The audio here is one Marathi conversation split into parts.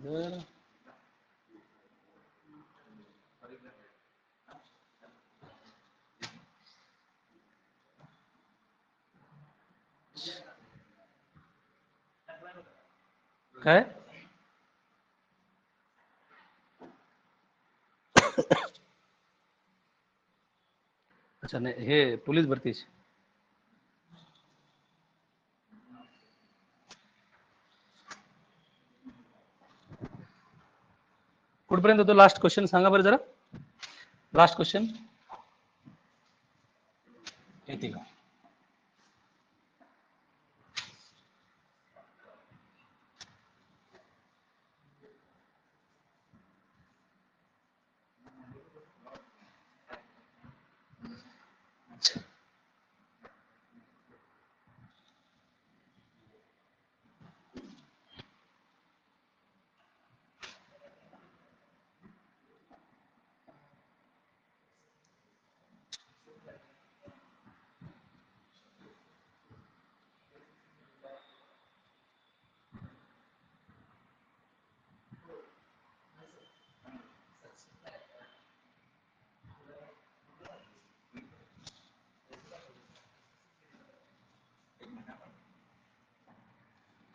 जर काय अच्छा नाही हे पोलीस भरतीचे कुठपर्यंत होतो लास्ट क्वेश्चन सांगा बरं जरा लास्ट क्वेश्चन येते का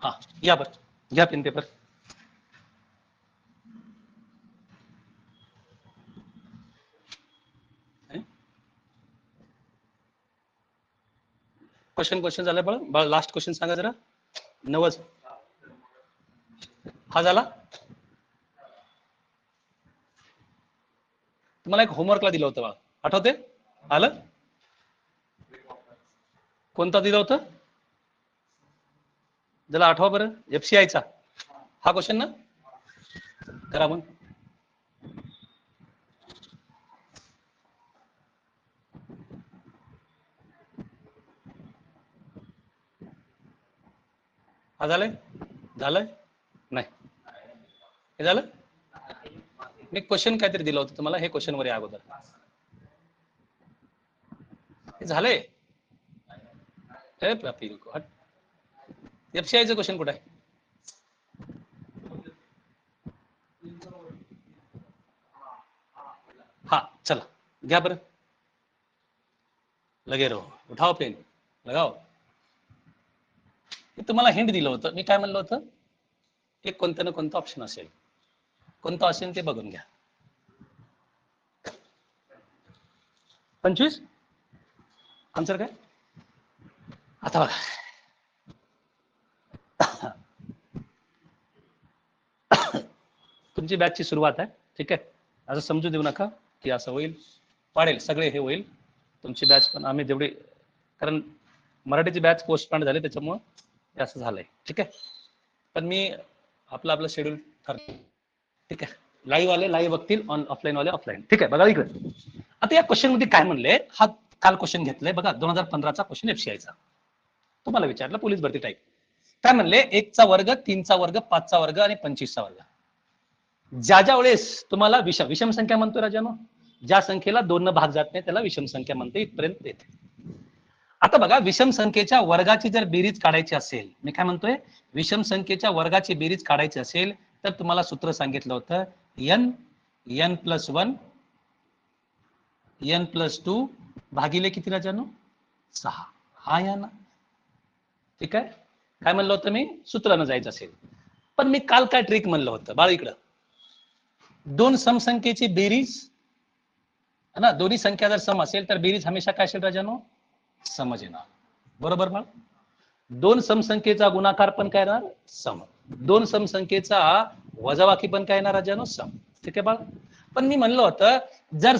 हा या बरं घ्या पेन पेपर क्वेश्चन झालं बळ लास्ट क्वेश्चन सांगा जरा 90 हा झाला तुम्हाला एक होमवर्कला दिलं होतं बा आठवते आलं कोणता दिलं होतं जरा आठवा बरं एफसीआयचा हा क्वेश्चन ना करा मग हा झालंय नाही हे झालं मी क्वेश्चन काहीतरी दिलं होतं तुम्हाला हे क्वेश्चन वर या अगोदर हे झालंय एफसीआयचं क्वेश्चन कुठे आहे हा चला घ्या बरं लगे रहो उठाओ पेन लगाओ तुम्हाला हिंट दिलं होतं मी काय म्हणलं होतं एक कोणतं ना कोणतं ऑप्शन असेल कोणतं असेल ते बघून घ्या 25 आन्सर काय आता बघा तुमची बॅचची सुरुवात आहे ठीक आहे असं समजू देऊ नका की असं होईल वाढेल सगळे हे होईल तुमची बॅच पण आम्ही जेवढी कारण मराठीची बॅच पोस्टपोन झाली त्याच्यामुळं हे असं झालंय ठीक आहे पण मी आपलं शेड्यूल ठरतो ठीक आहे लाईव्ह वाले लाईव्ह बघतील ऑफलाईन वाले ऑफलाईन ठीक आहे बघा इकडे आता या क्वेश्चन मध्ये काय म्हणले हा काल क्वेश्चन घेतलाय बघा 2015चा क्वेश्चन एफसीआयचा तुम्हाला विचारलं पोलीस भरती टाईप काय म्हणले 1चा वर्ग 3चा वर्ग 5चा वर्ग आणि 25चा वर्ग ज्या वेळेस तुम्हाला विषम संख्या म्हणतो राजानो ज्या संख्येला 2 भाग जात नाही त्याला विषम संख्या म्हणते इथपर्यंत येते आता बघा विषम संख्येच्या वर्गाची जर बेरीज काढायची असेल मी काय म्हणतोय विषम संख्येच्या वर्गाची बेरीज काढायची असेल तर तुम्हाला सूत्र सांगितलं होतं n+1 n+2 भागिले किती राजानो 6 हा या ना ठीक आहे काय म्हणलं होतं मी सूत्रानं जायचं असेल पण मी काल काय ट्रिक म्हणलं होतं बाळ इकडं दोन समसंख्येची बेरीज ना दोन्ही संख्या जर सम असेल तर बेरीज हमेशा काय असेल राजानो समज येणार बरोबर बाळ दोन समसंख्येचा गुणाकार पण काय येणार सम दोन समसंख्येचा वजाबाकी पण काय येणार राजानो सम ठीक आहे बाळ पण मी म्हणलं होतं जर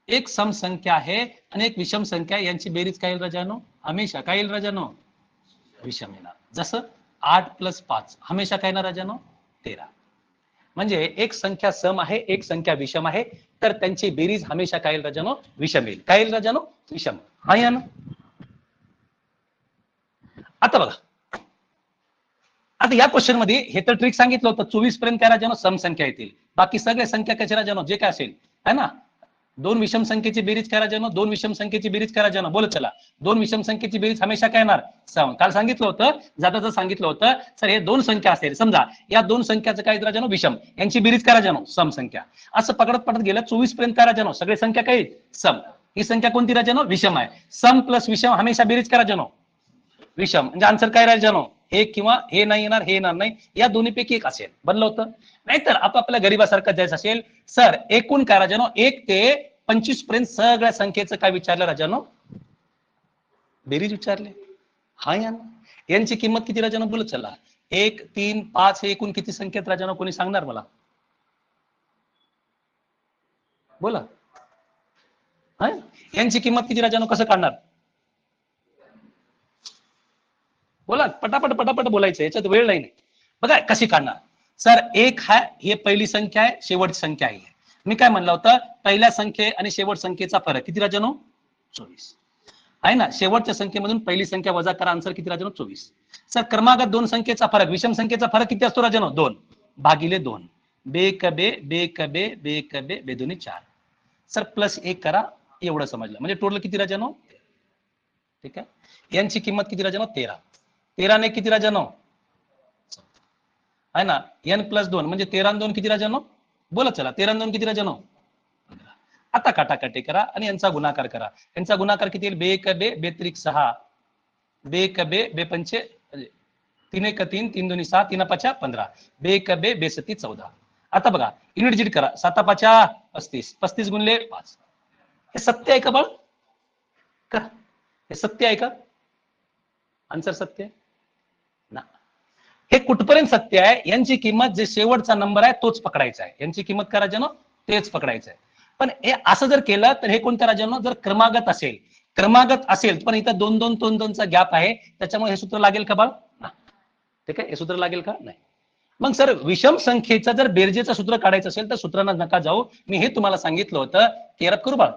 एक समसंख्या आहे आणि एक विषम संख्या यांची बेरीज काय येईल राजानो हमेशा काय येईल राजानो विषम येणार जसं 8+5 हमेशा काय येणार राजानो 13 म्हणजे एक संख्या सम आहे एक संख्या विषम आहे तर त्यांची बेरीज हमेशा काय येईल राजानो विषम येईल काय येईल राजानो विषम हा या ना आता बघा आता या क्वेश्चन मध्ये हे तर ट्रिक सांगितलं होतं 24 पर्यंत काय राजानो सम संख्या येतील बाकी सगळे संख्या कशा राजानो जे काय असेल है ना दोन विषम संख्येची बेरीज करा जानो, दोन विषम संख्येची बेरीज करा जानो. बोल चला, दोन विषम संख्येची बेरीज हमेशा काय येणार? सम. काल सांगितलं होतं, जाता सांगितलं होतं सर हे दोन संख्या असेल, समजा या दोन संख्याचं काय करा जानो? विषम. यांची बेरीज करा जानो, सम संख्या. असं पकडत पडत गेलं 24 पर्यंत करा जानो, सगळे संख्या काही सम. ही संख्या कोणती राहा जानो? विषम आहे. सम प्लस विषम हमेशा बेरीज करा जानो, विषम. म्हणजे आन्सर काय राहील जानो? एक किंवा हे नाही येणार, हे येणार नाही, या दोन्हीपैकी एक असेल. बनलं होतं. नाहीतर आपापल्या गरीबासारखं जायचं असेल, सर एकूण काय राजानो? 1 ते 25 पर्यंत सगळ्या संख्येचं काय विचारलं राजानो? बेरीज विचारले. हा या यांची किंमत किती राजानो? बोलत चला. 1, 3, 5 हे एकूण किती संख्येत राजानो? कोणी सांगणार मला? बोला. यांची किंमत किती राजानो? कसं काढणार? बोला, पटापट पटापट बोलायचं, याच्यात वेळ नाही. बघा कशी काढणार. सर एक आहे, हे पहिली संख्या आहे, शेवटची संख्या आहे. मी काय म्हणलं होतं, पहिल्या संख्ये आणि शेवट संख्येचा फरक किती राजानो? 24 आहे ना. शेवटच्या संख्येमधून पहिली संख्या वजा करा, आन्सर किती राजानो? 24. सर क्रमांकात दोन संख्येचा फरक, विषम संख्येचा फरक किती असतो राजानो? 2 भागिले 2. बे कबे बे कबे बे कबे बे दोन्ही 4. सर प्लस 1 करा, एवढं समजलं. म्हणजे टोटल किती राजानो? ठीक आहे. यांची किंमत किती राजानो? 13. 13 ने किती राजानो? आहे ना. n प्लस 2 म्हणजे 13 2 किती राजानो? बोला चला, 13 2 किती राजानो? 15. आता काटाकाटी करा आणि यांचा गुणाकार करा. यांचा गुणाकार किती येईल? बे क बे बे त्रिक 6, बे क बे बे पंचे 3 1 3 3 2 6 3 5 15, बे क बे बे सती 14. आता बघा युनिट जीट करा. 7 5 35, 35 गुणले 5. हे सत्य आहे का बाळ? का हे सत्य आहे का? आन्सर सत्य आहे ना. हे कुठपर्यंत सत्य आहे? यांची किंमत जे शेवटचा नंबर आहे तोच पकडायचा आहे. यांची किंमत करा राजानो, तेच पकडायचं आहे. पण हे असं जर केलं तर हे कोणत्या राजानो? जर क्रमागत असेल पण इथं 2 2 2 2 चा गॅप आहे, त्याच्यामुळे हे सूत्र लागेल का बाळ? ठीक आहे, हे सूत्र लागेल का? नाही. मग सर विषम संख्येचं जर बेरजेचं सूत्र काढायचं असेल तर सूत्रांना नका जाऊ. मी हे तुम्हाला सांगितलं होतं की रब करू बाळ,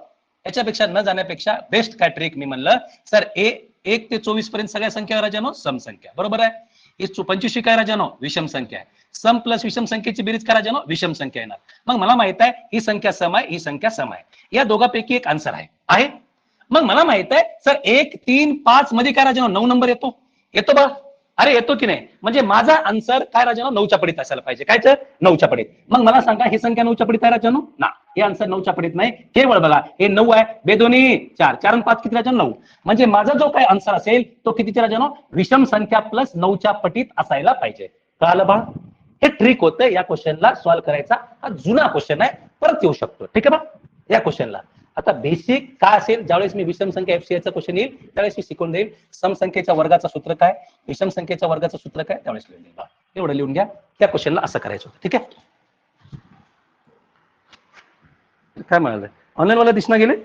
याच्यापेक्षा न जाण्यापेक्षा बेस्ट काय ट्रिक मी म्हणलं, सर 1 ते 24 पर्यंत सगळ्या संख्या राजानो सम संख्या, बरोबर आहे. ही 25 काय राजानो? विषम संख्या आहे. सम प्लस विषम संख्येची बेरीज करा राजानो, विषम संख्या येणार. मग मला माहित आहे ही संख्या सम आहे, ही संख्या सम आहे. या दोघांपैकी एक आन्सर आहे. मग मला माहित आहे सर 1 3 5 मध्ये काय राजानो? 9 नंबर येतो बा. अरे येतो की नाही? म्हणजे माझा आन्सर काय राजानो? 9च्या पडीत असायला पाहिजे. काय तर 9च्या पडीत. मग मला सांगा ही संख्या 9च्या पडीत आहे राजानो? ना, हे आन्सर 9च्या पडीत नाही. केवळ बघा हे 9 आहे, बेदोनी 4, 4 आणि 5 किती राजानो? 9. म्हणजे माझा जो काय आन्सर असेल तो कितीच्या राजानो? विषम संख्या प्लस 9च्या पटीत असायला पाहिजे. कळालं बा? हे ट्रिक होतं. या क्वेश्चनला सॉल्व्ह करायचा. हा जुना क्वेश्चन आहे, परत येऊ शकतो. ठीक आहे बा? या क्वेश्चनला आता बेसिक काय असेल, ज्यावेळेस मी विषम संख्या एफसीआयचा क्वेश्चन येईल त्यावेळेस मी शिकवून देईल. सम संख्येच्या वर्गाचा सूत्र काय, विषम संख्येच्या वर्गाचं सूत्र काय, त्यावेळेस लिहून देईल. एवढं लिहून घ्या. त्या क्वेश्चनला असं करायचं होतं. ठीक आहे. काय म्हणाले ऑनलाईन वाला दिसना गेले?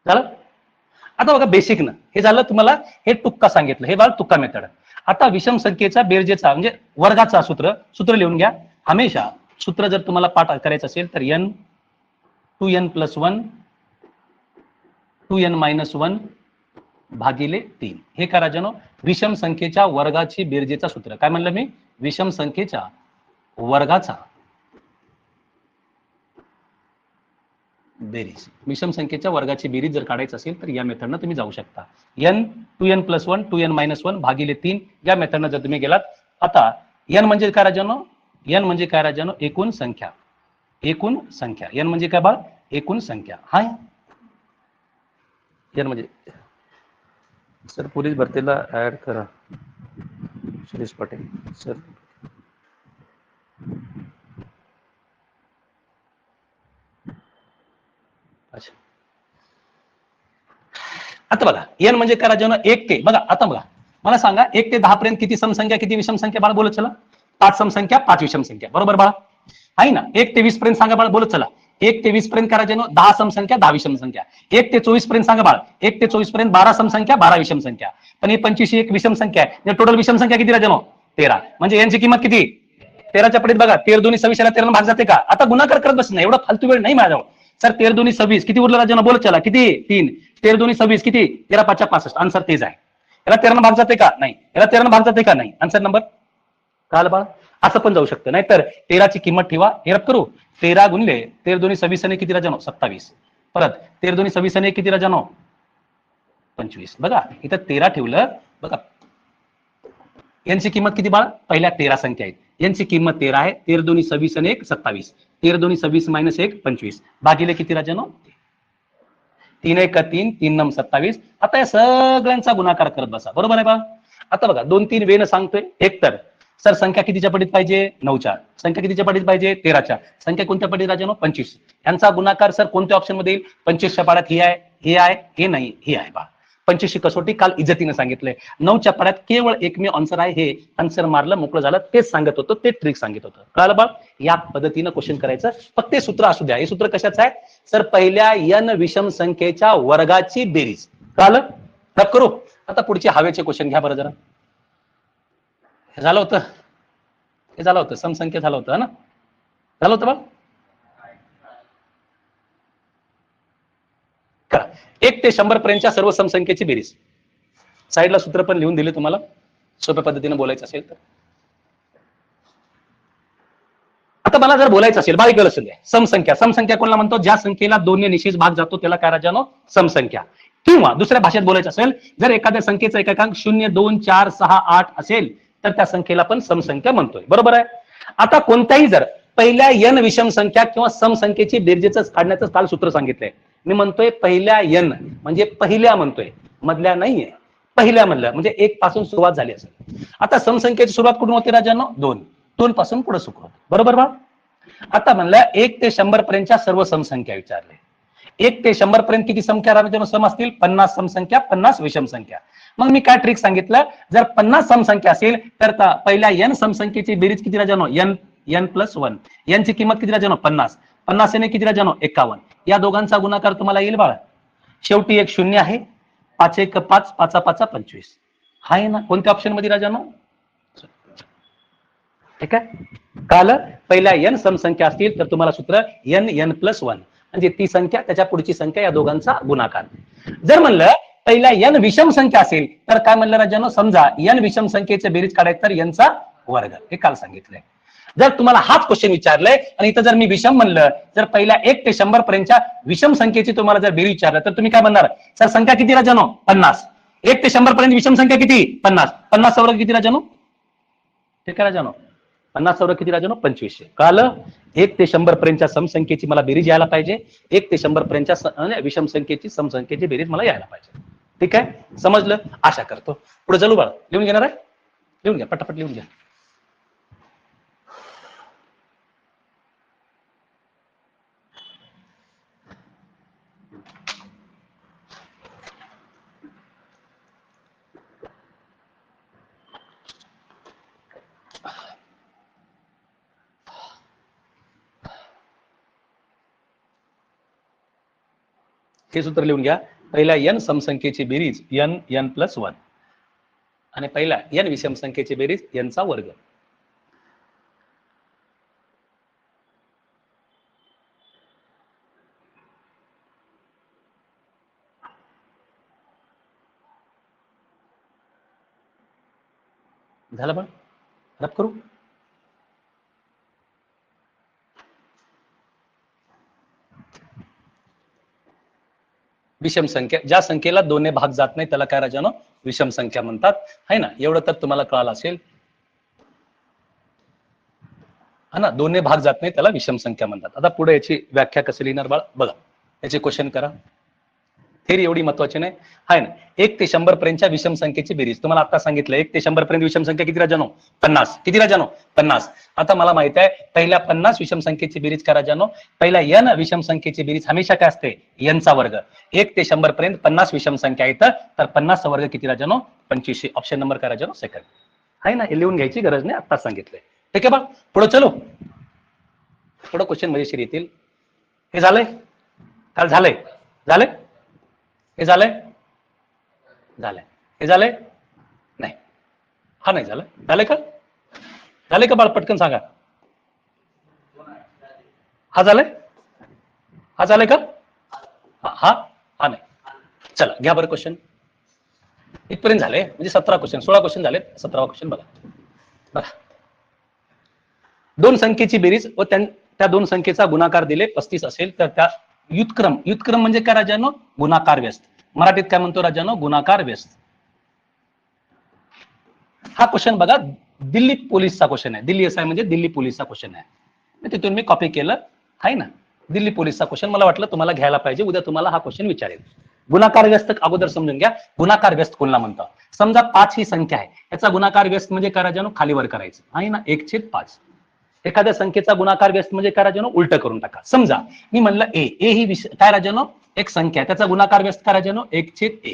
झालं. आता बघा बेसिक ना हे झालं, तुम्हाला हे तुक्का सांगितलं, हे बाळ तुक्का मेथड. आता विषम संख्येचा बेरजेचा म्हणजे वर्गाचा सूत्र लिहून घ्या. हमेशा सूत्र जर तुम्हाला पाठ करायचं असेल तर n 2n + 1 2n - 1 भागिले 3 हे करा जनो विषम संख्येच्या वर्गाची बेरजेचा सूत्र. काय म्हणलं मी? विषम संख्येच्या वर्गाचा बेरीज. विषम संख्येच्या वर्गाची बेरीज जर काढायचं असेल तर या मेथडनं तुम्ही जाऊ शकता. n 2n + 1 2n - 1 भागिले 3 या मेथडनं जर तुम्ही गेलात. आता n म्हणजे काय राजानो? n म्हणजे काय राजानो? एकूण संख्या. एकूण संख्या. एन म्हणजे काय बाळ? एकूण संख्या. हाय एन म्हणजे सर पोलीस भरतीला ऍड करा शिरीष पाटील सर. अच्छा आता बघा एन म्हणजे करा जेव्हा 1 ते बघा आता बघा मला सांगा 1 ते 10 पर्यंत किती समसंख्या किती विषम संख्या बाळा बोलत चला. 5 समसंख्या 5 विषम संख्या बरोबर बाळा आहे ना. 1 ते 20 पर्यंत सांगा बाळा बोलत चला. 1 ते 20 पर्यंत करायचे ना 10 समसंख्या 10 विषम संख्या. 1 ते 24 पर्यंत सांगा बाळा. 1 ते 24 पर्यंत 12 समसंख्या 12 विषम संख्या. पण ही 25 ही एक विषम संख्या आहे. टोटल विषम संख्या किती राहते 13. म्हणजे यांची किंमत किती 13च्या पटीत बघा 13 दोन्ही 26 ला 13 भाग जाते का. आता गुणाकार करत बस नाही एवढा फालतू वेळ नाही माझ्याजवळ. सर 13 दोन्ही 26 किती उरलं राजा बोलत चला किती 3. 13 दोन्ही 26 किती 13 5 65 आन्सर तेच आहे. याला 13 भाग जाते का नाही. याला 13 भाग जाते का नाही. आन्सर नंबर काल बाळा असं पण जाऊ शकतं. नाहीतर 13ची किंमत ठेवा हेरप करू 13 गुणले 13 दोन्ही 26 आणि किती राजानो 27. परत 13 दोन्ही 26 आणि किती राजानो 25. बघा इथं 13 ठेवलं बघा. यांची किंमत किती बाळा पहिल्या 13 संख्या आहेत. यांची किंमत 13 आहे. 13 दोन्ही 26 आणि 1 27. 13 दोन्ही 26 मायनस 1 25 भागिले किती राजानो 3 1 3 3 9 27. आता या सगळ्यांचा गुणाकार करत बसा बरोबर आहे बा. आता बघा 2 3 वेन सांगतोय. एक तर सर संख्या कितीच्या पटीत पाहिजे 9च्या. संख्या कितीच्या पटीत पाहिजे 13च्या. संख्या कोणत्या पटीत राजानो 25. यांचा गुणाकार सर कोणत्या ऑप्शन मध्ये येईल 25च्या पाड्यात ही आहे हे आहे हे नाही हे आहे बा. 25ची कसोटी काल इज्जतीने सांगितलंय. 9च्या पाड्यात केवळ एकमेव आन्सर आहे हे आन्सर मारलं मोकळं झालं तेच सांगत होतं ते ट्रिक सांगित होतं. कळलं बा. या पद्धतीनं क्वेश्चन करायचं. फक्त हे सूत्र असू द्या. हे सूत्र कशाचं आहे सर पहिल्या n विषम संख्येच्या वर्गाची बेरीज. कळलं रब करू. आता पुढचे हवेचे क्वेश्चन घ्या बरं जरा. हे झालं होतं हे झालं होतं समसंख्या झालं होतं ना झालं होतं बा. 1 ते 100 पर्यंतच्या सर्व समसंख्येची बेरीज. साईडला सूत्र पण लिहून दिले तुम्हाला सोप्या पद्धतीने बोलायचं असेल तर. आता मला जर बोलायचं असेल बारीक असेल समसंख्या. समसंख्या कोणाला म्हणतो ज्या संख्येला 2 ने निश्चित भाग जातो त्याला काय राजानो समसंख्या. किंवा दुसऱ्या भाषेत बोलायचं असेल जर एखाद्या संख्येचा एकांक 0 2 4 6 8 असेल तर त्या संख्येला पण समसंख्या म्हणतोय बरोबर आहे. आता कोणत्याही जर पहिल्या n विषम संख्या किंवा समसंख्येची बेरजेच काढण्याचं काल सूत्र सांगितलंय. मी म्हणतोय पहिल्या n म्हणजे पहिल्या म्हणतोय मधल्या नाहीये. पहिल्या म्हणलं म्हणजे 1 पासून सुरुवात झाली असेल. आता समसंख्येची सुरुवात कुठून होते राजांनो 2. 2 पासून पुढे सुरुवात बरोबर बा. आता म्हणलं 1 ते 100 पर्यंतच्या सर्व समसंख्या विचारले. 1 ते 100 पर्यंत किती संख्या राजांनो सम असतील 50 समसंख्या 50 विषम संख्या. मग मी काय ट्रिक सांगितलं जर 50 समसंख्या असेल तर पहिल्या n समसंख्येची बेरीज किती राजांनो n प्लस 1. यांची किंमत किती राजांनो 50. 50 ने किती राजांनो 51. या दोघांचा गुणाकार तुम्हाला येईल बाळा. शेवटी एक 0 आहे. 5 1 5 5 5 25 आहे ना. कोणत्या ऑप्शन मध्ये राजांनो ठीक आहे. काल पहिल्या n समसंख्या असतील तर तुम्हाला सूत्र n प्लस 1 म्हणजे ती संख्या त्याच्या पुढची संख्या या दोघांचा गुणाकार. जर म्हणलं पहिल्या n विषम संख्या असेल तर काय म्हणलं राजांनो समजा n विषम संख्येचे बेरीज काढायचं तर n चा वर्ग हे काल सांगितलंय. जर तुम्हाला हाच क्वेश्चन विचारलाय आणि इथं जर मी विषम म्हणलं जर पहिल्या 1 ते 100 पर्यंतच्या विषम संख्येची तुम्हाला जर बेरीज विचारलं तर तुम्ही काय म्हणणार सर संख्या किती राजांनो 50. 1 ते 100 पर्यंत विषम संख्या किती 50. 50 चा वर्ग किती राजांनो ठीक आहे राजांनो 50 चा वर्ग किती राजांनो 2500. कळलं. 1 ते 100 पर्यंतच्या समसंख्येची मला बेरीज यायला पाहिजे. 1 ते 100 पर्यंतच्या विषम संख्येची समसंख्येची बेरीज मला यायला पाहिजे. ठीक आहे समजलं. आशा करतो. पुढे चालू बाळा लिहून घेणार आहे लिहून घ्या पटापट लिहून घ्या. हे सूत्र लिहून घ्या. पहिल्या n समसंख्येची बेरीज n प्लस 1 आणि पहिल्या n विषम संख्येची बेरीज n चा वर्ग. झालं पण रब करू. विषम संख्या ज्या संख्येला 2 ने भाग जात नाही त्याला काय राजानो विषम संख्या म्हणतात है ना. एवढं तर तुम्हाला कळालं असेल. हा ना, दोनने भाग जात नाही त्याला विषम संख्या म्हणतात. आता पुढे याची व्याख्या कशी लिहिणार बाळा बघा, याचे क्वेश्चन करा. थेरी एवढी महत्वाची नाही आहे ना. 1 ते 100 पर्यंतच्या विषम संख्येची बेरीज तुम्हाला आता सांगितलं. 1 ते 100 पर्यंत विषम संख्या किती राजानो? 50. किती राजानो? 50. आता मला माहित आहे पहिल्या 50 विषम संख्येची बेरीज करा राजानो. पहिल्या n विषम संख्येची बेरीज हमेशा काय असते? n चा वर्ग. 1 ते 100 पर्यंत 50 विषम संख्या येतं, तर 50 चा वर्ग किती राजानो? 2500. ऑप्शन नंबर करा राजानो सेकंड. आहे ना, हे लिहून घ्यायची गरज नाही, आता सांगितलंय. ठीक आहे बा, पुढे चलो. पुढे क्वेश्चन मजेशीर येतील. हे झालंय? काल झालंय? झालंय? हे झालंय? झालंय. हे झालंय? नाही. हा नाही झालं. झालंय का? झालंय का बाळ? पटकन सांगा. हा झालंय? हा झालंय का? हा हा नाही. चला घ्या बरं क्वेश्चन. इथपर्यंत झाले म्हणजे 17 क्वेश्चन, 16 क्वेश्चन झाले. 17वा क्वेश्चन बघा. बघा, दोन संख्येची बेरीज व त्या दोन संख्येचा गुणाकार दिले 35 असेल तर त्या व्युत्क्रम, व्युत्क्रम म्हणजे काय राजानो? गुणाकार व्यस्त. मराठीत काय म्हणतो राजानो? गुणाकार व्यस्त. हा क्वेश्चन बघा, दिल्ली पोलीसचा क्वेश्चन आहे. दिल्ली एसआय म्हणजे दिल्ली पोलीसचा क्वेश्चन आहे. तिथून मी कॉपी केलं आहे ना. दिल्ली पोलीसचा क्वेश्चन मला वाटलं तुम्हाला घ्यायला पाहिजे, उद्या तुम्हाला हा क्वेश्चन विचारेल. गुणाकार व्यस्त अगोदर समजून घ्या. गुणाकार व्यस्त कोणला म्हणतात? समजा 5 ही संख्या आहे, याचा गुणाकार व्यस्त म्हणजे काय राजानो? खालीवर करायचं आहे ना, 1/5. एखाद्या संख्येचा गुणाकार व्यस्त म्हणजे काय राजानो? उलट करून टाका. समजा मी म्हणलं ए, ए ही काय राजानो? एक संख्या, त्याचा गुणाकार व्यस्त काय राजानो? 1/a.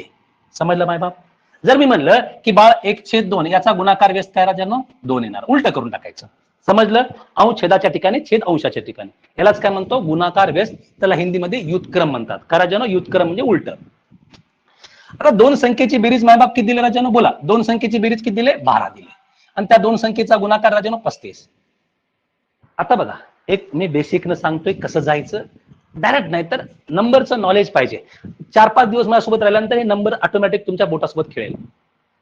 समजलं माय बाप? जर मी म्हणलं की बाळ 1/2 याचा गुणाकार व्यस्त काय राजानो? 2 येणार. उलट करून टाकायचं. समजलं? अंश छेदाच्या ठिकाणी, छेद अंशाच्या ठिकाणी. यालाच काय म्हणतो? गुणाकार व्यस्त. त्याला हिंदीमध्ये व्युत्क्रम म्हणतात. काय राजानो? व्युत्क्रम म्हणजे उलट. आता दोन संख्येची बेरीज मायबाप किती दिले राजानो? बोला. दोन संख्येची बेरीज किती दिले? 12 दिले. आणि त्या दोन संख्येचा गुणाकार राजानो 35. आता बघा, एक मी बेसिक न सांगतोय कसं जायचं. डायरेक्ट नाही तर नंबरचं नॉलेज पाहिजे. 4-5 दिवस माझ्यासोबत राहिल्यानंतर हे नंबर ऑटोमॅटिक तुमच्या बोटासोबत खेळेल.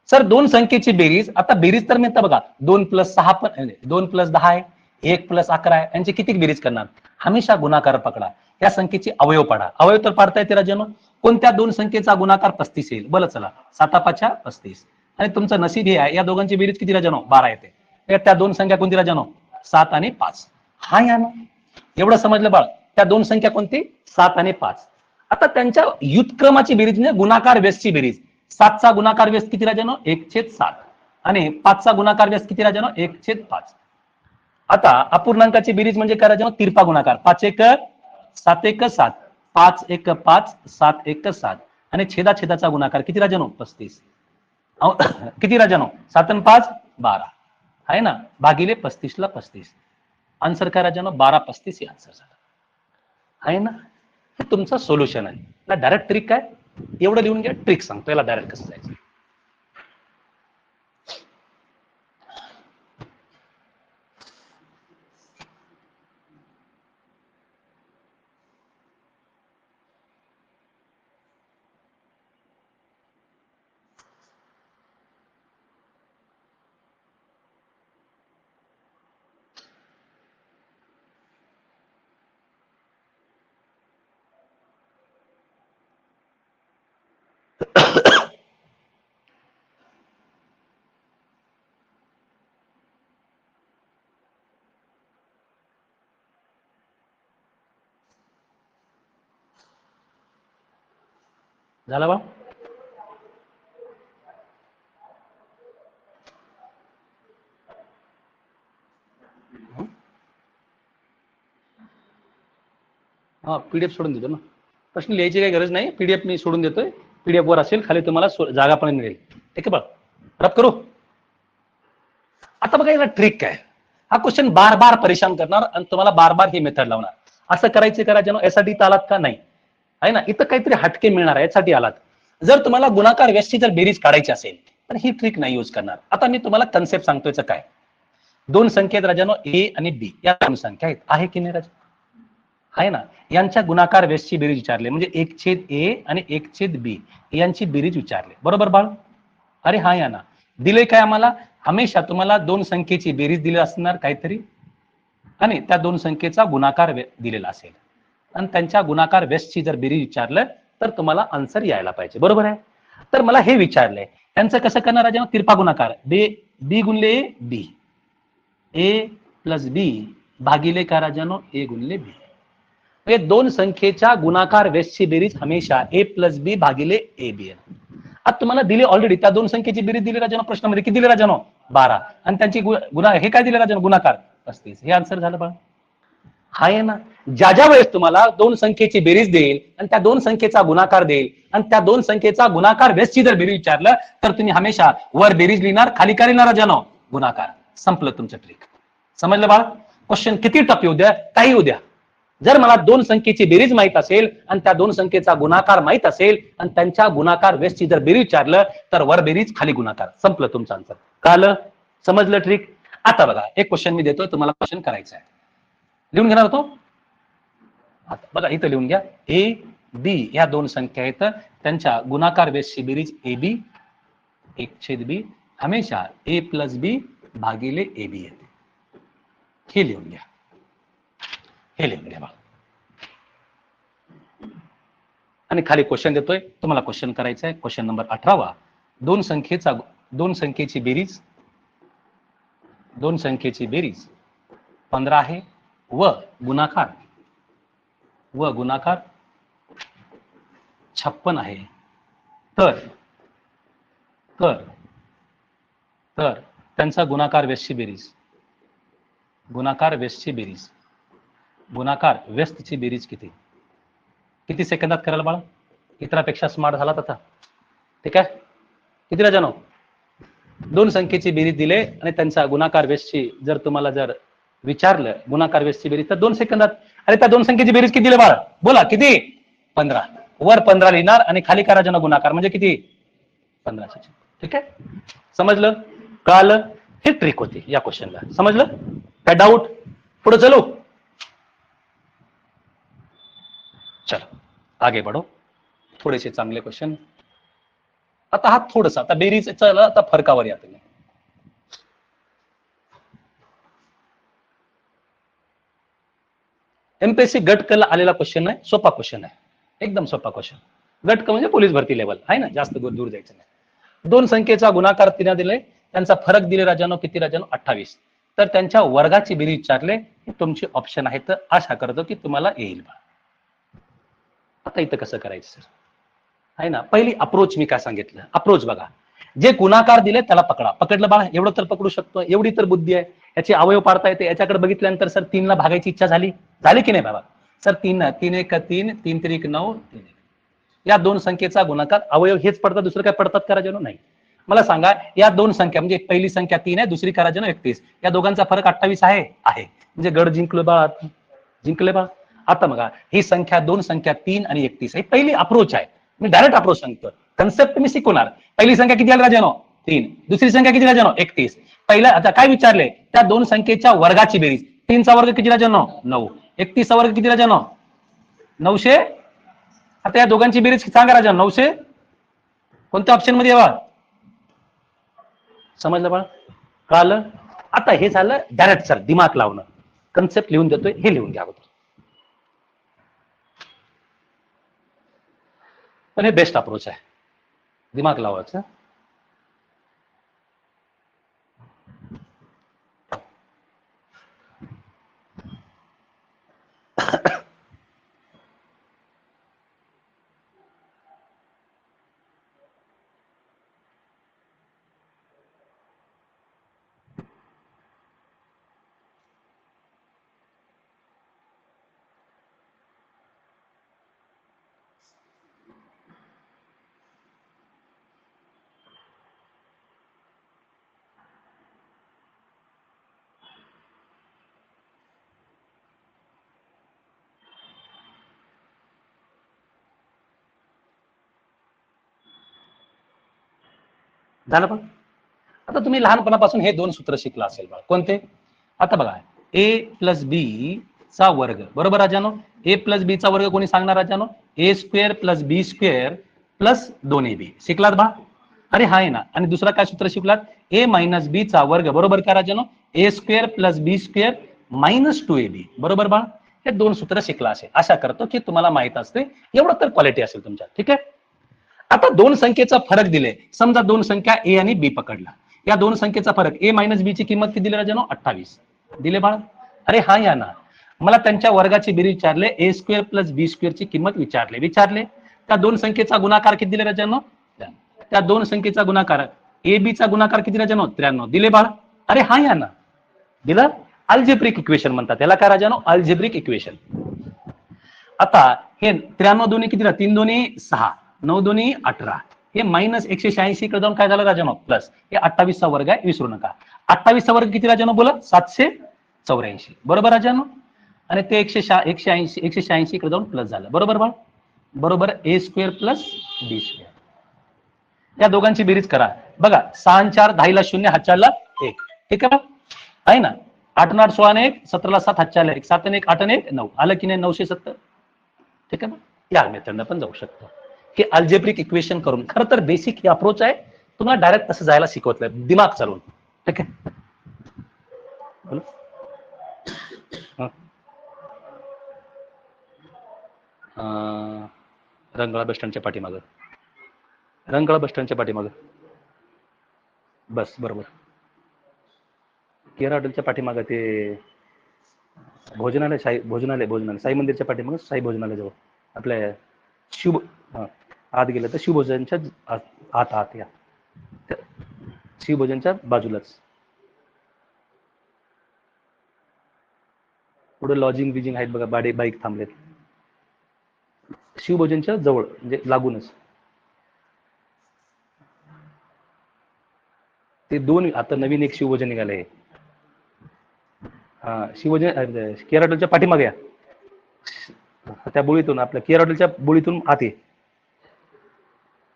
सर दोन संख्येची बेरीज, आता बेरीज तर मी आता बघा 2 + 6 पण 2 + 10 आहे, 1 + 11 आहे. यांची किती बेरीज करणार? हमेशा गुणाकार पकडा. या संख्येची अवयव पाडा. अवयव तर पाडता येते राजानो. कोणत्या दोन संख्येचा गुणाकार 35 येईल? बरं चला, 7×5 = 35. आणि तुमचं नशीब हे आहे, या दोघांची बेरीज किती राजानो? 12 येते. त्या दोन संख्या कोणती राजानो? 7 आणि 5. हा या ना, एवढं समजलं बाळ? त्या दोन संख्या कोणती? 7 आणि 5. आता त्यांच्या व्युत्क्रमाची बेरीज म्हणजे गुणाकार व्यस्तची बेरीज. 7 चा गुणाकार व्यस्त किती राजानो? 1/7. आणि 5 चा गुणाकार व्यस्त किती राजानो? 1/5. आता अपूर्णांकाची बेरीज म्हणजे काय राजानो? तिरपा गुणाकार. 5×1 = 7×1 = 7. 5×1 = 5, 7×1 = 7. आणि छेदाछेदाचा गुणाकार किती राजानो? 35. किती राजानो? 7 आणि 5 = 12 आहे ना, भागिले 35 ला 35. आन्सर काय राजानो? 12/35 हे आन्सर झालं आहे ना. हे तुमचं सोल्युशन आहे ना. डायरेक्ट ट्रिक काय? एवढं लिहून घ्या, ट्रिक सांगतो याला डायरेक्ट कसं जायचं. झाला बा? हा, पीडीएफ सोडून देतो ना. प्रश्न लिहायची काही गरज नाही. पीडीएफ मी सोडून देतोय. पीडीएफ वर असेल, खाली तुम्हाला जागा पण मिळेल. ठीक आहे बा? रब करू. आता बघा याला ट्रिक काय. हा क्वेश्चन बार बार परेशान करणार आणि तुम्हाला बार बार ही मेथड लावणार. असं करायचं करा ज्यानं यासाठी आलात का? नाही आहे ना. इथं काहीतरी हटके मिळणार आहे, यासाठी आलात. जर तुम्हाला गुणाकार व्यस्ती जर बेरीज काढायची असेल तर ही ट्रिक नाही यूज करणार. आता मी तुम्हाला कन्सेप्ट सांगतोय काय. दोन संख्येत राजानो ए आणि बी या दोन संख्या आहेत, आहे की नाही राजा? आहे ना. यांच्या गुणाकार व्यस्तची बेरीज विचारली, म्हणजे 1/a आणि 1/b यांची बेरीज विचारली. बरोबर बाळ? अरे हा या ना. दिले काय आम्हाला? हमेशा तुम्हाला दोन संख्येची बेरीज दिली असणार काहीतरी, आणि त्या दोन संख्येचा गुणाकार दिलेला असेल, आणि त्यांच्या गुणाकार व्यस्तची जर बेरीज विचारलं तर तुम्हाला आन्सर यायला पाहिजे. बरोबर आहे? तर मला हे विचारलंय, त्यांचं कसं करणार राजा? तिरपा गुणाकार. बी गुणले बी, ए प्लस बी भागिले काय राजानो ए गुणिले बी. म्हणजे दोन संख्येच्या गुणाकार व्यस्तची बेरीज हमेशा ए प्लस बी भागिले ए बी आहे. आता तुम्हाला दिले ऑलरेडी त्या दोन संख्येची बेरीज दिली राजानो प्रश्नामध्ये किती दिले राजानो 12 आणि त्यांची गुणा हे काय दिले राजानो गुणाकार 35. हे आन्सर झालं बघा. हा आहे ना ज्या वेळेस तुम्हाला दोन संख्येची बेरीज देईल आणि त्या दोन संख्येचा गुणाकार देईल आणि त्या दोन संख्येचा गुणाकार व्यस्तची जर बेरीज विचारलं तर तुम्ही हमेशा वर बेरीज लिहिणार खाली काय लिहिणार राजानो गुणाकार. संपलं तुमचं ट्रिक. समजलं बाळा. क्वेश्चन किती टफ येऊ द्या काही येऊ द्या जर मला दोन संख्येची बेरीज माहित असेल आणि त्या दोन संख्येचा गुणाकार माहित असेल आणि त्यांच्या गुणाकार व्यस्तची जर बेरीज विचारलं तर वर बेरीज खाली गुणाकार. संपलं तुमचं आन्सर. कळलं समजलं ट्रिक. आता बघा एक क्वेश्चन मी देतोय तुम्हाला क्वेश्चन करायचा आहे. लिहून घेणार होतो. आता बघा इथं लिहून घ्या. ए बी या दोन संख्या आहेत त्यांच्या गुणाकार बेसची बेरीज ए बी 1/b हमेशा ए प्लस बी भागिले ए बी येते. हे लिहून घ्या. हे लिहून घ्या बघा. आणि खाली क्वेश्चन देतोय तुम्हाला क्वेश्चन करायचा आहे. Question number 18. दोन संख्येची बेरीज 15 आहे व गुणाकार 56 आहे. तर त्यांचा गुणाकार व्यस्तची बेरीज किती सेकंदात करायला बाळा. इतरापेक्षा स्मार्ट झाला तथा. ठीक आहे. किती राजानो दोन संख्येची बेरीज दिले आणि त्यांचा गुणाकार व्यस्तची जर तुम्हाला जर विचारलं गुणाकार व्यस्तची बेरीज तर 2 सेकंदात. अरे त्या दोन संख्येची बेरीज किती दिले बाळा बोला किती 15. वर 15 लिहिणार आणि खाली काय राजानो गुणाकार म्हणजे किती 15. ठीक आहे. समजलं कळालं. हे ट्रिक होती या क्वेश्चनला. समजलं काय डाऊट पुढे चलो. चलो आगे बढ़ो. थोडेसे चांगले क्वेश्चन. आता हा थोडासा आता बेरीज चला आता फरकावर या तुम्ही. एमपीएससी गट क ला आलेला क्वेश्चन आहे. सोपा क्वेश्चन आहे एकदम सोपा क्वेश्चन. गट क म्हणजे पोलीस भरती लेवल आहे ना जास्त दूर जायचं नाही. दोन संख्येचा गुणाकार 3 दिले त्यांचा फरक दिले राजानो किती राजानो 28. तर त्यांच्या वर्गाची बेरीज विचारले ही तुमची ऑप्शन आहे. तर आशा करतो की तुम्हाला येईल. आता इथं कसं करायचं सर आहे ना. पहिली अप्रोच मी काय सांगितलं. अप्रोच बघा. जे गुणाकार दिले त्याला पकडलं बाळा. एवढं तर पकडू शकतो. एवढी तर बुद्धी आहे. याची अवयव पाडता येते. याच्याकडे बघितल्यानंतर सर 3 ला भागायची इच्छा झाली की नाही बाबा. सर 3 3 1 3 3 3 9 3 या दोन संख्येचा गुणाकार अवयव हेच पडतात. दुसरं काय पडतात का राजानो नाही. मला सांगा या दोन संख्या म्हणजे पहिली संख्या 3 आहे दुसरी का राजानो 31. या दोघांचा फरक 28 आहे. म्हणजे गड जिंकलो बाळा. आता बघा ही संख्या दोन संख्या 3 आणि 31 ही पहिली अप्रोच आहे. मी डायरेक्ट अप्रोच सांगतो. कन्सेप्ट मी शिकवणार. पहिली संख्या किती आली राजानो 3. दुसरी संख्या किती राजानो 31. पहिला आता काय विचारले त्या दोन संख्येच्या वर्गाची बेरीज. 3 चा वर्ग किती राजानो 9. 31 चा वर्ग किती राजानो 900. आता या दोघांची बेरीज सांगा राजा 900. कोणत्या ऑप्शन मध्ये यावा. समजलं बाळा कळालं. आता हे झालं डायरेक्ट सर दिमाग लावणं. कन्सेप्ट लिहून देतोय हे लिहून घ्या. पण हे बेस्ट अप्रोच आहे दिमाग लावायचं. झालं पण. आता तुम्ही लहानपणापासून हे दोन सूत्र शिकला असेल बघा. कोणते. आता बघा ए प्लस बी चा वर्ग बरोबर राजानो. ए प्लस बी चा वर्ग कोणी सांगणार राजानो. ए स्क्वेअर प्लस बी स्क्वेअर प्लस 2ab शिकलात बा. अरे हा आहे ना. आणि दुसरा काय सूत्र शिकलात ए मायनस बी चा वर्ग बरोबर का राजानो. ए स्क्वेअर प्लस बी स्क्वेअर मायनस 2ab बरोबर बा. हे दोन सूत्र शिकला असेल. आशा करतो की तुम्हाला माहित असते. एवढं तर क्वालिटी असेल तुमच्या. ठीक आहे. आता दोन संख्येचा फरक दिले. समजा दोन संख्या ए आणि बी पकडला. या दोन संख्येचा फरक ए मायनस बी ची किंमत किती दिली राजानो 28 दिले बाळा. अरे हा या ना, मला त्यांच्या वर्गाची बेरीज विचारले, ए स्क्वेअर प्लस बी स्क्वेअर ची किंमत विचारले त्या दोन संख्येचा गुणाकार किती दिले राजानो, त्या दोन संख्येचा गुणाकार ए बी चा गुणाकार किती राजानो 93 दिले बाळा. अरे हा या ना, दिलं. अल्जेब्रिक इक्वेशन म्हणतात त्याला, काय राजानो, अल्जेब्रिक इक्वेशन. आता हे 93 दोन्ही किती, 3 दोन्ही 6, 9 दोन्ही 18, हे मायनस 186 कडे जाऊन काय झालं राजानो प्लस, हे 28चा वर्ग आहे विसरू नका. 28चा वर्ग किती राजानो बोला, 784 बरोबर राजानो. आणि ते 186 कडे जाऊन प्लस झालं बरोबर बाळ, बरोबर ए स्क्वेअर प्लस बी स्क्वेअर. या दोघांची बेरीज करा बघा, 6 4 10 ला 0 हात 4 ला 1, ठीक आहे ना. 8 8 16 ने 1, 17 ला 7 हात 4 ला 1, 7 1 8 1 9 आलं की नाही 970, ठीक आहे ना. या मेथडनं पण जाऊ शकतो की अल्जेब्रिक इक्वेशन करून. खरं तर बेसिक ही अप्रोच आहे, तुम्हाला डायरेक्ट तसं जायला शिकवतलंय दिमाग चालवून, ठीक आहे. रंगळा बस स्टँडच्या पाठीमागं, रंगळा बस स्टँडच्या पाठीमागं, बस बरोबर. केरा हॉटेलच्या पाठीमागं ते भोजनालय, भोजनालय साई मंदिरच्या पाठीमागं, साई भोजनालय जवळ आपल्या शिव, आत गेलं तर शिवभोजनच्या आत या, शिवभोजनच्या बाजूलाच. पुढे लॉजिंग बिजिंग आहेत बघा, बाईक थांबलेत शिवभोजनच्या जवळ, म्हणजे लागूनच. ते दोन आता नवीन एक शिवभोजन निघाले, हा शिवभोजन केराटलच्या पाठीमागे या, त्या बोळीतून आपल्या केराटलच्या बोळीतून आत ये.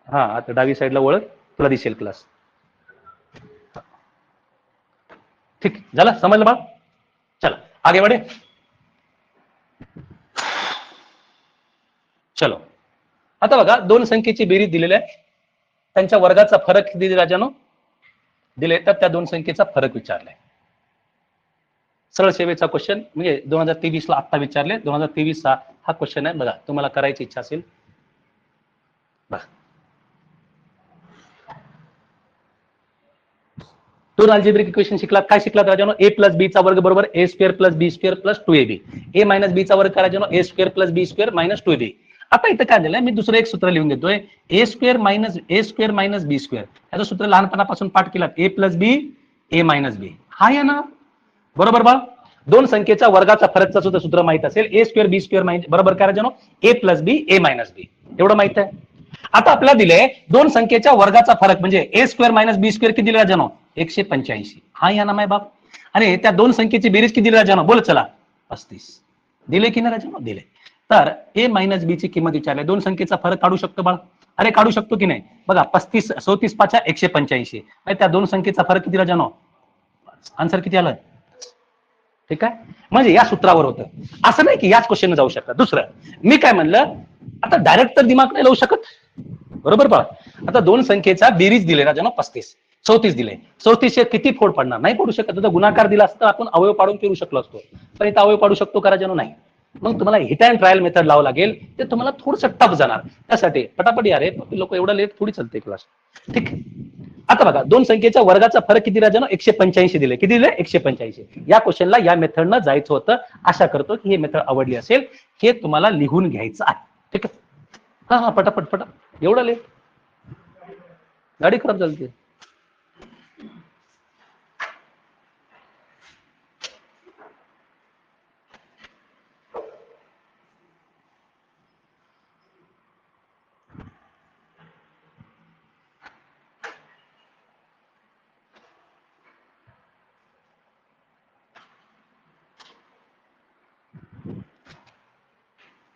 हा आता डावी साईडला वळ, तुला दिसेल क्लास. ठीक झालं, समजलं बा. चला आगे बढ़े. चलो आता बघा, दोन संख्येची बेरीज दिलेली आहे, त्यांच्या वर्गाचा फरक किती राजानो दिले, तर त्या दोन संख्येचा फरक विचारलाय. सरळ सेवेचा क्वेश्चन, म्हणजे 2023 ला आत्ता विचारले, 2023 चा हा क्वेश्चन आहे बघा, तुम्हाला करायची इच्छा असेल बघा. दोन अल्जेब्रिक इक्वेशन शिकलात, काय शिकलात राजानो, ए प्लस बी चा वर्ग बरोबर ए स्क्वेअर प्लस बी स्क्वेअर प्लस 2ab, ए मायनस बी चा वर्ग काय राजानो, ए स्क्वेअर प्लस बी स्क्वेअर मायनस 2ab. आता इथं काय दिलंय, मी दुसरं एक सूत्र लिहून घेतोय, ए स्क्वेअर मायनस बी स्क्वेअर. याचं सूत्र लहानपणापासून पाठ केलात, ए प्लस बी ए मायनस बी, हा आहे ना बरोबर बा. दोन संख्येच्या वर्गाचा फरकचा सुद्धा सूत्र माहित असेल, ए स्क्वेअर बी स्क्वेअर बरोबर काय राजानो, ए प्लस बी ए मायनस बी, एवढं माहित आहे. आता आपल्याला दिले दोन संख्येच्या वर्गाचा फरक म्हणजे ए स्क्वेअर मायनस बी स्क्वेअर किती दिले राजानो, 185, हा या ना माय बाप. आणि त्या दोन संख्येची बेरीज किती दिली राजानो, बोल चला 35 दिले की नाही राजानो, दिले. तर ए मायनस बी ची किंमत विचारली, दोन संख्येचा फरक काढू शकतो बाळ, अरे काढू शकतो की नाही बघा, 35 34 5 185, त्या दोन संख्येचा फरक किती राजानो, आन्सर किती आलं, ठीक आहे. म्हणजे या सूत्रावर होतं, असं नाही की याच क्वेश्चन जाऊ शकतात. दुसरं मी काय म्हणलं, आता डायरेक्ट तर दिमाग नाही लावू शकत बरोबर बा. आता दोन संख्येचा बेरीज दिले राजानो 35 34 दिले, 34 किती फोड पडणार, नाही पडू शकत. तर गुणाकार दिला असता आपण अवयव पाडून करू शकलो असतो, पण इथं अवयव पाडू शकतो का राजानो, नाही. मग तुम्हाला हिट अँड ट्रायल मेथड लावं लागेल, ते तुम्हाला थोडंसं टफ जाणार. त्यासाठी पटापट या रे लोक, एवढं लेट थोडी चालते क्लास, ठीक. आता बघा, दोन संख्येच्या वर्गाचा फरक किती राजानो, 185 दिले, किती दिले 185. या क्वेश्चनला या मेथडनं जायचं होतं. आशा करतो की हे मेथड आवडली असेल, हे तुम्हाला लिहून घ्यायचं आहे, ठीक आहे. हा पटापट एवढं लेट, गाडी खराब झाली.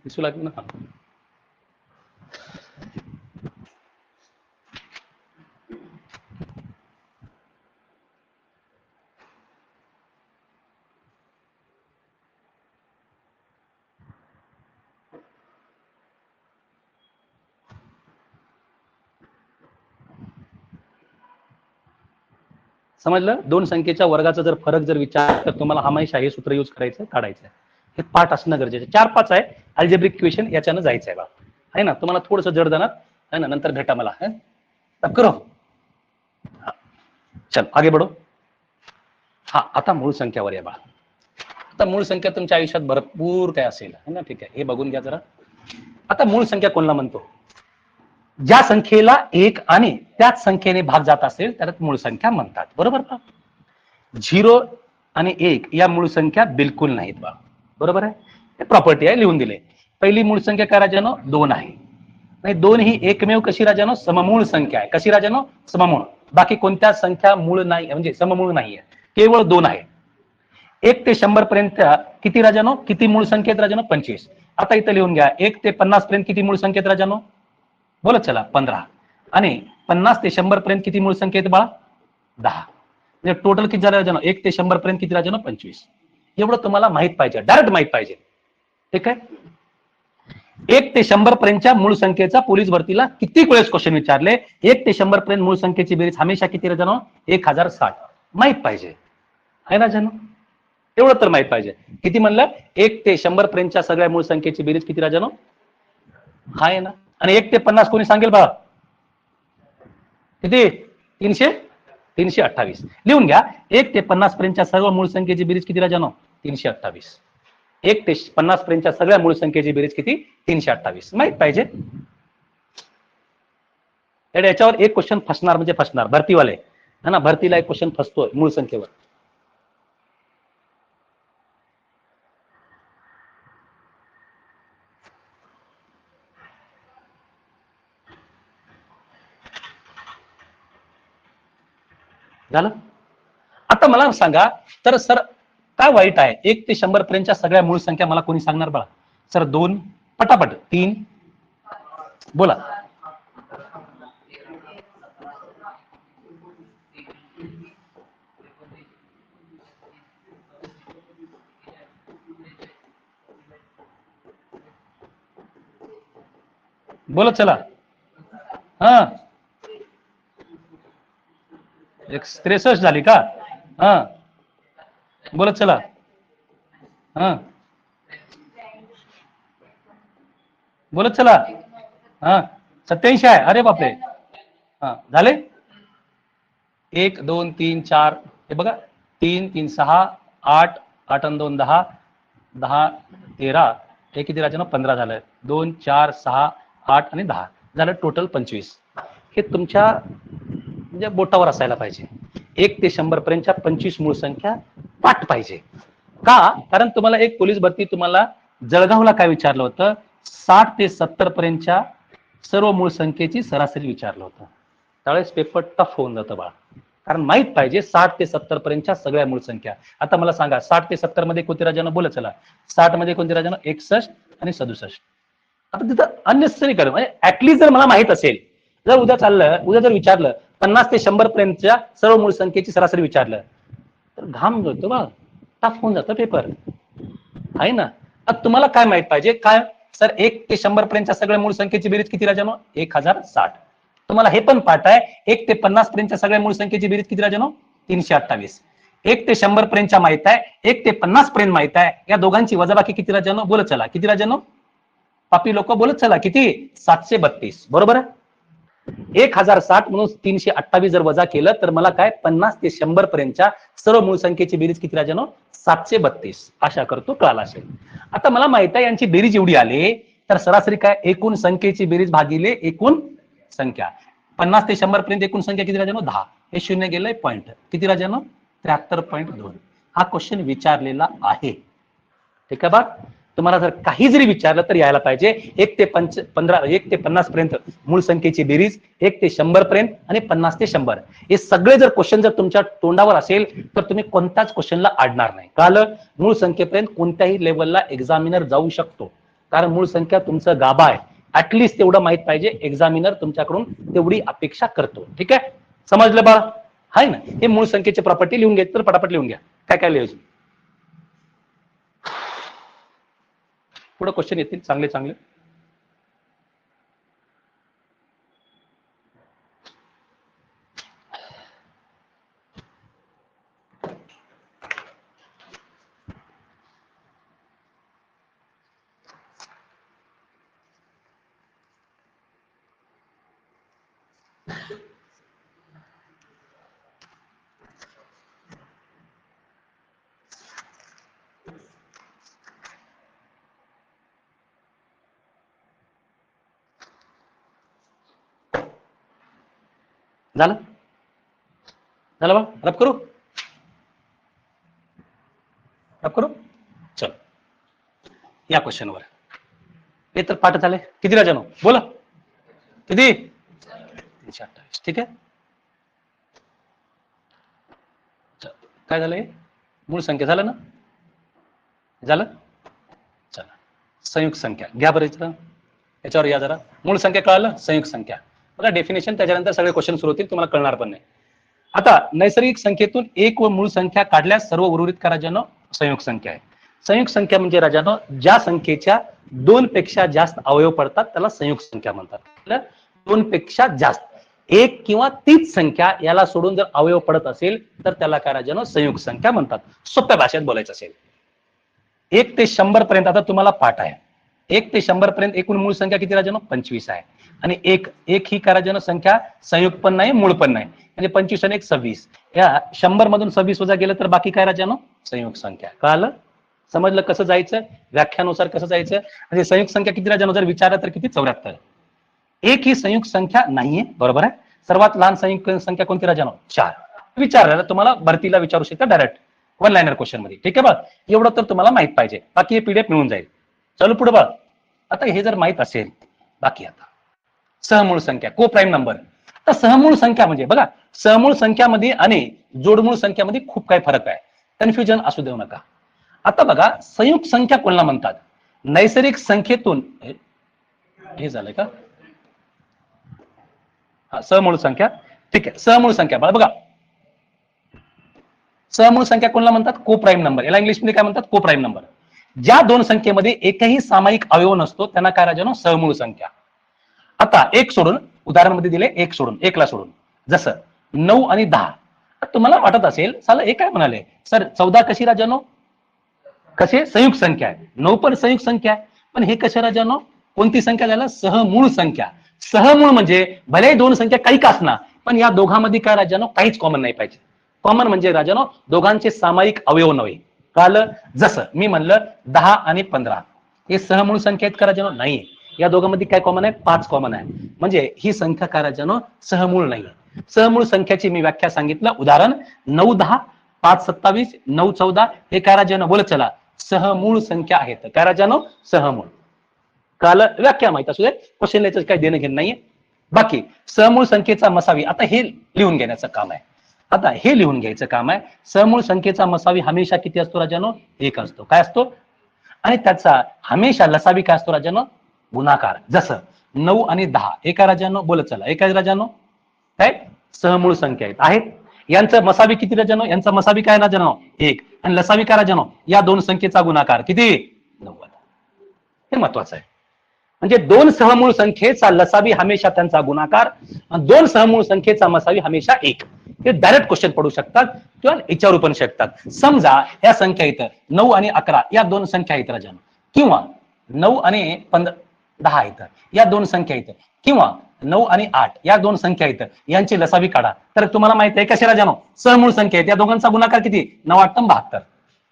दिसू लागली ना. समजलं, दोन संख्येच्या वर्गाचा जर फरक जर विचार, तर तुम्हाला हमेशा हे सूत्र यूज करायचं, काढायचं. हे पाठ असणं गरजेचं. 4-5 आहे अल्जेब्रिक इक्वेशन, याच्यानं जायचं आहे बा, आहे ना. तुम्हाला थोडंसं जड जाणार है ना, नंतर भेटा मला, तब करो. चल आगे बढ़ो. हा आता मूळ संख्यावर या बा. आता मूळ संख्या तुमच्या आयुष्यात भरपूर काय असेल है ना, ठीक आहे, हे बघून घ्या जरा. आता मूळ संख्या कोणला म्हणतो? ज्या संख्येला एक आणि त्याच संख्येने भाग जात असेल त्याला मूळ संख्या म्हणतात, बरोबर का? 0 आणि 1 या मूळ संख्या बिलकुल नाहीत बा, बरोबर आहे. हे प्रॉपर्टी आहे, लिहून दिले. पहिली मूळ संख्या काय राजानो? 2 आहे. नाही, 2 ही एकमेव कशी राजानो? सममूळ संख्या आहे. कशी राजानो? सममूळ. बाकी कोणत्या संख्या मूळ नाही, म्हणजे सममूळ नाहीये, केवळ 2 आहे. 1 ते 100 पर्यंत किती राजानो? किती मूळ संख्येत राजानो? 25. आता इथं लिहून घ्या, 1 ते 50 पर्यंत किती मूळ संख्येत राजानो? बोलत चला, 15. आणि 50 ते 100 पर्यंत किती मूळ संख्येत बाळा? 10. म्हणजे टोटल किती झालं राजानो? 1 ते 100 पर्यंत किती राजानो? 25. एवढं तुम्हाला माहित पाहिजे, डायरेक्ट माहित पाहिजे, ठीक आहे. 1 ते 100 पर्यंतच्या मूळ संख्येचा पोलीस भरतीला किती वेळेस क्वेश्चन विचारले? 1 ते 100 पर्यंत मूळ संख्येची बेरीज हमेशा किती राजानो? 1060. माहित पाहिजे, आहे ना जानो? एवढं तर माहित पाहिजे. किती म्हणलं? 1 ते 100 पर्यंतच्या सगळ्या मूळ संख्येची बेरीज किती राजानो? आहे ना. आणि 1 ते 50 कोणी सांगेल बा? किती? 328. लिहून घ्या, 1 ते 50 पर्यंतच्या सर्व मूळ संख्येची बेरीज किती राजानो? 328. 1 ते 50 पर्यंतच्या सगळ्या मूळ संख्येची बेरीज किती? 328. माहित पाहिजे. याच्यावर एक क्वेश्चन फसणार म्हणजे फसणार, भरतीवाले है ना, भरतीला एक क्वेश्चन फसतोय मूळ संख्येवर. झालं. आता मला सांगा तर सर, काय वाईट आहे 1 ते 100 पर्यंतच्या सगळ्या मूळ संख्या मला कोणी सांगणार बाळा? सर 2, पटापट 3, बोला. बोलत चला. हा, 63 झाली का? हा, बोलत चला. हा, बोलत चला. हा, 87 आहे. अरे बापरे. हा, झाले. 1 2 3 4, हे बघा, 3 3 6 8, 8 आणि 2 10, 10 13, हे किती राजानो? 15 झालं. 2 4 6 8 आणि 10 झालं, टोटल 25. हे तुमच्या म्हणजे बोटावर असायला पाहिजे. 1 ते 100 पर्यंतच्या 25 मूळ संख्या पाठ पाहिजे का? कारण तुम्हाला एक पोलीस भरती तुम्हाला जळगावला काय विचारलं होतं? 60 ते 70 पर्यंतच्या सर्व मूळ संख्येची सरासरी विचारलं होतं. त्यावेळेस पेपर टफ होऊन जातं बाळा, कारण माहित पाहिजे 60 ते 70 पर्यंतच्या सगळ्या मूळ संख्या. आता मला सांगा, 60 ते 70 मध्ये कोणती राजानं? बोला चला. 60 मध्ये कोणती राजानं? 61 आणि 67. आता तिथं अननेसेसरी कर, म्हणजे ऍटलीस्ट जर मला माहित असेल, जर उद्या जर विचारलं 50 ते 100 पर्यंतच्या सर्व मूळ संख्येची सरासरी विचारलं, तर घाम गळतो बा, टफ होऊन जातं पेपर, आहे ना. आता तुम्हाला काय माहित पाहिजे? काय सर, 1 ते 100 पर्यंतच्या सगळ्या मूळ संख्येची बेरीज किती राजानो? 1060. तुम्हाला हे पण पाठ आहे, 1 ते 50 पर्यंतच्या सगळ्या मूळ संख्येची बेरीज किती राजानो? 328. 1 ते 100 पर्यंतच्या माहित आहे, 1 ते 50 पर्यंत माहित आहे, या दोघांची वजाबाकी किती राजानो? बोलत चला. किती राजानो? पापी लोक बोलत चला. किती? 732. बरोबर आहे. 1060 म्हणून 328 जर वजा केलं तर मला काय? 50 ते 100 पर्यंतच्या सर्व मूळ संख्येची बेरीज किती राजानो? 732. आशा करतो कळाला असेल. आता मला माहित आहे यांची बेरीज एवढी आली तर सरासरी काय? एकूण संख्येची बेरीज भागिले एकूण संख्या. 50 ते 100 पर्यंत एकूण संख्या किती राजानो? 10. हे शून्य गेलंय पॉईंट. किती राजानो? 73.2. हा क्वेश्चन विचारलेला आहे, ठीक आहे बा. तुम्हाला जर काही जरी विचारलं तर यायला पाहिजे 1 ते 50 पर्यंत मूळ संख्येची बेरीज, 1 ते 100 पर्यंत आणि 50 ते 100. हे सगळे जर क्वेश्चन जर तुमच्या तोंडावर असेल तर तुम्ही कोणत्याच क्वेश्चनला अडणार नाही. कळलं? मूळ संख्येपर्यंत कोणत्याही लेवलला एक्झामिनर जाऊ शकतो, कारण मूळ संख्या तुमचं गाभा आहे. ऍटलीस्ट तेवढं माहित पाहिजे, एक्झामिनर तुमच्याकडून तेवढी अपेक्षा करतो. ठीक आहे, समजलं बाळा? हाय ना. हे मूळ संख्येची प्रॉपर्टी लिहून घ्यायचं तर पटापट लिहून घ्या. काय काय लिहायचं? पुढे क्वेश्चन येतील चांगले चांगले. झालं झालं बा, रब करू रब करू. चल या क्वेश्चनवर, हे तर पाठ झाले. किती राजानो बोला, किती? 328. ठीक आहे. काय झालंय, मूळ संख्या झालं ना, झालं. चला संयुक्त संख्या घ्या बरं, इथं याच्यावर या जरा. मूळ संख्या कळालं, संयुक्त संख्या बघा डेफिनेशन, त्याच्यानंतर सगळे क्वेश्चन सुरू होतील, तुम्हाला कळणार पण नाही. आता नैसर्गिक संख्येतून एक व मूळ संख्या काढल्यास सर्व उर्वरित का राजानो संयुक्त संख्या आहे. संयुक्त संख्या म्हणजे राजानो ज्या संख्येच्या 2 पेक्षा जास्त अवयव पडतात त्याला संयुक्त संख्या म्हणतात. 2 पेक्षा जास्त, एक किंवा तीच संख्या याला सोडून जर अवयव पडत असेल तर त्याला काय राजानो संयुक्त संख्या म्हणतात. सोप्या भाषेत बोलायचं असेल, 1 ते 100 पर्यंत आता तुम्हाला पाठ आहे. 1 ते 100 पर्यंत एकूण मूळ संख्या किती राजानो 25 आहे. आणि एक ही काय राजानो संख्या संयुक्त पण नाही मूळ पण नाही, म्हणजे 25 आणि 1 26. या 100 मधून 26 वजा गेलं तर बाकी काय राजानो संयुक्त संख्या. कळालं, समजलं कसं जायचं, व्याख्यानुसार कसं जायचं. म्हणजे संयुक्त संख्या किती राजानो जर विचारलं तर किती 74. एक ही संयुक्त संख्या नाहीये, बरोबर आहे. सर्वात लहान संयुक्त संख्या कोणती राजानो 4. विचारलं तुम्हाला भरतीला विचारू शकता डायरेक्ट 1 लाइनर क्वेश्चन मध्ये. ठीक आहे बघ, एवढं तर तुम्हाला माहित पाहिजे, बाकी हे पीडीएफ मिळून जाईल. चलो पुढे बघ. आता हे जर माहित असेल, बाकी आता सहमूळ संख्या, को प्राईम नंबर. तर सहमूळ संख्या म्हणजे बघा, सहमूळ संख्यामध्ये आणि जोडमूळ संख्यामध्ये खूप काही फरक आहे, कन्फ्युजन असू देऊ नका. आता बघा संयुक्त संख्या कोणाला म्हणतात, नैसर्गिक संख्येतून हे झालंय का, हा सहमूळ संख्या. ठीक आहे, सहमूळ संख्या बघा, सहमूळ संख्या कोणाला म्हणतात, को प्राईम नंबर. याला इंग्लिशमध्ये काय म्हणतात, को प्राईम नंबर. ज्या दोन संख्येमध्ये एकही सामायिक अवयव नसतो त्यांना काय राजानो सहमूळ संख्या. आता एक सोडून, उदाहरण मध्ये दिले एक सोडून, एकला सोडून, जसं 9 आणि 10. तुम्हाला वाटत असेल साला हे काय म्हणाले सर, 14 कशी राजानो, कसे संयुक्त संख्या आहे, 9 पण संयुक्त संख्या आहे, पण हे कशा राजानो कोणती संख्या झाला, सहमूळ संख्या. सहमूळ म्हणजे भले दोन संख्या काही का असणार, पण या दोघांमध्ये काय राजानो काहीच कॉमन नाही पाहिजे. कॉमन म्हणजे राजानो दोघांचे सामायिक अवयव नव्हे. काल जसं मी म्हणलं 10 आणि 15 हे सहमूळ संख्या आहेत का राजानो, नाही. या दोघांमध्ये काय कॉमन आहे, 5 कॉमन आहे, म्हणजे ही संख्या काय राजानो सहमूळ नाही. सहमूळ संख्याची मी व्याख्या सांगितलं, उदाहरण 9 10 5 27 9 14 हे काय राजानो बोलत चला सहमूळ संख्या आहेत. काय राजानो सहमूळ. काल व्याख्या माहित असू दे, क्वेश्चन याचं काही देणं घेणं नाहीये. बाकी सहमूळ संख्येचा मसावी, आता हे लिहून घेण्याचं काम आहे. आता हे लिहून घ्यायचं काम आहे. सहमूळ संख्येचा मसावी हमेशा किती असतो राजानो, 1 असतो. काय असतो, आणि त्याचा हमेशा लसावी काय असतो राजानो, गुणाकार. जसं 9 आणि 10 एका राजानो बोलत चला, एका राजानो काय सहमूळ संख्या आहेत. यांचं मसावी किती राजानो, यांचा मसावी काय राजानो 1, आणि लसावी काय राजानो या दोन संख्येचा गुणाकार किती 90. हे महत्वाचं आहे. म्हणजे दोन सहमूळ संख्येचा लसावी हमेशा त्यांचा गुणाकार, आणि दोन सहमूळ संख्येचा मसावी हमेशा 1. हे डायरेक्ट क्वेश्चन पडू शकतात किंवा विचारू पण शकतात. समजा या संख्या इथं 9 आणि 11 या दोन संख्या आहेत राजानो, किंवा 9 आणि 10 आहेत या दोन संख्या आहेत, किंवा 9 आणि 8 या दोन संख्या आहेत, यांची लसावी काढा. तर तुम्हाला माहित आहे कशा राजानो सहमूळ संख्या आहेत, या दोघांचा गुणाकार किती 9 8 72,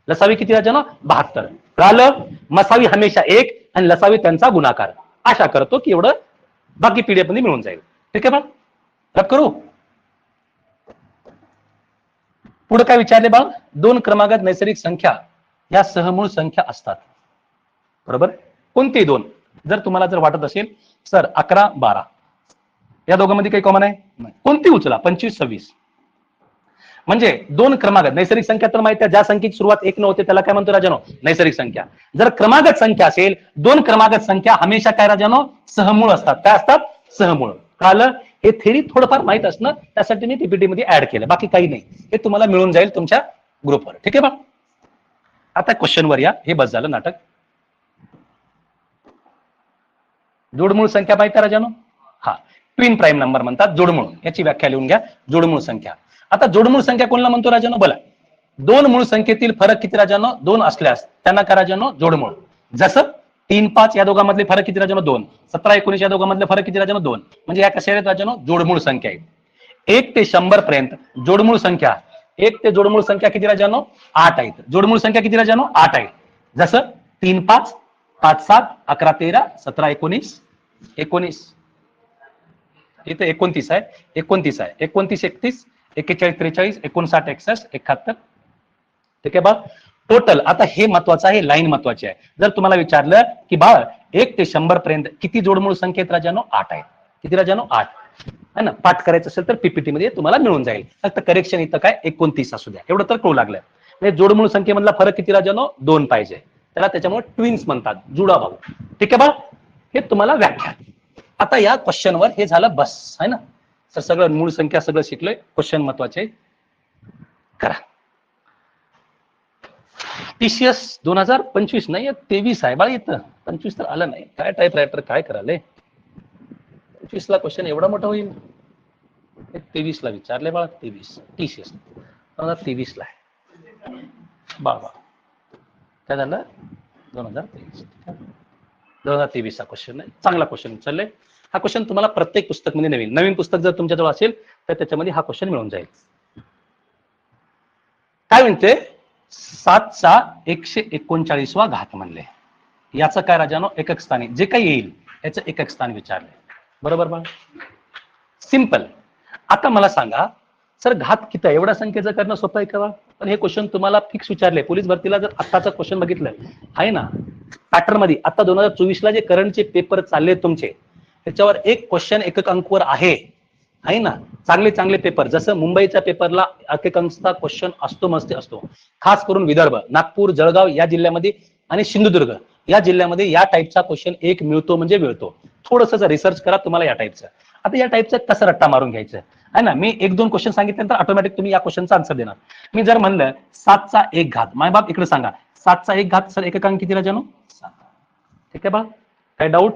लसावी किती राजानो 72. कळालं, मसावी हमेशा 1 आणि लसावी त्यांचा गुणाकार. आशा करतो की एवढं बाकी पीडीएफ मध्ये मिळून जाईल. ठीक आहे बा, रब करू. पुढे काय विचारले बा, 2 क्रमांकात नैसर्गिक संख्या या सहमूळ संख्या असतात, बरोबर. कोणती 2, जर तुम्हाला जर वाटत असेल सर 11 12 या दोघांमध्ये काही कॉमन आहे, कोणती उचला 25 26. म्हणजे 2 क्रमागत नैसर्गिक संख्या तर माहिती आहे, ज्या संख्येची सुरुवात 1 न होते त्याला काय म्हणतो राजानो नैसर्गिक संख्या. जर क्रमागत संख्या असेल, 2 क्रमागत संख्या हमेशा काय राजानो सहमूळ असतात. काय असतात, सहमूळ. कळालं, हे थेरी थोडंफार माहित असणं, त्यासाठी मी पीपीटी मध्ये ऍड केलं, बाकी काही नाही. हे तुम्हाला मिळून जाईल तुमच्या ग्रुपवर. ठीक आहे बा, आता क्वेश्चन वर या. हे बस झालं नाटक. जोडमूळ संख्या माहिती आहे राजानो, हा ट्विन प्राईम नंबर म्हणतात जोडमूळ. याची व्याख्या लिहून घ्या, जोडमूळ संख्या. आता जोडमूळ संख्या कोणाला म्हणतो राजानो, बोला. 2 मूळ संख्येतील फरक किती राजानो 2 असल्यास त्यांना काय राजानो जोडमूळ. जसं 3 5 या दोघांमधले फरक किती राजानो 2, 17 19 या दोघांमधले फरक किती राजानो 2. म्हणजे या कशा आहेत राजानो जोडमूळ संख्या आहेत. 1 ते 100 पर्यंत जोडमूळ संख्या, 1 ते जोडमूळ संख्या किती राजानो 8 आहेत. जोडमूळ संख्या किती राजानो 8 आहेत. जसं 3 5 5 7 11 13 17 19 19 इथे 29 आहे, 29 आहे, 29 31 41 43 59 61 71. ठीक आहे बा. टोटल आता हे महत्वाचं आहे, लाईन महत्वाची आहे. जर तुम्हाला विचारलं की बाळ 1 ते 100 पर्यंत किती जोडमूळ संख्या आहेत राजानो? 8 आहेत. किती राजानो? 8 है ना. पाठ करायचं असेल तर पीपीटी मध्ये तुम्हाला मिळून जाईल. फक्त करेक्शन इथं काय 29 असू द्या, एवढं तर कळू लागलं. म्हणजे जोडमूळ संख्येमधला फरक किती राजानो? 2 पाहिजे. त्याला त्याच्यामुळे ट्विन्स म्हणतात, जुडा भाऊ. ठीक आहे बा. हे तुम्हाला व्याख्या. आता या क्वेश्चनवर हे झालं बस, आहे ना. तर सगळं मूळ संख्या सगळं शिकलोय. क्वेश्चन महत्वाचे करा. टीसीएस 2025 नाही 23 आहे बाळ. इथं 25 तर आलं नाही. काय टाईप रायटर काय करायला? 25 ला क्वेश्चन एवढा मोठा होईल? 23 ला विचारले बाळा. 23 टीसीएस 2023 ला आहे बाबा. काय झालं? 2023 चा क्वेश्चन आहे. चांगला क्वेश्चन चाललंय. हा क्वेश्चन तुम्हाला प्रत्येक पुस्तक मध्ये नवीन पुस्तक जर तुमच्याजवळ असेल तर त्याच्यामध्ये हा क्वेश्चन मिळून जाईल. काय म्हणते? 7चा 139वा घात म्हणले. याचं काय राजानो? एकक स्थानी जे काही येईल याचं एकक स्थान विचारले. बरोबर बा. सिंपल. आता मला सांगा सर, घात किती? एवढ्या संख्येचं करणं सोपं आहे का? पण हे क्वेश्चन तुम्हाला फिक्स विचारले. पोलीस भरतीला जर आताचं क्वेश्चन बघितलं आहे ना पॅटर्न मध्ये, आता 2024 ला जे करंटचे पेपर चालले तुमचे, त्याच्यावर एक क्वेश्चन एकक अंकवर आहे ना. चांगले पेपर, जसं मुंबईच्या पेपरला एकक अंकचा क्वेश्चन असतो, मस्त असतो. खास करून विदर्भ, नागपूर, जळगाव या जिल्ह्यामध्ये आणि सिंधुदुर्ग या जिल्ह्यामध्ये या टाईपचा क्वेश्चन एक मिळतो म्हणजे मिळतो. थोडंसं रिसर्च करा तुम्हाला या टाईपचं. आता या टाईपचं कसं रट्टा मारून घ्यायचं आहे ना. मी 1-2 क्वेश्चन सांगितल्यानंतर ऑटोमॅटिक तुम्ही या क्वेश्चनचा आन्सर देणार. मी जर म्हणलं 7चा 1 घात, माय बाप इकडे सांगा 7चा 1 घात सर एककांक किती राजानो? 7. ठीक आहे बा. काय डाऊट?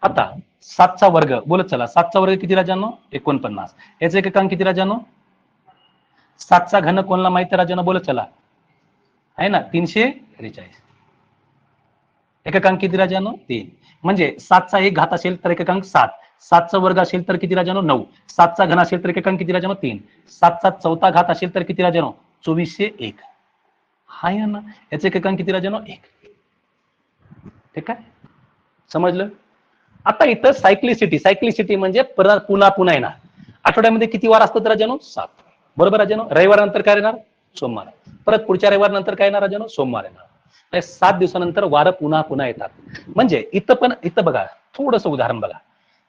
आता 7चा वर्ग बोलत चला. 7चा वर्ग किती राजानो? 49. याचा एककांक किती राजानो? 7चा घन कोणाला माहिती राजानो? बोलत चला. आहे ना 343. एककांक किती राजानो? 3. म्हणजे 7चा 1 घात असेल तर एककांक 7. 7चा वर्ग असेल तर किती राजानो? 9. 7चा घन असेल तर एककांक किती राजानो? 3. 7चा 4था घात असेल तर किती राजानो? 2401. हाय ना. याचे एककांक किती राजानो? 1. ठीक आहे, समजलं? आता इथं सायक्लिसिटी म्हणजे पुन्हा येणार. आठवड्यामध्ये किती वार असतात राजानो? 7. बरोबर राजानो. रविवार नंतर काय येणार? सोमवार. परत पुढच्या रविवार नंतर काय येणार राजानो? सोमवार येणार. 7 दिवसानंतर वार पुन्हा येतात. म्हणजे इथं बघा थोडंसं उदाहरण बघा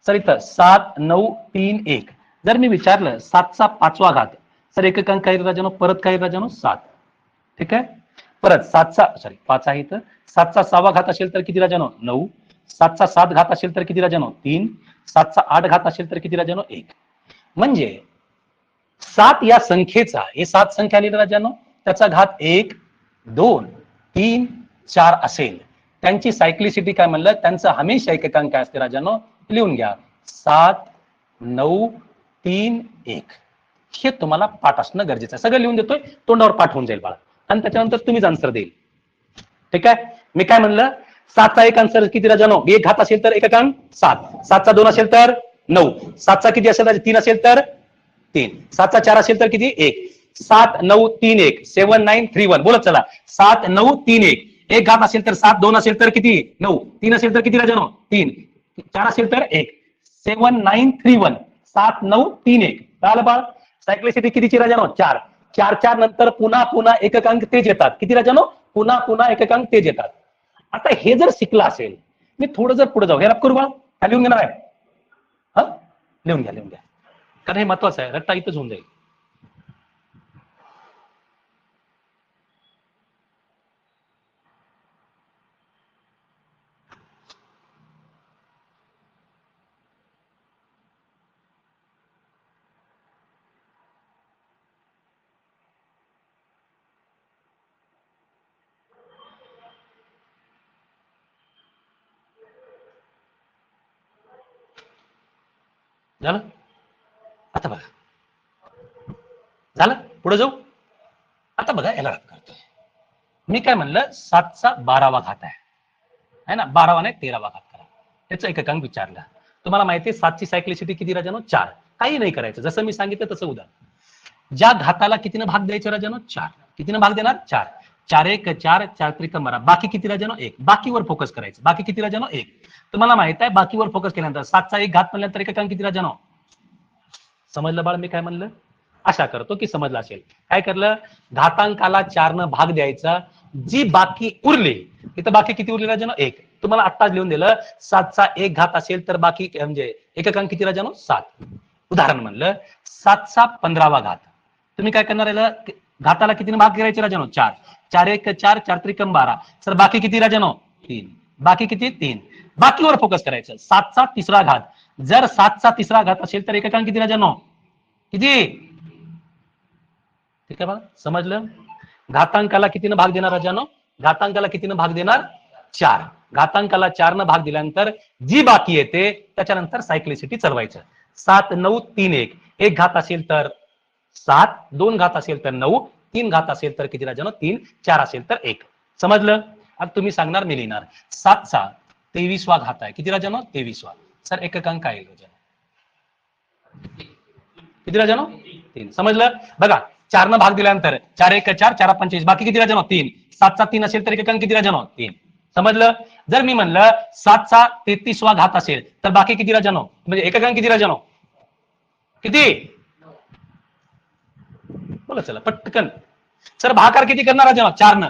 सर. इथं 7 9 3 1 जर मी विचारलं 7चा 5वा घात सर एककांक काय राजानो? परत काय राजानो? 7. ठीक आहे. परत 5 आहे इथं. 7चा 6वा घात असेल तर किती राजानो? 9. 7चा 7 घात असेल तर किती राजानो? 3. 7चा 8 घात असेल तर किती राजानो? 1. म्हणजे 7 या संख्येचा, हे 7 संख्या आली राजानो, त्याचा घात 1 2 3 4 असेल. त्यांची सायक्लिसिटी काय म्हणलं? त्यांचं हमेशा एककांक काय असते राजानो? लिहून घ्या. 7 9 3 1. हे तुम्हाला पाठ असणं गरजेचं आहे. सगळं लिहून देतोय, तोंडावर पाठ होऊन जाईल बाळा. आणि त्याच्यानंतर तुम्हीच आन्सर देईल. ठीक आहे. मी काय म्हणलं? 7चा 1 आन्सर किती राजानो? 1 घात असेल तर एककांक 7. 7चा 2 असेल तर 9. 7चा किती असेल? 3 असेल तर 3. 7चा 4 असेल तर किती? 1. 7 9 3 1 7 9 3 1. बोलत चला. 7 9 3 1. 1 घात असेल तर 7. 2 असेल तर किती? 9. 3 असेल तर किती राजानो? 3. 4 असेल तर 1. 7 9 3 1. 7 9 3 1. कळालं बाळ? सायक्लिसिटी कितीची राजानो? 4. 4 4 नंतर पुन्हा एककांक तेच येतात. किती राजानो? पुन्हा एककांक तेच येतात. आता हे जर शिकलं असेल, मी थोडं जर पुढे जाऊ, हे रप करू बा. लिहून घेणार आहे? हा लिहून घ्या कारण हे महत्वाचं आहे. रट्टा इथंच होऊन जाईल. झालं? आता बघा झालं. पुढे जाऊ. आता बघा याला रद्द करतोय. मी काय म्हणलं? 7चा 12वा घात आहे ना. 12वा नाही 13वा घात करा. याचं एककांक विचारलं. तुम्हाला माहिती आहे 7ची सायक्लिसिटी किती राजानो? 4. काही नाही करायचं, जसं मी सांगितलं तसं उदाहरण. ज्या घाताला कितीनं भाग द्यायचं राजानो? 4. कितीनं भाग देणार? 4. 4 1 4 4 त्रिक 12. बाकी किती राजानो? 1. बाकीवर फोकस करायचं. बाकी किती राजानो? 1. तुम्हाला माहित आहे बाकीवर फोकस केल्यानंतर 7चा 1 घात म्हणल्यानंतर एककांक किती राजानो? समजलं बाळ मी काय म्हणलं? आशा करतो की समजलं असेल. काय करलं? घातांकाला 4 भाग द्यायचा, जी बाकी उरली, इथं बाकी किती उरले राजानो? 1. तुम्हाला आत्ताच लिहून दिलं 7चा 1 घात असेल तर बाकी म्हणजे एककांक किती राजानो? 7. उदाहरण म्हणलं 7चा 15वा घात. तुम्ही काय करणार याला? घाताला कितीने भाग करायचे राजानो? 4. 4 1 4, 4 त्रिकम 12. तर बाकी किती राजानो? 3. बाकी किती? 3. बाकीवर फोकस करायचं. 7चा 3रा घात. जर 7चा 3रा घात असेल तर एककांक किती राजानो? किती? ठीक आहे बघा, समजलं? घातांकाला कितीनं भाग देणार राजानो? घातांकाला कितीनं भाग देणार? 4. घातांकाला 4 न भाग दिल्यानंतर जी बाकी येते त्याच्यानंतर सायक्लिसिटी चढवायचं. 7 9 3 1. 1 घात असेल तर 7, 2 घात असेल तर 9, 3 घात असेल तर किती राजानो? 3, 4 असेल तर 1. समजलं? आता तुम्ही सांगणार, मी लिहिणार 7चा 23वा घात आहे. किती राजानो? 23वा. सर एककांक काय येईल राजानो? किती राजानो? 3. समजलं? बघा 4 न भाग दिल्यानंतर 4 1 4, 4 25. बाकी किती राजानो? 3. 7चा 3 असेल तर एककांक किती राजानो? 3. समजलं? जर मी म्हणलं 7चा 33वा घात असेल तर बाकी किती राजानो? म्हणजे एककांक किती राजानो? किती? बोला चला पटकन. सर भागाकार किती करणार राजानो? 4 न.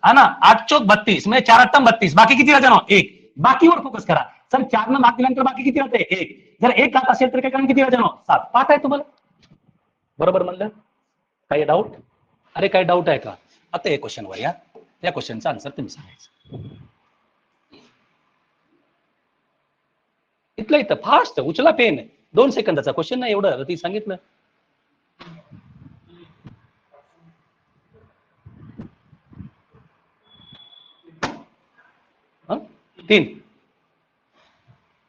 हा ना, 8 चौक 32 म्हणजे 4 8 32. बाकी किती राजानो? 1. बाकीवर फोकस करा. सर 4 न भाग दिल्यानंतर बाकी किती राहते? 1. जर 1 घात असेल तर एककांक किती राजानो? 7. पाठ आहे तुम्हाला? बरोबर म्हणलं? काही डाऊट? अरे काही डाऊट आहे का? आता या क्वेश्चनवर या क्वेश्चनचा आन्सर तुम्ही सांगायचं. इथलं इथं फास्ट उचला पेन. 2 सेकंदाचा क्वेश्चन नाही एवढं ती सांगितलं. तीन.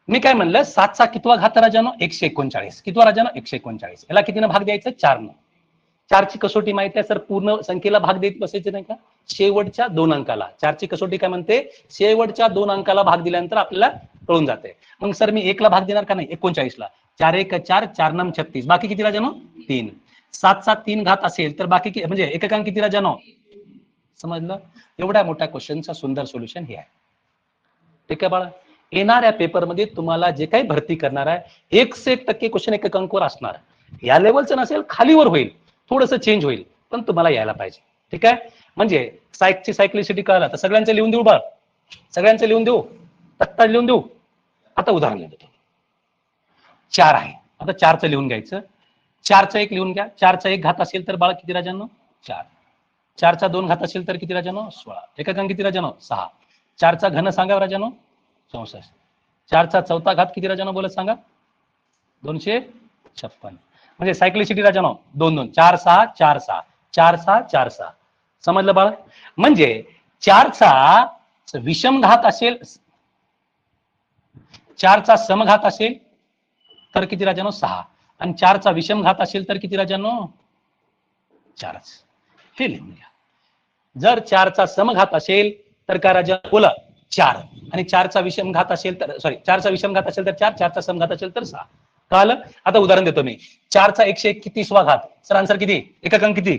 मी काय म्हणलं 7चा कितवा घात राजानो? 139. कितवा राजानो? 139. याला कितीनं भाग द्यायचं? 4 न. 4ची कसोटी माहिती आहे सर, पूर्ण संख्येला भाग देत बसायचे नाही का? शेवटच्या 2 अंकाला. 4ची कसोटी काय म्हणते? शेवटच्या 2 अंकाला भाग दिल्यानंतर आपल्याला कळून जाते. मग सर मी 1 ला भाग देणार का नाही? 39 ला. 4 1 4, 4 9 36. बाकी किती राजानो? 3. 7चा 3 घात असेल तर बाकी म्हणजे एककांक किती राजानो? समजलं? एवढ्या मोठ्या क्वेश्चनचा सुंदर सोल्युशन हे आहे. ठीक आहे बाळा? येणाऱ्या पेपरमध्ये तुम्हाला जे काही भरती करणार आहे 100% क्वेश्चन एककांकवर असणार. या लेवलचं नसेल, खालीवर होईल, थोडंसं चेंज होईल, पण तुम्हाला यायला पाहिजे. ठीक आहे? म्हणजे सायकची सायक्लिसिटी कळाला तर सगळ्यांचं लिहून देऊ बाळ? सगळ्यांचं लिहून देऊ? तत्ता लिहून देऊ? आता उदाहरण लिहून देतो. 4 आहे. आता 4चं लिहून घ्यायचं. 4चं 1 लिहून घ्या. 4चा 1 घात असेल तर बाळा किती राजांनो? 4. 4चा 2 घात असेल तर किती राजांनो? 16. एककांक किती राजांनो? 6. 4चा घन सांगा राजांनो? 64. 4चा 4था घात किती राजांनो बोलत सांगा? 256. म्हणजे सायक्लिसिटी राजांनो 2 2. 4 6 4 6. 4 6 4 6. समजलं बाळा? म्हणजे 4चा विषम घात असेल, 4चा समघात असेल तर किती राजांनो? 6. आणि 4चा विषम घात असेल तर किती राजांनो? 4च. हे लिहून घ्या. जर 4चा समघात असेल तर काय राजा? बोला 4. आणि 4चा विषम घात असेल तर 4चा विषम घात असेल तर 4, 4चा समघात असेल तर 6. कळलं? आता उदाहरण देतो मी. 4चा 131वा घात. सर आन्सर किती? एककांक किती?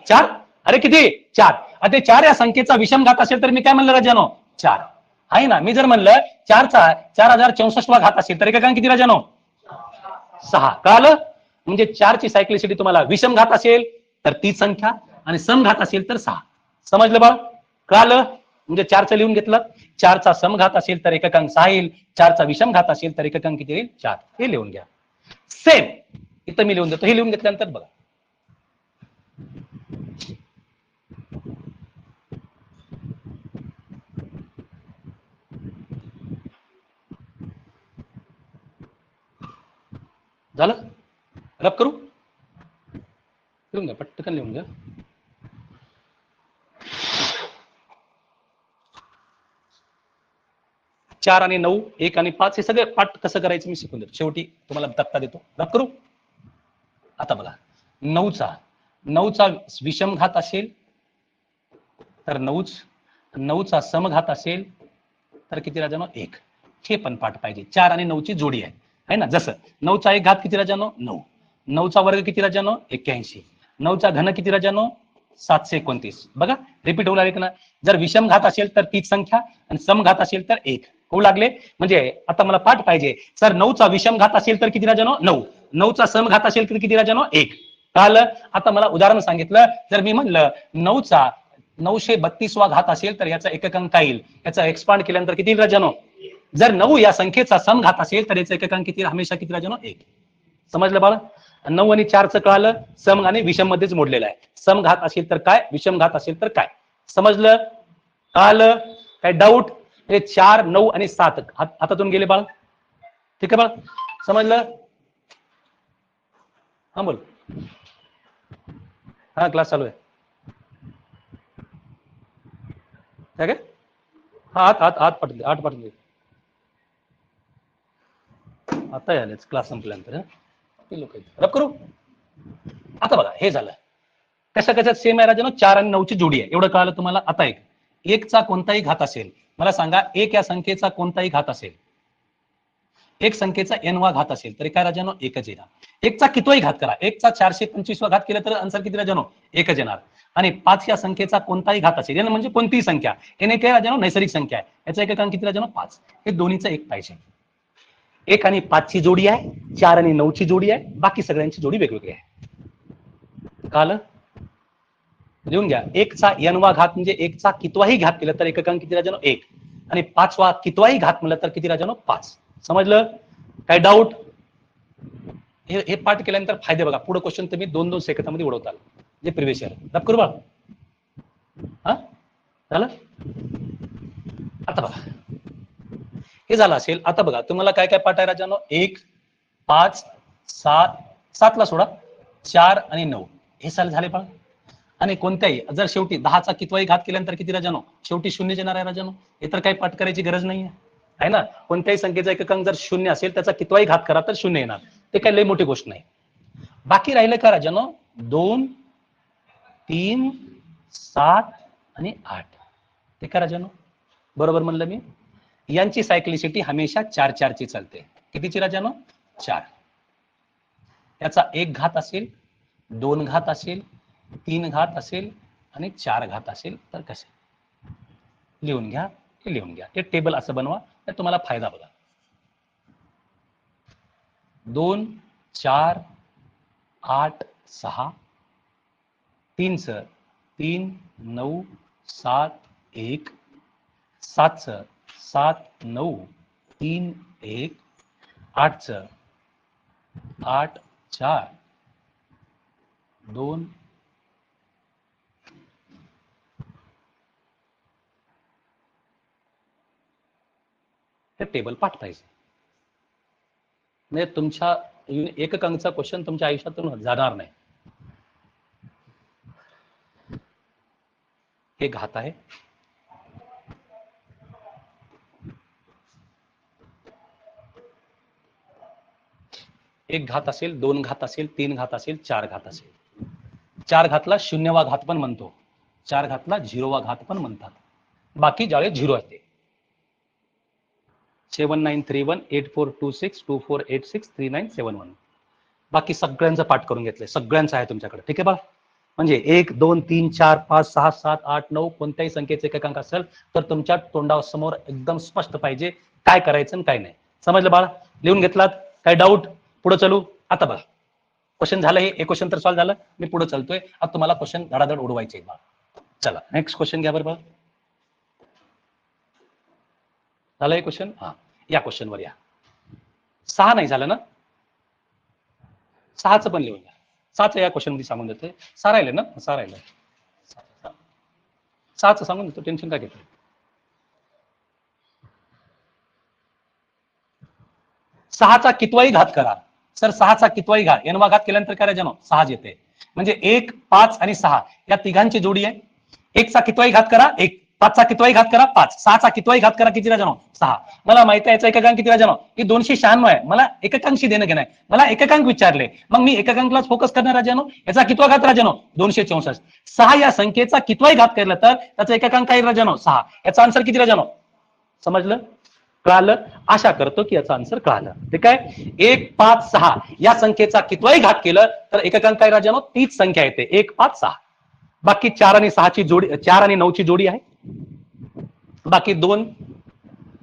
4. अरे किती? 4. आता 4 या संख्येचा विषम घात असेल तर मी काय म्हणलं राजानो? 4 आहे ना. मी जर म्हणलं 4चा 4064वा घात असेल तर एककांक किती राजानो? 6. कळलं? म्हणजे 4ची सायक्लिसिटी तुम्हाला विषम घात असेल तर तीच संख्या आणि समघात असेल तर 6. समजलं बाळ? कळलं? म्हणजे 4चं लिहून घेतलं. 4चा समघात असेल तर एककांक 6 येईल. 4चा विषम घात असेल तर एककांक किती येईल? 4. हे लिहून घ्या. सेम इथं मी लिहून देतो. हे लिहून घेतल्यानंतर बघा. झालं? रब करू? लिहून घ्या, पटकन लिहून घ्या. चार आणि 9, 1 आणि 5 हे सगळे पाठ कसं करायचं मी शिकून देतो. शेवटी तुम्हाला तक्ता देतो. रब करू? आता बघा. 9चा विषम घात असेल तर 9चा समघात असेल तर किती राजानो? 1. हे पण पाठ पाहिजे. 4 आणि 9ची जोडी आहे ना. जसं 9चा 1 घात किती राजानो? 9. 9चा वर्ग किती राजानो? 81. 9चा घन किती राजानो? 729. बघा रिपीट होऊ लागले ना. जर विषम घात असेल तर तीच संख्या आणि समघात असेल तर 1. होऊ लागले. म्हणजे आता मला पाठ पाहिजे सर 9चा विषम घात असेल तर किती राजानो 9, 9चा समघात असेल तर किती राजानो 1. कळलं. आता मला उदाहरण सांगितलं, जर मी म्हणलं 9चा 932वा घात असेल तर याचा एककांक काय येईल, याचा एक्सपांड केल्यानंतर किती राजानो. जर 9 या संख्येचा समघात असेल तर याचा एककांक किती, हमेशा किती राजानो 1. समजलं बाळा. 9 आणि 4चं कळालं, सम आणि विषम मध्येच मोडलेलं आहे. समघात असेल तर काय, विषम घात असेल तर काय. समजलं, कळालं, काय डाऊट. 4, 9 आणि 7 हातातून गेले बाळ. ठीक आहे बाळ, समजलं. हा बोल. हा क्लास चालू आहे. काय हा आत पाठवले आता यालेच क्लास संपल्यानंतर लोक रब करू. आता बघा हे झालं, कशा कशात सेम आहे राजानो, 4 आणि 9ची जोडी आहे, एवढं कळालं तुम्हाला. आता एक चा कोणताही घात असेल, मला सांगा एक या संख्येचा कोणताही घात असेल, एक संख्येचा n वा घात असेल तरी काय राजानो एकच येणार. एकचा कितवाही घात करा, एकचा 425वा घात केला तर आन्सर किती राजानो एकच येणार. आणि 5 या संख्येचा कोणताही घात असेल, म्हणजे कोणतीही संख्या, n काय राजानो नैसर्गिक संख्या आहे, याचा एककांक किती राजानो 5. हे दोन्हीचं एक पाहिजे. 1 आणि 5ची जोडी आहे, 4 आणि 9ची जोडी आहे, बाकी सगळ्यांची जोडी वेगवेगळी आहे. कळलं. लिहून घ्या, 1चा n वा घात म्हणजे 1चा कितवाही घात केला तर एककांक किती राजानो 1, आणि 5वा कितवाही घात म्हणलं तर किती राजानो 5. समजलं, काय डाऊट. हे पाठ केल्यानंतर फायदे बघा, पुढे क्वेश्चन तुम्ही 2-2 सेकंदामध्ये उडवताल, जे प्रिव्हियस इयर. रब करू बाळ. हा झालं. आता बघा हे झालं असेल. आता बघा तुम्हाला काय काय पाठ आहे राजानो, 1, 5, 7, 7ला सोडा, 4 आणि 9 हे साल झाले बाळ. आणि कोणत्याही जर शेवटी 10चा कितवाही घात केल्यानंतर किती राजानो शेवटी 0 येणार आहे राजानो. हे तर काही पाठ करायची गरज नाही आहे ना. कोणत्याही संख्येचा एककांक जर 0 असेल त्याचा कितवाही घात करा तर 0 येणार, ते काही लई मोठी गोष्ट नाही. बाकी राहिलं का राजानो 2, 3, 7 आणि 8. ते का राजानो बरोबर म्हणलं मी. यांची सायक्लिसिटी हमेशा 4-4 ची चालते. कितीची राजानो 4. याचा 1 घात असेल, 2 घात असेल, 3 घात असेल आणि 4 घात असेल तर कसे लिहून घ्या. हे लिहून घ्या, हे टेबल असं बनवा, तर तुम्हाला फायदा बघा. 2, 4, 8, 6, 3 च 3, 9, 7, 1, 7 च 7, 9, 3, 1, 8 च 8, 4, 2. हे टेबल पाठ पाहिजे, म्हणजे तुमच्या एककांकचा क्वेश्चन तुमच्या आयुष्यातून जाणार नाही. हे घात आहे, एक घात असेल, 2 घात असेल, 3 घात असेल, 4 घात असेल. 4 घातला 0वा घात पण म्हणतो, 4 घातला 0वा घात पण म्हणतात. बाकी ज्यावेळेस 0 असते. 7931 8426 2486 3971. बाकी सगळ्यांचं पाठ करून घेतलंय, सगळ्यांचं आहे तुमच्याकडे. ठीक आहे बा. म्हणजे 1, 2, 3, 4, 5, 6, 7, 8, 9 कोणत्याही संख्येचे एककांक असेल तर तुमच्या तोंडासमोर एकदम स्पष्ट पाहिजे काय करायचं आणि काय नाही. समजलं बाळा. लिहून घेतलात, काय डाऊट. पुढे चालू. आता बघा क्वेश्चन झालं, हे क्वेश्चन तर सॉल्व्ह झालं, मी पुढे चालतोय. आता तुम्हाला क्वेश्चन धडाधड उडवायचे बाळा. चला नेक्स्ट क्वेश्चन घ्या बरं बाळा. झालं हे क्वेश्चन. हा या क्वेश्चन वर या. 6 नाही झालं ना, 6चं पण लिहून घ्या. 6चं या क्वेश्चन मध्ये सांगून देतोय. 6 राहिलं ना, 6 राहिलं, 6चं सांगून देतो, टेन्शन काय घेतो. 6चा कितवाही घात करा. सर 6चा कितवाही घात, n वा घात केल्यानंतर काय राजानो 6 येते. म्हणजे 1, 5 आणि 6 या तिघांची जोडी आहे. 1चा कितवाही घात करा 1, 5चा कितवाही घात करा 5, 6चा कितवाही घात करा किती राजानो 6. मला माहिती आहे याचा एककांक किती राजानो, की 296 आहे. मला एककांकशी देणं घेणं आहे, मला एककांक विचारले, मग मी एककांकलाच फोकस करणार राजानो. याचा कितवा घात राजानो 264. 6 या संख्येचा कितवाही घात केला तर त्याचा एककांक काय राजानो 6. याचा आन्सर किती राजानो. समजलं, कळालं. आशा करतो की याचा आन्सर कळालं. ठीक आहे. 1, 5, 6 या संख्येचा कितवाही घात केलं तर एककांक काय राजानो तीच संख्या येते 1, 5, 6. बाकी 4 आणि 6ची जोडी, 4 आणि 9ची जोडी आहे. बाकी 2,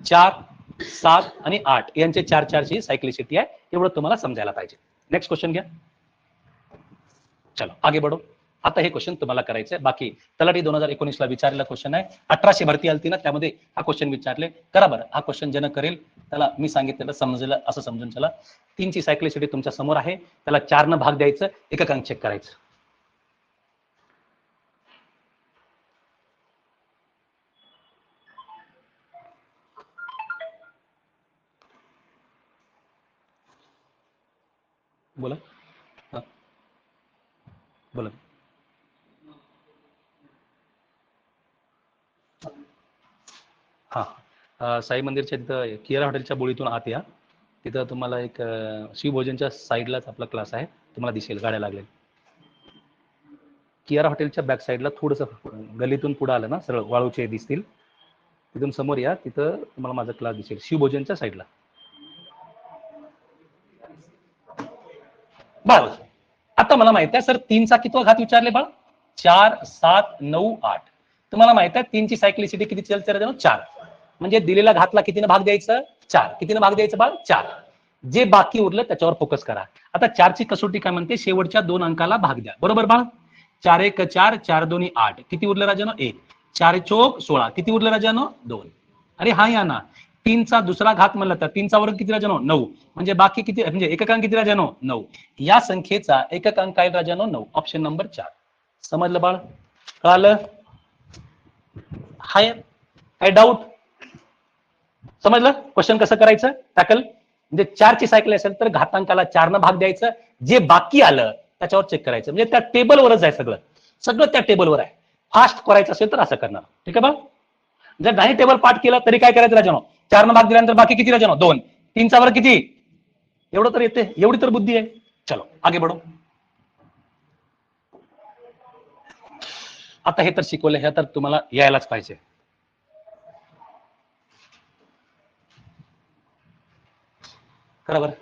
4, 7 आणि 8 यांचे 4-4ची सायक्लिसिटी आहे, एवढं तुम्हाला समजायला पाहिजे. नेक्स्ट क्वेश्चन घ्या. चलो आगे बढ़ो. आता हे क्वेश्चन तुम्हाला करायचंय. बाकी तलाठी 2019 ला विचारलेला क्वेश्चन आहे. 1800 भरती आलती ना, त्यामध्ये हा क्वेश्चन विचारले. करा बरं, हा क्वेश्चन ज्यानं करेल त्याला मी सांगितलेलं समजेल असं समजून चला. 3ची सायक्लिसिटी तुमच्या समोर आहे, त्याला 4 न भाग द्यायचं, एककांक चेक करायचं. बोला. बोला. हा, साई मंदिरच्या तिथं कियारा हॉटेलच्या बोळीतून आत या. तिथं तुम्हाला एक शिवभोजनच्या साईडलाच आपला क्लास आहे, तुम्हाला दिसेल गाड्या लागलेल्या. कियारा हॉटेलच्या बॅक साईडला थोडंसं गलीतून पुढे आलं ना, सरळ वाळूचे दिसतील, तिथून समोर या, तिथं तुम्हाला माझा क्लास दिसेल शिवभोजनच्या साईडला. बरं, आता मला माहित आहे सर 3चा कितवा घात विचारले बाळ? 4, 7, 9, 8. तुम्हाला माहित आहे 3ची सायक्लिसिटी किती चलते राजानो? 4. म्हणजे दिलेल्या घातला कितीने भाग द्यायचं? 4. कितीने भाग द्यायचं बाळ? 4. जे बाकी उरलं त्याच्यावर फोकस करा. आता 4ची कसोटी काय म्हणते? शेवटच्या 2 अंकाला भाग द्या. बरोबर बाळ? 4 1 4, 4 2 8. किती उरलं राजानो? 1. 4 चौक 16. किती उरलं राजानो? 2. अरे हा या ना, 3चा दुसरा घात म्हणलं तर 3चा वर्ग किती राजानो? 9. म्हणजे बाकी किती, म्हणजे एककांक किती राजानो? 9. या संख्येचा एककांक काय राजानो? 9. Option number 4. समजलं बाळ? कळालं? हाय काय डाऊट? समजलं क्वेश्चन कसं करायचं टॅकल? म्हणजे 4ची सायकल असेल तर घातांकाला 4 न भाग द्यायचं, जे बाकी आलं त्याच्यावर चेक करायचं. म्हणजे त्या टेबलवरच आहे सगळं, सगळं त्या टेबलवर आहे. फास्ट करायचं असेल तर असं करणार. ठीक आहे बा? जर नाही टेबल पाठ केलं तरी काय करायचं राजानो? 4 न भाग दिल्यानंतर बाकी किती राजानो? 2. 3चा वर्ग किती? एवढं तर येते, एवढी तर बुद्धी आहे. चलो आगे बढ़ो. आता हे तर शिकवलं, हे तर तुम्हाला यायलाच पाहिजे. करा बरं.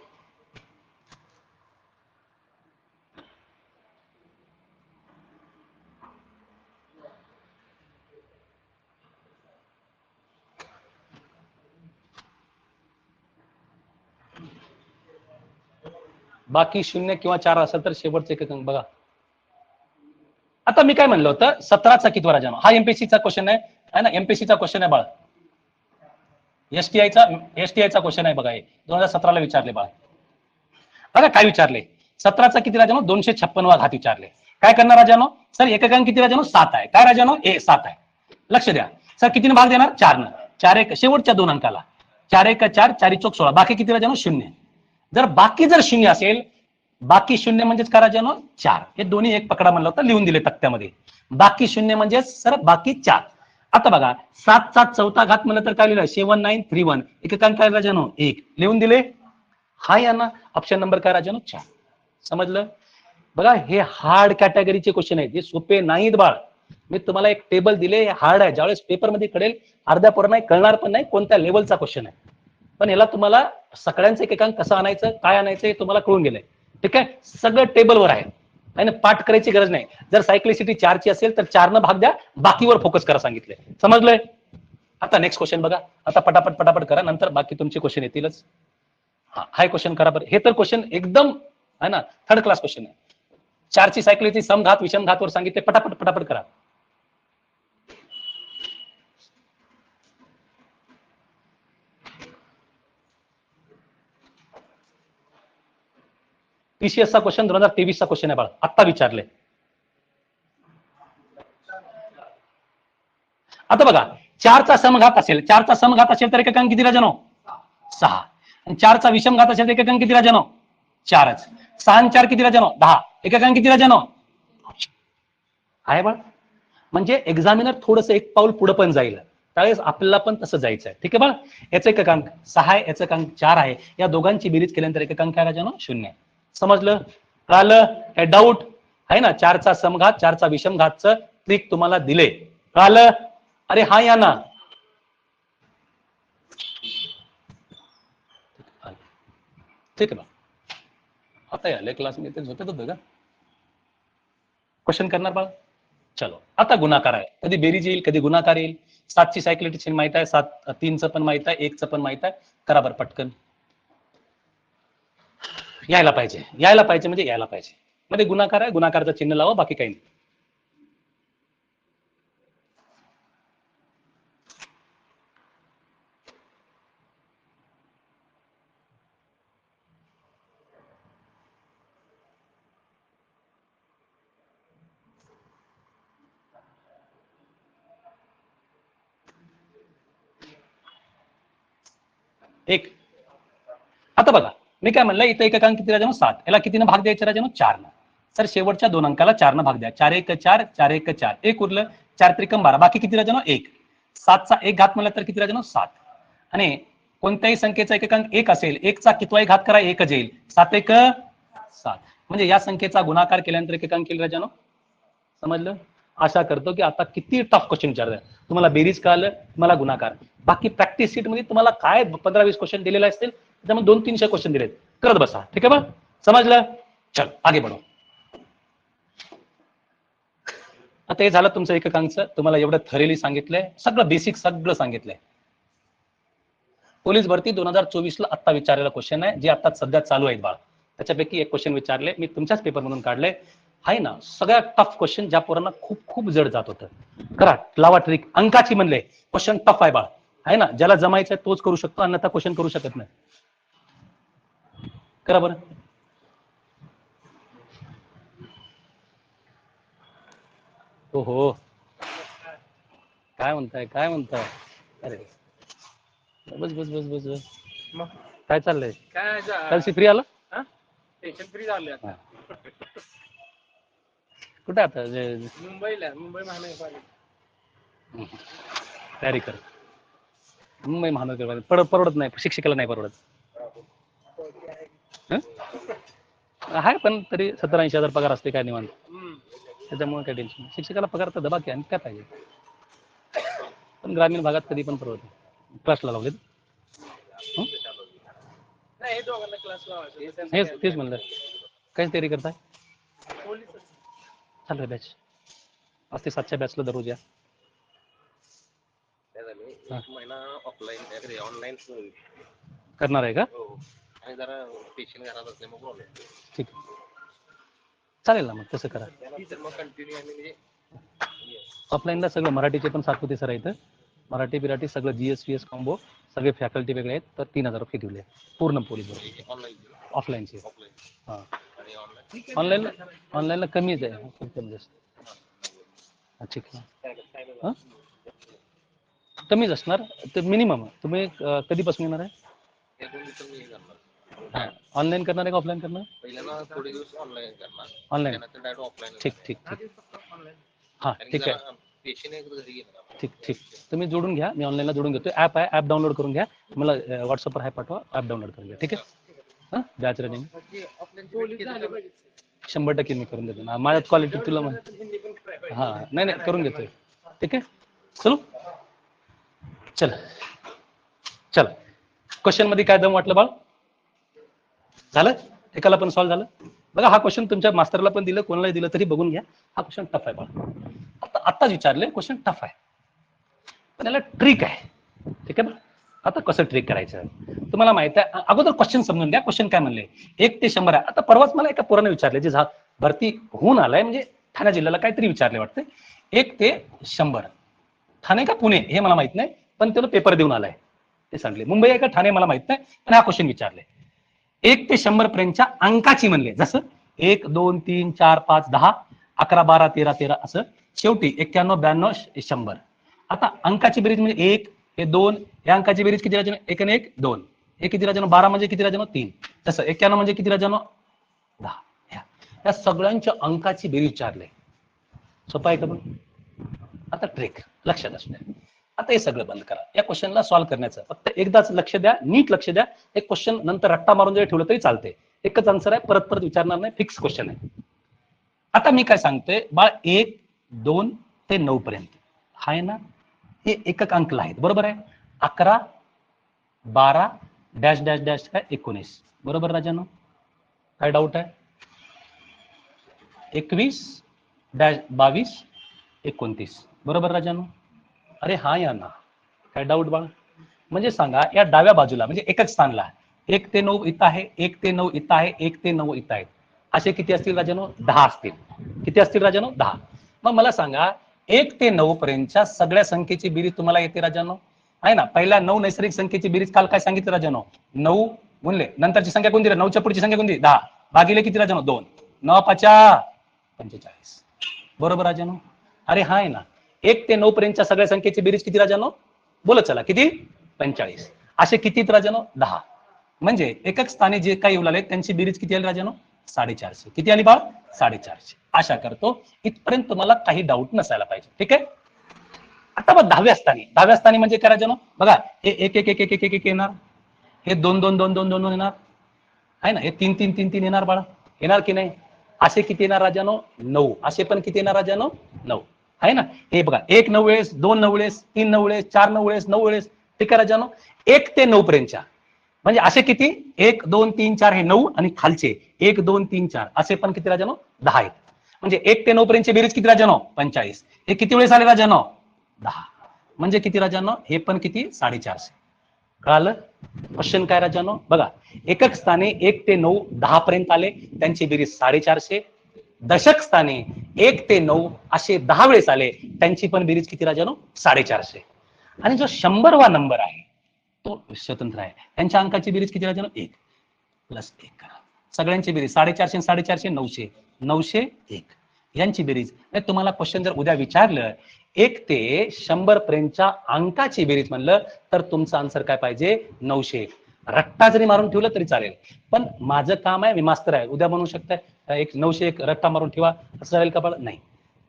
बाकी 0 किंवा 4 असेल तर शेवटचे एककांक बघा. आता मी काय म्हणलं होतं, 17चा कितवा राजानो? हा एमपीएससीचा क्वेश्चन आहे ना, एमपीएससीचा क्वेश्चन आहे बाळ. एसटीआयचा क्वेश्चन आहे बघा, हे 2017 ला विचारले बाळ. बघा काय विचारले, 17चा किती राजानो? 256वा घात विचारले. काय करणार राजानो? सर एककांक किती राजानो? 7 आहे. काय राजानो? 7 आहे. लक्ष द्या सर, कितीने भाग देणार? 4 न. 4 1 शेवटच्या 2 अंकाला, 4 1 4, 4 चौक 16. बाकी किती राजानो? 0. जर बाकी जर 0 असेल, बाकी 0 म्हणजेच काय राजानो? 4. हे दोन्ही एक पकडा म्हणलं होतं, लिहून दिले तक्त्यामध्ये. बाकी 0 म्हणजे सर बाकी 4. आता बघा 7चा चौथा घात म्हणलं तर काय लिहिलं? 7931. एककांक काय राजानो? 1. लिहून दिले. हा या ना, ऑप्शन नंबर काय राजानो? 4. समजलं? बघा हे हार्ड कॅटेगरीचे क्वेश्चन आहेत, हे सोपे नाहीत बाळ. मी तुम्हाला एक टेबल दिले, हे हार्ड आहे. ज्यावेळेस पेपरमध्ये कळेल, अर्ध्या पोरं नाही कळणार पण नाही कोणत्या लेवलचा क्वेश्चन आहे. पण याला तुम्हाला सगळ्यांचं एककांक कसं आणायचं, काय आणायचं हे तुम्हाला कळून गेलंय. ठीक आहे, सगळं टेबलवर आहे आणि पाठ करायची गरज नाही. जर सायक्लिसिटी 4ची असेल तर 4 न भाग द्या, बाकीवर फोकस करा सांगितलंय. समजलंय? आता नेक्स्ट क्वेश्चन बघा. आता पटापट पटापट करा, नंतर बाकी तुमचे क्वेश्चन येतीलच. हा क्वेश्चन करा बरं. हे तर क्वेश्चन एकदम आहे ना, थर्ड क्लास क्वेश्चन आहे. 4ची सायक्लिसिटी समघात विषमघात वर सांगितले. पटापट पटापट करा. टीसीएसचा क्वेश्चन 2023चा क्वेश्चन आहे बाळा, आत्ता विचारले. आता बघा 4चा समघात असेल, 4चा समघात असेल तर एककांक किती राजानो? 6. आणि 4चा विषमघात असेल तर एककांक किती राजानो? 4च. 6 आणि 4 किती राजानो? 10. एककांक किती राजानो? आहे बाळ. म्हणजे एक्झामिनर थोडस एक पाऊल पुढे पण जाईल, त्यावेळेस आपल्याला पण तसं जायचं आहे. ठीक आहे बाळ? याचं एककांक 6 आहे, याचं अंक 4 आहे. या दोघांची बेरीज केल्यानंतर एककांक काय राजानो? 0. समजलं? कळालं? काय डाऊट आहे ना? 4चा समघात, 4चा विषमघातचं ट्रिक तुम्हाला दिले. कळालं? अरे हा या ना, ठीक आहे ना. आता याले क्लास मी ते झोपेत होतं का? क्वेश्चन करणार बाळा? चलो आता गुणाकार आहे, कधी बेरीज येईल कधी गुणाकार येईल. 7ची सायक्लिक चेन माहित आहे, 3चं पण माहित आहे, 1चं पण माहित आहे. करा बरं पटकन. यायला पाहिजे म्हणजे यायला पाहिजे. मध्ये गुणाकार आहे, गुणाकारचं चिन्ह लावा, बाकी काही नाही. एक आता बघा मी काय म्हणलं, इथं एकांक किती राजानो 7, याला कितीनं भाग द्यायचं राजानो 4 न. सर शेवटच्या 2 अंकाला 4 न भाग द्या. 4 1 4, 4 1 4, एक उरलं, 4 त्रिकम 12, बाकी किती राजानो 1. 7चा 1 घात म्हणलं तर किती राजानो 7. आणि कोणत्याही संख्येचा एकांक 1 असेल, 1चा कितवाही घात करा 1 येईल. 7 1 7, म्हणजे या संख्येचा गुणाकार केल्यानंतर एकांक केलं राजानो. समजलं? आशा करतो की आता किती टफ क्वेश्चन विचारलं. तुम्हाला बेरीज कळालं, तुम्हाला गुणाकार. बाकी प्रॅक्टिस शीट मध्ये तुम्हाला काय 15-20 क्वेश्चन दिलेले असतील, त्याच्यामध्ये 200-300 क्वेश्चन दिलेत, करत बसा. ठीक आहे बा, समजलं? चल आगे बढो. आता हे झालं तुमचं एकांकचं. तुम्हाला एवढं थरेली सांगितलंय, सगळं बेसिक सगळं सांगितलंय. पोलीस भरती 2024 ला आता विचारलेला क्वेश्चन आहे, जे आता सध्या चालू आहेत बाळ. त्याच्यापैकी एक क्वेश्चन विचारले, मी तुमच्याच पेपर मधून काढले. आहे ना सगळ्यात टफ क्वेश्चन, ज्या पोरांना खूप खूप जड जात होतं. करा लावा ट्रिक, अंकाची म्हणले क्वेश्चन टफ आहे बाळ. आहे ना, ज्याला जमायचं तोच करू शकतो, अन्यथा क्वेश्चन करू शकत नाही. करा बरं. हो काय म्हणताय अरे बस बस बस बस बस, काय चाललंय? काल फ्री आला, स्टेशन फ्री झाले. कुठे आता? मुंबई महानगरपालिका तयारी कर. मुंबई महानगरपालिका परवडत नाही, शिक्षकाला नाही परवडत. आहे पण तरी 70-80 हजार पगार असते काय निवांत, त्याच्यामुळे काय टेन्शन. शिक्षकाला पगार तर दबा की, आणि काय पाहिजे. पण ग्रामीण भागात कधी पण परवडत. क्लासला लावले तेच म्हणलं. काय तयारी करताय? चालू बॅच असते 7च्या बॅचला दररोज या. महिना ऑफलाईन ऑनलाईन करणार आहे का? आणि जरा पेशंट घरात असले मग प्रॉब्लेम. ठीक चालेल ना, मग तसं करा. मग कंटिन्यू म्हणजे ऑफलाईनला सगळं मराठीचे पण सातपुते सर आहेत, मराठी बिराठी सगळं GS कॉम्बो, सगळे फॅकल्टी वेगळे आहेत. तर 3000 रुपये ठेवले पूर्ण पोलीस ऑफलाईनचे. हां ऑनलाईनला कमीच आहे, कमी जास्त. ठीक आहे, कमीच असणार ते मिनिमम. तुम्ही कधीपासून येणार आहे? ऑनलाईन करणार आहे का ऑफलाईन करणार? थोडे दिवस ऑनलाईन करणार. ऑनलाईन. ठीक ठीक ठीक, हां ठीक आहे. ठीक तुम्ही जोडून घ्या, मी ऑनलाईनला जोडून घेतो. ॲप आहे, ॲप डाउनलोड करून घ्या. मला व्हॉट्सअपवर हाय पाठवा, ॲप डाउनलोड करून घ्या. ठीक आहे. हां बॅच रनिंग 100% मी करून देतो ना, माझ्यात क्वालिटी तुला हां नाही करून घेतोय. ठीक आहे, चलो चल. क्वेश्चन मध्ये काय दम वाटलं बाळ? झालं, एकाला पण सॉल्व्ह झालं. बघा हा क्वेश्चन तुमच्या मास्टरला पण दिलं, कोणालाही दिलं तरी बघून घ्या. हा क्वेश्चन टफ आहे बाळ. आत्ताच विचारले क्वेश्चन टफ आहे, पण याला ट्रिक आहे. ठीक आहे बा. आता कसं ट्रिक करायचं तुम्हाला माहित आहे. अगोदर क्वेश्चन समजून घ्या. क्वेश्चन काय म्हणले, 1 ते 100 आहे. आता परवाच मला एका पोराने विचारले, जे भरती होऊन आलाय, म्हणजे ठाणे जिल्ह्याला काहीतरी विचारले वाटतं. 1 ते 100 ठाणे का पुणे हे मला माहित नाही, पण त्यानं पेपर देऊन आलाय ते सांगले. मुंबई आहे का ठाणे मला माहित नाही, पण हा क्वेश्चन विचारले. 1 ते 100 पर्यंतच्या अंकाची म्हणले, जसं 1 2 3 4 5 10 11 12 13 13 असं, शेवटी 91 92 100. आता अंकाची बेरीज म्हणजे 1 हे 2, या अंकाची बेरीज किती राजानो? 1 आणि 1 2. हे किती राजानो? 12 म्हणजे किती राजानो? 3. तसं 91 म्हणजे किती राजानो? 10. या सगळ्यांच्या अंकाची बेरीज विचारले. सोपं आहे का पण? आता ट्रिक लक्षात असू द्या. आता हे सगळं बंद करा. या क्वेश्चनला सॉल्व्ह करण्याचं फक्त एकदाच लक्ष द्या, नीट लक्ष द्या. एक क्वेश्चन नंतर रट्टा मारून जरी ठेवलं तरी चालते. एकच आन्सर आहे, परत परत विचारणार नाही, फिक्स क्वेश्चन आहे. आता मी काय सांगतोय बाळ, 1 2 ते 9 पर्यंत आहे ना, हे एकक अंकला आहेत, बरोबर आहे. 11 12 डॅश डॅश डॅश काय 19, बरोबर राजानो? काय डाऊट आहे? 21 डॅश 22 29. बरोबर राजानो? अरे हा या ना, काय डाऊट बाळ? म्हणजे सांगा या डाव्या बाजूला म्हणजे एकच स्थानला 1 ते 9 इथं आहे, 1 ते 9 इथं आहे, 1 ते 9 इथं आहेत. असे किती असतील राजानो? 10 असतील. किती असतील राजानो? 10. मग मला सांगा 1 ते 9 पर्यंतच्या सगळ्या संख्येची बेरीज तुम्हाला येते राजानो? आहे ना. पहिल्या 9 नैसर्गिक संख्येची बेरीज काल काय सांगितलं राजानो? 9 गुणले नंतरची संख्या कोणती? 9च्या पुढची संख्या कोणती? 10 भागिले किती राजानो? 2. 9 5 45. बरोबर राजानो? अरे हा आहे ना, 1 ते 9 पर्यंतच्या सगळ्या संख्येची बेरीज किती राजानो? बोलत चला किती? 45. असे किती राजानो? 10. म्हणजे एकक स्थानी जे काही उलाले त्यांची बेरीज किती आली राजानो? 450. किती आली बाळ? 450. आशा करतो इथपर्यंत तुम्हाला काही डाऊट नसायला पाहिजे. ठीक आहे. आता बघ 10व्या स्थानी म्हणजे काय राजानो? बघा हे 1 1 1 1 1 1 येणार, हे 2 2 2 2 2 येणार आहे ना, हे 3 3 3 3 येणार बाळा, येणार की नाही? असे किती येणार राजानो? 9. असे पण किती येणार राजानो? 9 आहे ना. हे बघा 1 9 वेळेस, 2 9 वेळेस, 3 9 वेळेस, 4 9 वेळेस, 9 वेळेस. ठीक आहे राजानो. 1 ते 9 पर्यंतच्या म्हणजे असे किती? 1 2 3 4 हे 9 आणि खालचे 1 2 3 4 असे पण किती राजानो? 10 आहेत. म्हणजे 1 ते 9 पर्यंतची बेरीज किती राजानो? 45. हे किती वेळेस आले राजानो? 10. म्हणजे किती राजानो? हे पण किती? 450. कळालं? क्वेश्चन काय राजानो? बघा एकक स्थानी 1 ते 9 10 पर्यंत आले, त्यांची बेरीज 450. दशक स्थानी 1 ते 9 असे 10 वेळेस आले, त्यांची पण बेरीज किती राजानो? 450. आणि जो 100वा नंबर आहे तो स्वतंत्र आहे, त्यांच्या अंकाची बेरीज किती राजानो? 1 प्लस 1 करा. सगळ्यांची बेरीज 450 450 900 901 यांची बेरीज. तुम्हाला क्वेश्चन जर उद्या विचारलं 1 ते 100 पर्यंतच्या अंकाची बेरीज म्हणलं तर तुमचा आन्सर काय पाहिजे? 901. रट्टा जरी मारून ठेवलं तरी चालेल, पण माझं काम आहे, मी मास्तर आहे. उद्या बनवू शकताय एक 901 रट्टा मारून ठेवा असं चालेल का बाळा? नाही.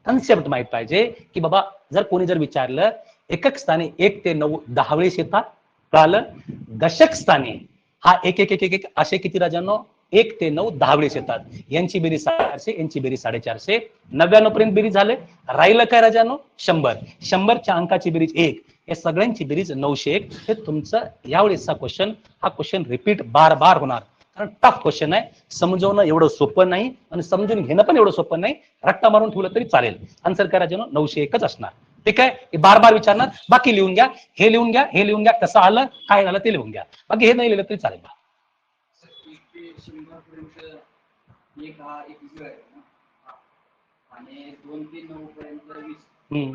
कन्सेप्ट माहित पाहिजे की बाबा जर कोणी जर विचारलं एकक स्थानी 1 ते 9 10 वेळेस येतात, कळालं? दशक स्थानी हा 1 1 1 1 असे किती राजांनो? 1 ते 9 10 वेळेस येतात. यांची बेरीज 450, यांची बेरीज 450. 99 पर्यंत बेरीज झाले. राहिलं काय राजांनो? 100. 100च्या अंकाची बेरीज 1. या सगळ्यांची बेरीज 901. हे तुमचं यावेळेसचा क्वेश्चन, हा क्वेश्चन रिपीट बार बार होणार, कारण टफ क्वेश्चन आहे. समजवणं एवढं सोपं नाही आणि समजून घेणं पण एवढं सोपं नाही. रट्टा मारून ठेवलं तरी चालेल. आन्सर काय राजांनो? 901च असणार. ठीक आहे. बार बार विचारणार. बाकी लिहून घ्या, हे लिहून घ्या, हे लिहून घ्या, कसं आलं काय झालं ते लिहून घ्या. बाकी हे नाही लिहिलं तरी चालेल. एक हा 21 आहे ना, आणि 2 ते 9 पर्यंत 20.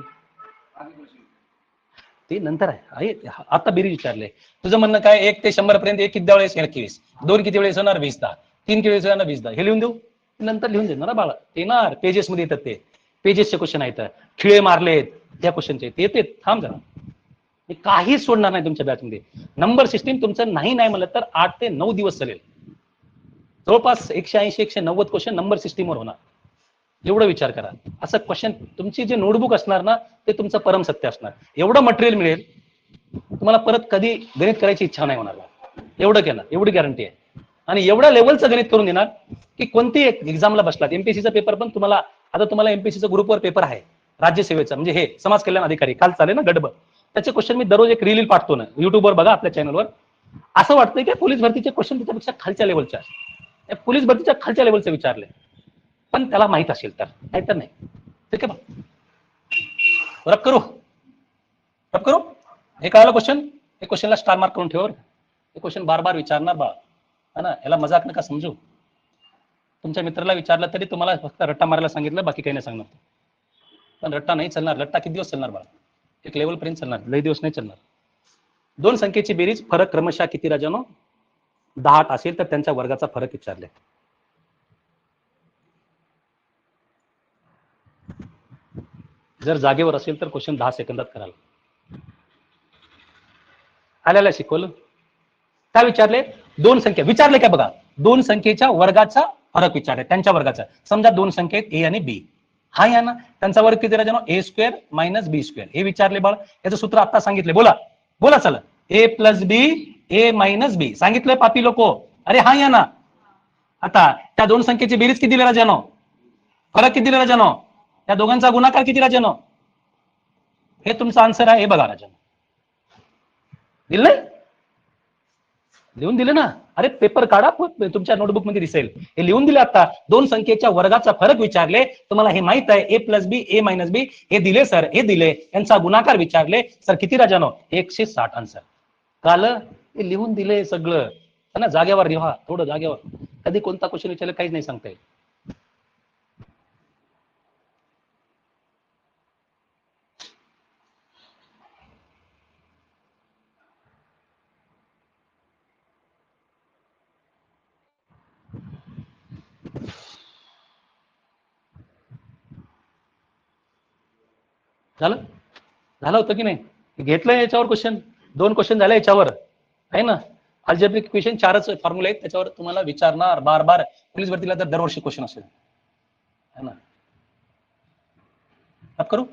ते नंतर आहे. आता बेरीज विचारले. तुझं म्हणणं काय? 1 ते 100 पर्यंत 1 किती वेळेस? 21. 2 किती वेळेस होणार? 20 दा. 3 किती वेळेस होणार? 20 दा. हे लिहून देऊ, नंतर लिहून देणार बाळा. येणार पेजेस मध्ये येतात, ते पेजेसचे क्वेश्चन आहेत. खिळे मारलेत त्या क्वेश्चनचे ते येते. थांब जरा, मी काही सोडणार नाही तुमच्या बॅच मध्ये. नंबर सिस्टीम तुमचं नाही म्हणलं तर 8 ते 9 दिवस चालेल. जवळपास 180 190 क्वेश्चन नंबर सिस्टीमवर होणार. एवढं विचार करा. असं क्वेश्चन तुमची जे नोटबुक असणार ना, ते तुमचं परम सत्य असणार. एवढं मटेरियल मिळेल तुम्हाला, परत कधी गणित करायची इच्छा नाही होणार. एवढं केलं, एवढी गॅरंटी आहे. आणि एवढ्या लेवलचं गणित करून देणार की कोणती एक्झामला बसलात. एमपीएससीचा पेपर पण तुम्हाला, आता तुम्हाला एमपीएससीचा ग्रुपवर पेपर आहे राज्यसेवेचा, म्हणजे हे समाज कल्याण अधिकारी काल चालेल ना गडब, त्याचे क्वेश्चन मी दररोज एक रील पाठतो ना युट्यूबवर, बघा आपल्या चॅनलवर. असं वाटतंय की पोलीस भरतीचे क्वेश्चन त्याच्यापेक्षा खालच्या लेवलच्या, पोलीस भरतीच्या खालच्या लेवलचे विचारले, पण त्याला माहित असेल तर, नाहीतर नाही. ठीक आहे बा, रब करू. हे कळालं क्वेश्चन? हे क्वेश्चनला स्टार मार्क करून ठेव. हे क्वेश्चन बार बार विचारणार बा, है ना. याला मजाक नका समजू. तुमच्या मित्राला विचारलं तरी तुम्हाला फक्त रट्टा मारायला सांगितलं, बाकी काही नाही सांगणार. पण रट्टा नाही चालणार. रट्टा किती दिवस चालणार बा? एक लेवल पर्यंत चालणार, लई दिवस नाही चालणार. दोन संख्येची बेरीज फरक क्रमशः किती राजानो? 10 असेल तर त्यांच्या वर्गाचा फरक विचारले. जर जागेवर असेल तर क्वेश्चन 10 सेकंदात कराल. आल्याला शिकवलं. काय विचारले? दोन संख्या विचारले काय बघा. दोन संख्येच्या वर्गाचा फरक विचारले, त्यांच्या वर्गाचा. समजा दोन संख्या आहेत ए आणि बी. हा या ना, त्यांचा वर्ग किती राजानो? ए स्क्वेअर मायनस बी स्क्वेअर. हे विचारले बाळ. याचं सूत्र आता सांगितले. बोला चला. ए प्लस बी, ए मायनस बी सांगितलंय पापी लोको. अरे हा या ना. आता त्या दोन संख्येची बेरीज किती दिली राजानो? फरक किती दिला राजानो? त्या दोघांचा गुणाकार किती राजानो? हे तुमचा आन्सर आहे. हे बघा राजानो, दिलं नाही? लिहून दिले ना. अरे पेपर काढा, तुमच्या नोटबुक मध्ये दिसेल. हे लिहून दिले. आता दोन संख्येच्या वर्गाचा फरक विचारले, तुम्हाला हे माहित आहे, a plus B a minus B हे दिले सर, हे दिले. यांचा गुणाकार विचारले सर, किती राजानो? 160 आन्सर. काल हे लिहून दिले सगळं ना. जागेवर लिहा, थोडं जागेवर. कधी कोणता क्वेश्चन विचारले काहीच नाही सांगता येईल. झालं होतं की नाही? घेतलं याच्यावर क्वेश्चन, 2 क्वेश्चन झाले याच्यावर आहे ना. अल्जेब्रिक इक्वेशन 4च फॉर्म्युला आहेत, त्याच्यावर तुम्हाला विचारणार बार बार. पोलीस भरतीला तर दरवर्षी क्वेश्चन असेल है ना. अब करू.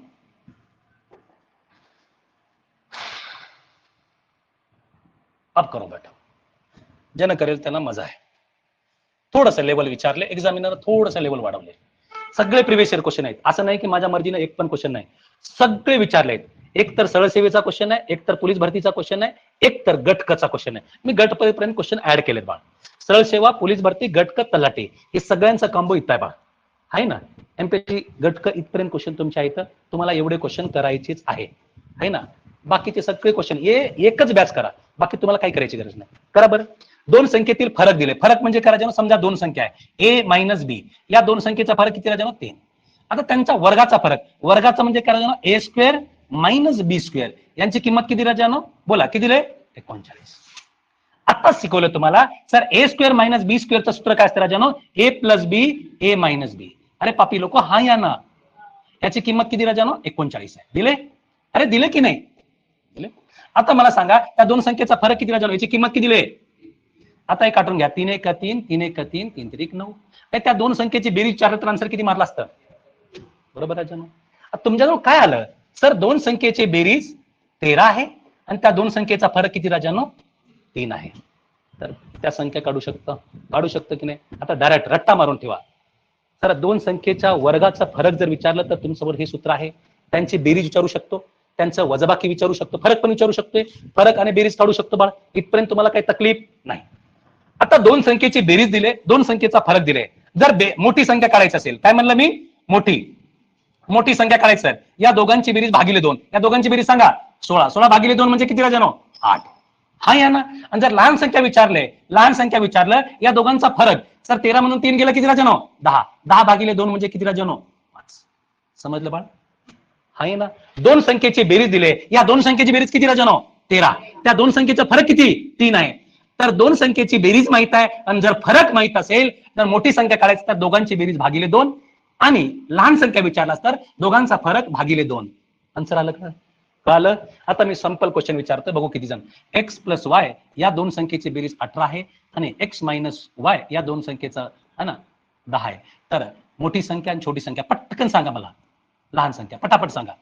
अब करो बेटा, ज्यानं करेल त्यांना मजा आहे. थोडंसं लेवल विचारले, एक्झामिनर थोडंसं लेवल वाढवले. सगळे प्रिव्हियस इयर क्वेश्चन आहेत, असं नाही की माझ्या मर्जीने एक पण क्वेश्चन नाही, सगळे विचारले आहेत. एक तर सरळ सेवेचा क्वेश्चन आहे, एक तर पोलीस भरतीचा क्वेश्चन आहे, एक तर गटकचा क्वेश्चन आहे. मी गटपर्यंत क्वेश्चन ऍड केलेत बाळ. सरळ सेवा, पोलीस भरती, गटक, तलाठी हे सगळ्यांचा कॉम्बो इथं आहे बाळ, आहे ना. एमपीएससी गटक इथपर्यंत क्वेश्चन तुमच्या इथं, तुम्हाला एवढे क्वेश्चन करायचेच आहे ना. बाकीचे सगळे क्वेश्चन एकच बॅच करा, बाकी तुम्हाला काही करायची गरज नाही. करा बरं. दोन संख्येतील फरक दिले. फरक म्हणजे करायचं, समजा दोन संख्या आहे ए मायनस बी, या दोन संख्येचा फरक किती राहतो? 3. आता त्यांचा वर्गाचा फरक, वर्गाचा म्हणजे करायचं ए स्क्वेअर मायनस बी स्क्वेअर, यांची किंमत किती राहते? बोला किती दिले? 39. आता शिकवलं तुम्हाला सर, ए स्क्वेअर मायनस बी स्क्वेअरचं सूत्र काय असतं राजानो? ए प्लस बी ए मायनस बी. अरे पापी लोक, हा या ना, याची किंमत किती राजानो? 39 आहे. दिले? अरे दिले की नाही दिले? आता मला सांगा, त्या दोन संख्येचा फरक किती राजानो? याची किंमत किती दिले? आता हे काढून घ्या. 3 1 3 3 1 3 3 3 9. त्या दोन संख्येची बेरीज विचारलं तर आन्सर किती मारलं असतं? बरोबर राजानो. तुमच्याजवळ काय आलं सर? दोन संख्येची बेरीज 13 आहे आणि त्या दोन संख्येचा फरक किती राजानो? 3 आहे. तर त्या संख्या काढू शकतं की नाही? आता डायरेक्ट रट्टा मारून ठेवा. तर दोन संख्येच्या वर्गाचा फरक जर विचारलं तर तुमच्यावर हे सूत्र आहे. त्यांची बेरीज विचारू शकतो, त्यांचं वजबाकी विचारू शकतो, फरक पण विचारू शकतोय, फरक आणि बेरीज काढू शकतो बाळ. इथपर्यंत तुम्हाला काही तकलीफ नाही. आता दोन संख्येची बेरीज दिले, दोन संख्येचा फरक दिले. जर मोठी संख्या काढायची असेल, काय म्हणलं मी? मोठी संख्या काढायचं आहे. या दोघांची बेरीज भागिले 2, या दोघांची बेरीज सांगा. 16. 16 भागिले 2 म्हणजे किती राजानो? 8. हा या ना. आणि जर लहान संख्या विचारलं, या दोघांचा फरक, सर 13 म्हणून 3 गेलं किती राजानो? 10. 10 भागिले 2 म्हणजे किती राजानो? 5. समजलं बाळ? हा ना. दोन संख्येची बेरीज दिले, या दोन संख्येची बेरीज किती राजानो? 13. त्या दोन संख्येचा फरक किती? 3 आहे. तर दोन संख्येची बेरीज माहित आहे, आणि जर फरक माहित असेल तर मोठी संख्या काढायची, तर दोघांची बेरीज भागिले 2, आणि लहान संख्या विचारलास तर दोघांचा फरक भागिले 2. आन्सर आलं का? कळालं? आता मी सिंपल क्वेश्चन विचारतो, बघू किती जण. एक्स प्लस वाय या दोन संख्येची बेरीज 18 आहे, आणि एक्स मायनस वाय या दोन संख्येचा है ना 10 आहे. तर मोठी संख्या आणि छोटी संख्या पटकन सांगा मला. लहान संख्या पटापट सांगा.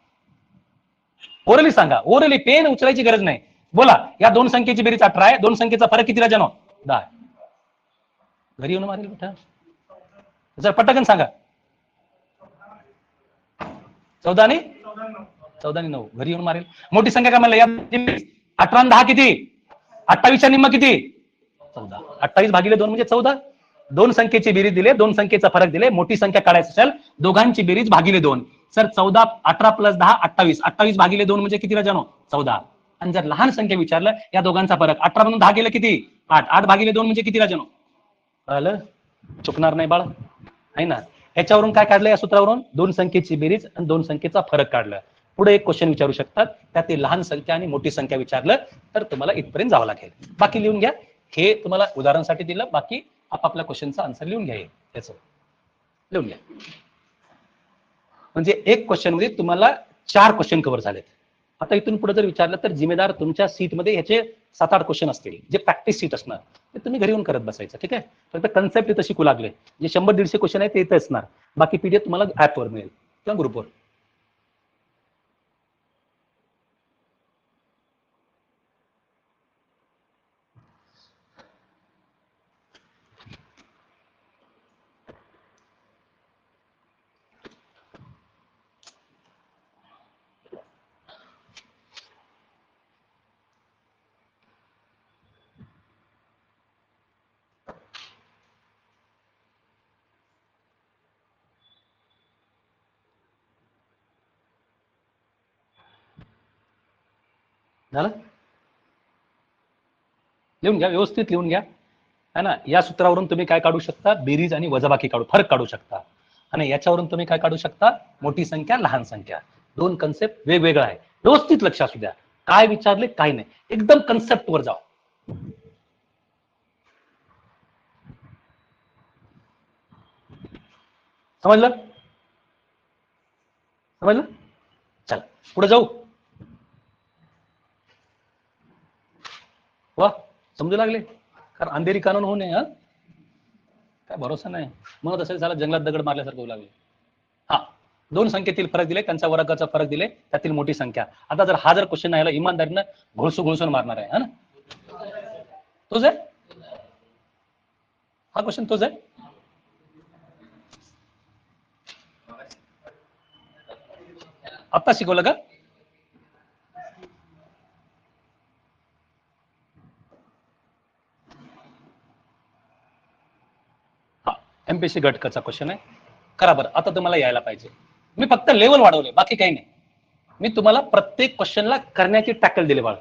ओरली सांगा, ओरली. पेन उचलायची गरज नाही. बोला, या दोन संख्येची बेरीज 18 आहे, दोन संख्येचा फरक किती राजानो? 10. घरी येऊन मारेल बेटा. जर पटकन सांगा. 14 आणि 9. घरी येऊन मारेल. मोठी संख्या काय म्हणलं? या 18 आणि 10 किती? 28च्या निम्मा किती? 14. 28 भागिले 2 म्हणजे 14. दोन संख्येची बेरीज दिले, दोन संख्येचा फरक दिले, मोठी संख्या काढायची असेल, दोघांची बेरीज भागिले 2. Sir 14, 18 plus 10 28. 28 भागिले 2 म्हणजे किती राजानो? 14. आणि जर लहान संख्या विचारलं, या दोघांचा फरक 18 म्हणून 10 गेलं किती? 8. 8 भागिले 2 म्हणजे किती राजानो? कळलं? चुकणार नाही बाळ, आहे ना. याच्यावरून काय काढलं? या सूत्रावरून दोन संख्येची बेरीज आणि दोन संख्येचा फरक काढलं. पुढे एक क्वेश्चन विचारू शकतात, त्यात लहान संख्या आणि मोठी संख्या विचारलं तर तुम्हाला इथपर्यंत जावं लागेल. बाकी लिहून घ्या. हे तुम्हाला उदाहरणासाठी दिलं, बाकी आपापल्या क्वेश्चनचा आन्सर लिहून घ्या. त्याचं लिहून घ्या. म्हणजे एक क्वेश्चन मध्ये तुम्हाला 4 क्वेश्चन कव्हर झालेत. आता इथून पुढे जर विचारलं तर जिम्मेदार तुमच्या सीटमध्ये ह्याचे 7-8 क्वेश्चन असतील, जे प्रॅक्टिस सीट असणार, ते तुम्ही घरी येऊन करत बसायचं. ठीक आहे. फक्त कन्सेप्ट इथं शिकू लागले. जे 100-150 क्वेश्चन आहे ते इथं असणार. बाकी पीडीएफ तुम्हाला ऍपवर मिळेल किंवा ग्रुपवर. झालं? लिहून घ्या, व्यवस्थित लिहून घ्या, है ना. या सूत्रावरून तुम्ही काय काढू शकता? बेरीज आणि वजाबाकी फरक काढू शकता. आणि याच्यावरून तुम्ही काय काढू शकता? मोठी संख्या, लहान संख्या. दोन कन्सेप्ट वेगवेगळा आहे. व्यवस्थित लक्ष असू द्या. काय विचारले काय नाही, एकदम कन्सेप्ट वर जाओ. समजलं? समजलं? चला पुढे जाऊ. वा, समजू लागले? कारण अंधेरी कानून होऊ नये. काय भरोसा नाही, म्हणत असेल झाला जंगलात दगड मारल्यासारखं होऊ लागले. हा, दोन संख्येतील फरक दिले, त्यांचा वर्गाचा फरक दिले, त्यातील मोठी संख्या. आता जर हा जर क्वेश्चन आहे, इमानदारीनं घोळसून मारणार आहे, ना. तोच आहे हा क्वेश्चन, तोच आहे. आता शिकवलं का? हा, एमपीएससी गटकचा क्वेश्चन आहे. करा बरं, आता तुम्हाला यायला पाहिजे. मी फक्त लेवल वाढवले, बाकी काही नाही. मी तुम्हाला प्रत्येक क्वेश्चनला करण्याची टॅकल दिले बाळ.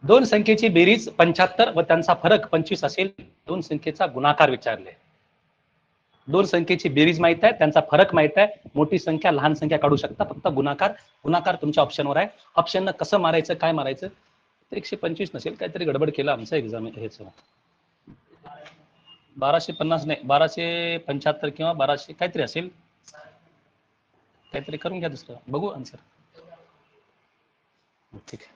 दोन संख्येची बेरीज 75 व त्यांचा फरक 25 असेल. दोन संख्येचा गुणाकार विचारले. दोन संख्येची बेरीज माहित आहे, त्यांचा फरक माहित आहे, मोठी संख्या लहान संख्या काढू शकता, फक्त गुणाकार तुमच्या ऑप्शनवर आहे. ऑप्शन कसं मारायचं, काय मारायचं? 125 नसेल, काहीतरी गडबड केलं आमचं एक्झाम हेच. 1250 नाही, 1275 किंवा 1200 काहीतरी असेल. काहीतरी करून घ्या दुसरं, बघू आन्सर. ठीक आहे.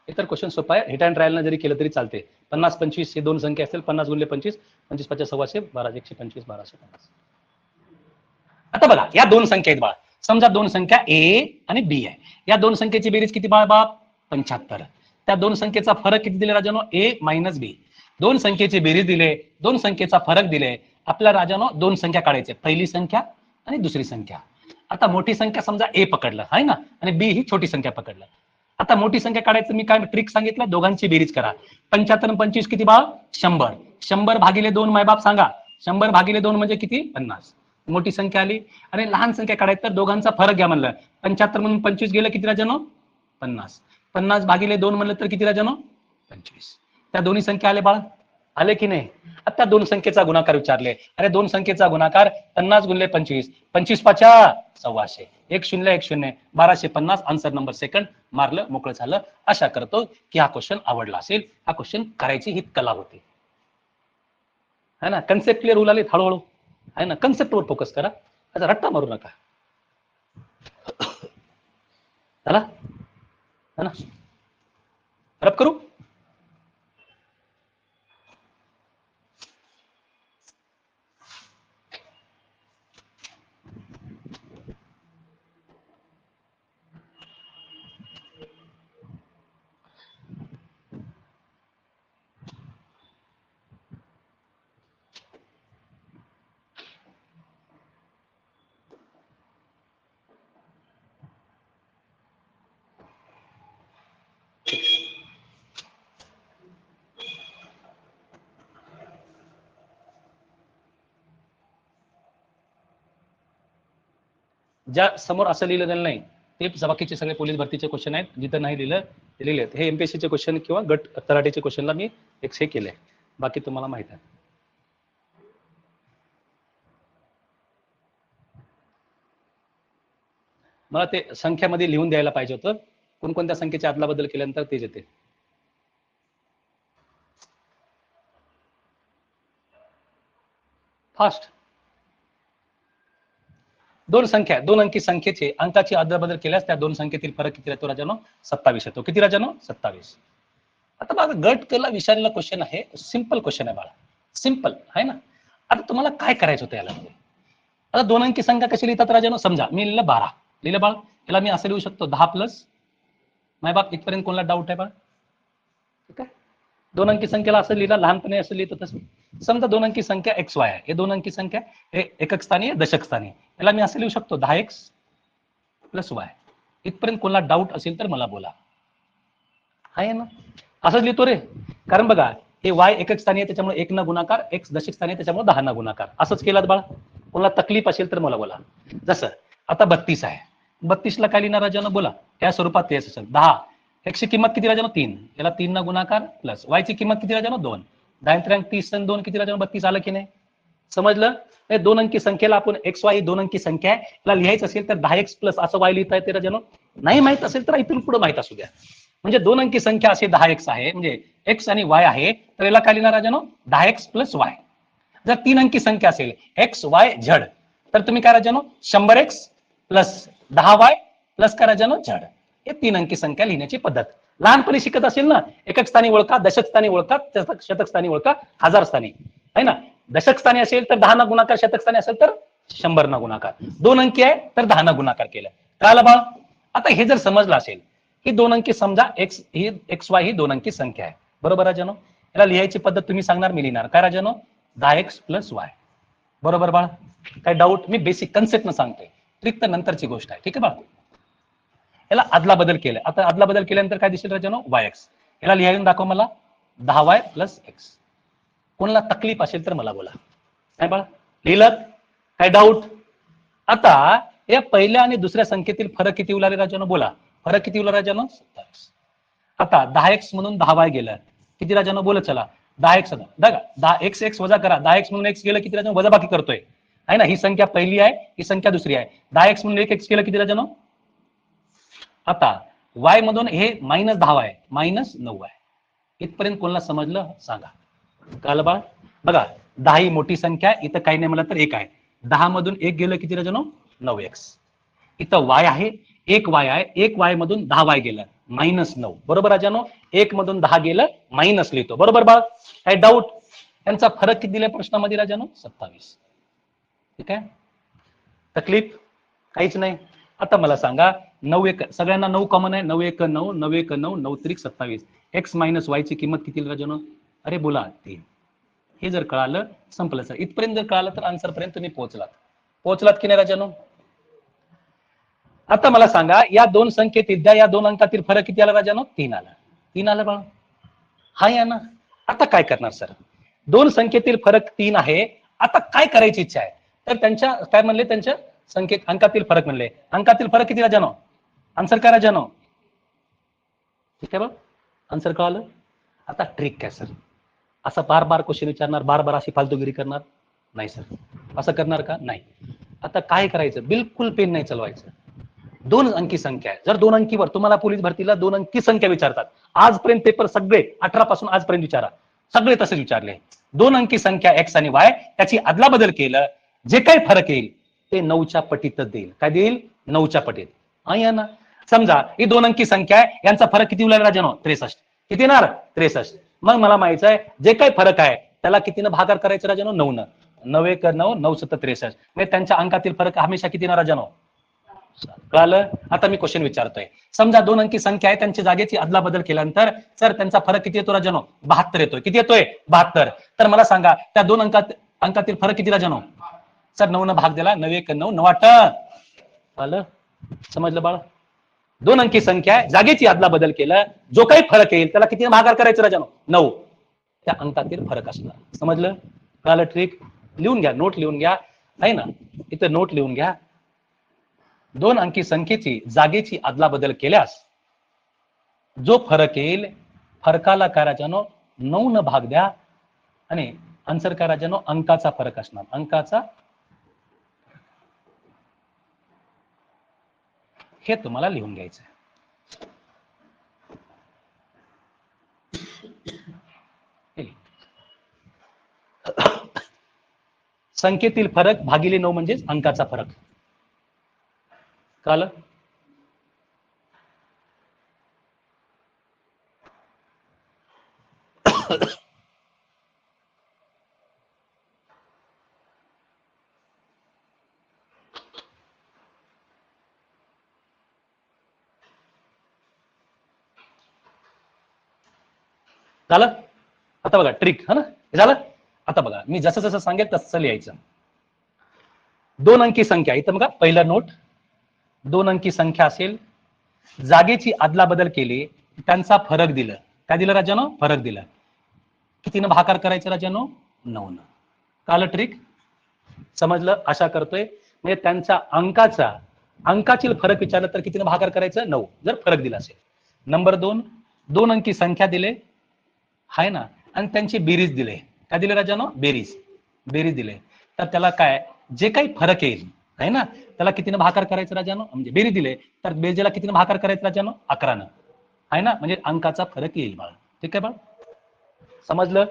इतर क्वेश्चन सोपा आहे, हिट अँड ट्रायलनं जरी केलं तरी चालते. 50-25 हे दोन संख्या असेल, 50 गुणिले 25, 25 5 सव्वाशे, 12 125, 1250. आता बघा, या दोन संख्या आहेत बाळ. समजा दोन संख्या ए आणि बी आहे. या दोन संख्येची बेरीज किती बाळ बाप? 75. त्या दोन संख्येचा फरक किती दिले राजानो? ए मायनस बी. दोन संख्येची बेरीज दिले, दोन संख्येचा फरक दिले. आपल्या राजानो दोन संख्या काढायचे, पहिली संख्या आणि दुसरी संख्या. आता मोठी संख्या समजा ए पकडलं आहे ना, आणि बी ही छोटी संख्या पकडलं. आता मोठी संख्या काढायचं मी काय ट्रिक सांगितलं, दोघांची बेरीज करा. 75 आणि 25 किती बाळ? 100. 100 भागिले 2 मायबाप सांगा. 100 भागिले 2 म्हणजे किती? 50. मोठी संख्या आली. आणि लहान संख्या काढायचं तर दोघांचा फरक घ्या म्हणलं. 75 म्हणून 25 गेलं, किती राजानो? 50. 50 भागिले 2 म्हणलं तर किती राजानो? 25. त्या दोन्ही संख्या आले बाळ, आले की नाही? आता दोन संख्येचा गुणाकार विचारले. अरे दोन संख्येचा गुणाकार 50 गुणिले 25, 25 5 सव्वाशे, 1 0 1 0, 1250. Answer number second. मारलं, मोकळं झालं. आशा करतो की हा क्वेश्चन आवडला असेल. हा क्वेश्चन करायची ही कला होती, है ना. कन्सेप्ट क्लिअर होऊ लागले हळूहळू, है ना. कन्सेप्टवर फोकस करा, आता रट्टा मारू नका. चला, है ना. रब करू. ज्या समोर असं लिहिलेलं नाही ते बाकीचे सगळे पोलीस भरतीचे क्वेश्चन आहेत. जिथं नाही लिहिलं ते लिहिले. हे एमपीएससीचे क्वेश्चन किंवा गट तलाठीचे क्वेश्चनला मी हे केलंय. बाकी तुम्हाला माहित आहे. मला ते संख्यामध्ये लिहून द्यायला पाहिजे होतं. कोणकोणत्या संख्येची आदला बदल केल्यानंतर तेच येते. फास्ट. दोन संख्या, दोन अंकी संख्येचे अंकाची अदलाबदल केल्यास त्या दोन संख्येतील फरक किती राहतो राजानो? 27 येतो. किती राजानो? 27. आता बघा, गट कला विचारलेला क्वेश्चन आहे, सिंपल क्वेश्चन आहे बाळा, सिंपल आहे ना. आता तुम्हाला काय करायचं होतं याला? आता दोन अंकी संख्या कशी लिहितात राजानो? समजा मी लिहिलं 12, लिहिलं बाळ. याला मी असं लिहू शकतो 10 प्लस माय बाप. इथपर्यंत कोणाला डाऊट आहे बाळ? ठीक आहे. दोन अंकी संख्येला असं लिहिलं, लहानपणी असं लिहित तसं. समजा दोन अंकी संख्या XY आहे. हे दोन अंकी संख्या हे एकक स्थानी आहे, दशक स्थानी. याला मी असं लिहू शकतो 10x प्लस y. इथपर्यंत कोणाला डाऊट असेल तर मला बोला. आहे ना, असंच लिहितो रे. कारण बघा, हे y एकक स्थानी आहे त्याच्यामुळे 1 न गुणाकार, x दशक स्थानी आहे त्याच्यामुळे 10 न गुणाकार. असंच केलात बाळा. कोणाला तकलीफ असेल तर मला बोला. जसं आता 32 आहे, 32ला काय लिहिणार राजानं बोला, या स्वरूपात तेच असेल. 10 एक्सची किंमत किती राजानो 3, याला 3 ना गुणाकार प्लस वायची किंमत किती राजानो 2, 10 30 आणि 2 किती राजानो 32 आलं की नाही. समजलं. हे 2 अंकी संख्येला आपण एक्स वाय ही 2 अंकी संख्या आहे, याला लिहायचं असेल तर 10x प्लस असं वाय लिहिता येते राजानो. नाही माहित असेल तर इथून पुढे माहित असू द्या. म्हणजे 2 अंकी संख्या असे 10x आहे, म्हणजे एक्स आणि वाय आहे, तर याला काय लिहिणार राजानो 10x प्लस वाय. जर 3 अंकी संख्या असेल एक्स वाय झेड, तर तुम्ही काय राजानो 100x प्लस 10y प्लस काय राजानो झेड. हे 3 अंकी संख्या लिहिण्याची पद्धत. लहानपणी शिकत असेल ना, एकक स्थानी ओळखा, दशक स्थानी ओळखा, शतक स्थानी ओळखा, हजार स्थानी आहे ना. दशक स्थानी असेल तर 10 ना गुणाकार, शतक स्थानी असेल तर 100 ना गुणाकार. 2 अंकी आहे तर 10 ना गुणाकार केलं. कळालं बाळ. आता हे जर समजलं असेल, ही 2 अंकी समजा एक्स वाय ही 2 अंकी संख्या आहे, बरोबर राजानो. याला लिहायची पद्धत तुम्ही सांगणार, मी लिहिणार. काय राजानो 10x प्लस वाय. बरोबर बाळ. काय डाऊट. मी बेसिक कन्सेप्ट न सांगतोय, ट्रिक तर नंतरची गोष्ट आहे. ठीक आहे बाळ. याला अदला बदल केलं. आता अदला बदल केल्यानंतर काय दिसेल राजानो yx. याला लिहायला दाखव मला 10y प्लस x. कोणाला तकलीफ असेल तर मला बोला. काय बाळा लिहिलं. काय डाऊट. आता या पहिल्या आणि दुसऱ्या संख्येतील फरक किती उरला राजानो बोला. फरक किती उरला राजानो 27. आता 10x म्हणून 10y गेलं किती राजानो बोला. चला 10x 10x वजा करा. 10x म्हणून x गेलं किती राजानो वजा बाकी करतोय आहे ना. ही संख्या पहिली आहे, ही संख्या दुसरी आहे. 10x म्हणून 1x गेलं किती राजानो. आता y मधून हे -10 आहे, -9 आहे. इथपर्यंत कोणाला समजलं सांगा. कळलं बाळ. बघा 10 ही मोठी संख्या, इथं काही नाही म्हणलं तर 1 आहे. 10 मधून 1 गेलं किती राजानो 9x. इथं y आहे, 1 y आहे, 1 y मधून 10y गेलं -9. बरोबर राजानो. 1 मधून 10 गेलं मायनस लिहितो. बरोबर बाळ. काय डाऊट. यांचा फरक किती दिलाय प्रश्नामध्ये राजानो 27. ठीक आहे. तकलीफ काहीच नाही. आता मला सांगा 9 1 सगळ्यांना 9 कॉमन आहे. 9 1 9, 9 1 9, 9 त्रिक 27. एक्स मायनस वाय ची किंमत किती राजानो. अरे बोला 3. हे जर कळालं संपलं सर. इथपर्यंत जर कळालं तर आन्सर पर्यंत तुम्ही पोहोचलात की नाही राजानो. आता मला सांगा या दोन संख्येतील या दोन अंकातील फरक किती आला राजानो 3 आला. 3 आला बाळा. हा या ना. आता काय करणार सर. दोन संख्येतील फरक 3 आहे. आता काय करायची इच्छा आहे. तर त्यांच्या काय म्हणले, त्यांच्या संख्येत अंकातील फरक म्हणले. अंकातील फरक किती राजानो. आन्सर काय राजानो. ठीक आहे बघ. आन्सर कळालं. आता ट्रिक काय सर. असं बार बार क्वेश्चन विचारणार, बार बार अशी फालतूगिरी करणार नाही सर. असं करणार का नाही. आता काय करायचं, बिलकुल पेन नाही चालवायचं. 2 अंकी संख्या आहे. जर 2 अंकीवर तुम्हाला पोलीस भरतीला 2 अंकी संख्या विचारतात. आजपर्यंत पेपर सगळे 18 पासून आजपर्यंत विचारा, सगळे तसेच विचारले. 2 अंकी संख्या एक्स आणि वाय, त्याची अदला बदल केलं, जे काही फरक येईल ते 9च्या पटीतच देईल. काय देईल 9च्या पटीत. आहे ना. समजा ही 2 अंकी संख्या आहे, यांचा फरक किती उरला राजानो 63. किती येणार 63. मग मला माहिती आहे जे काही फरक आहे त्याला कितीनं भागाकार करायचं राजानो 9 न. 9 1 9, 9 7 63. म्हणजे त्यांच्या अंकातील फरक हमेशा किती ना राजानो. कळालं. आता मी क्वेश्चन विचारतोय. समजा 2 अंकी संख्या आहे, त्यांच्या जागेची अदला बदल केल्यानंतर सर त्यांचा फरक किती येतो राजानो 72 येतोय. किती येतोय 72. तर मला सांगा त्या 2 अंकातील फरक किती राजानो. सर 9 न भाग दिला. 9 1 9, 9 8. कळालं. समजलं बाळा. 2 अंकी संख्या आहे, जागेची अदला बदल केलं, जो काही फरक येईल त्याला किती भागाकार करायचं राजानो 9. त्या अंकातील फरक असणार. समजलं. कळालं ट्रिक. लिहून घ्या, नोट लिहून घ्या. आहे ना. इथं नोट लिहून घ्या. 2 अंकी संख्येची जागेची अदला बदल केल्यास जो फरक येईल, फरकाला काय राजानो 9 न भाग द्या आणि आन्सर काय राजानो अंकाचा फरक असणार. अंकाचा. हे तुम्हाला लिहून घ्यायचं. संख्येतील फरक भागिले 9 म्हणजे अंकाचा फरक. कळलं. झालं. आता बघा ट्रिक. हा ना. झालं. आता बघा मी जसं जसं सांगेल तसं लिहायचं. 2 अंकी संख्या. इथं बघा पहिला नोट. 2 अंकी संख्या असेल, जागेची अदला बदल केली, त्यांचा फरक दिलं. काय दिलं राजानो फरक दिलं. कितीनं भागाकार करायचं राजानो 9 न. कळलं ट्रिक. समजलं? आशा करतोय. म्हणजे त्यांचा अंकातील फरक विचारला तर कितीने भागाकार करायचं? 9 जर फरक दिला असेल. नंबर 2, 2 अंकी संख्या दिले हाय ना, आणि त्यांची बेरीज दिले. काय दिले राजानो? बेरीज दिले. तर त्याला काय, जे काही फरक येईल आहे ना, त्याला कितीने भागाकार करायचं राजानो? म्हणजे बेरीज दिले तर बेरीजला कितीने भागाकार करायचं राजानो? 11 आहे ना, म्हणजे अंकाचा फरक येईल बाळ. ठीक आहे बाळ, समजलं?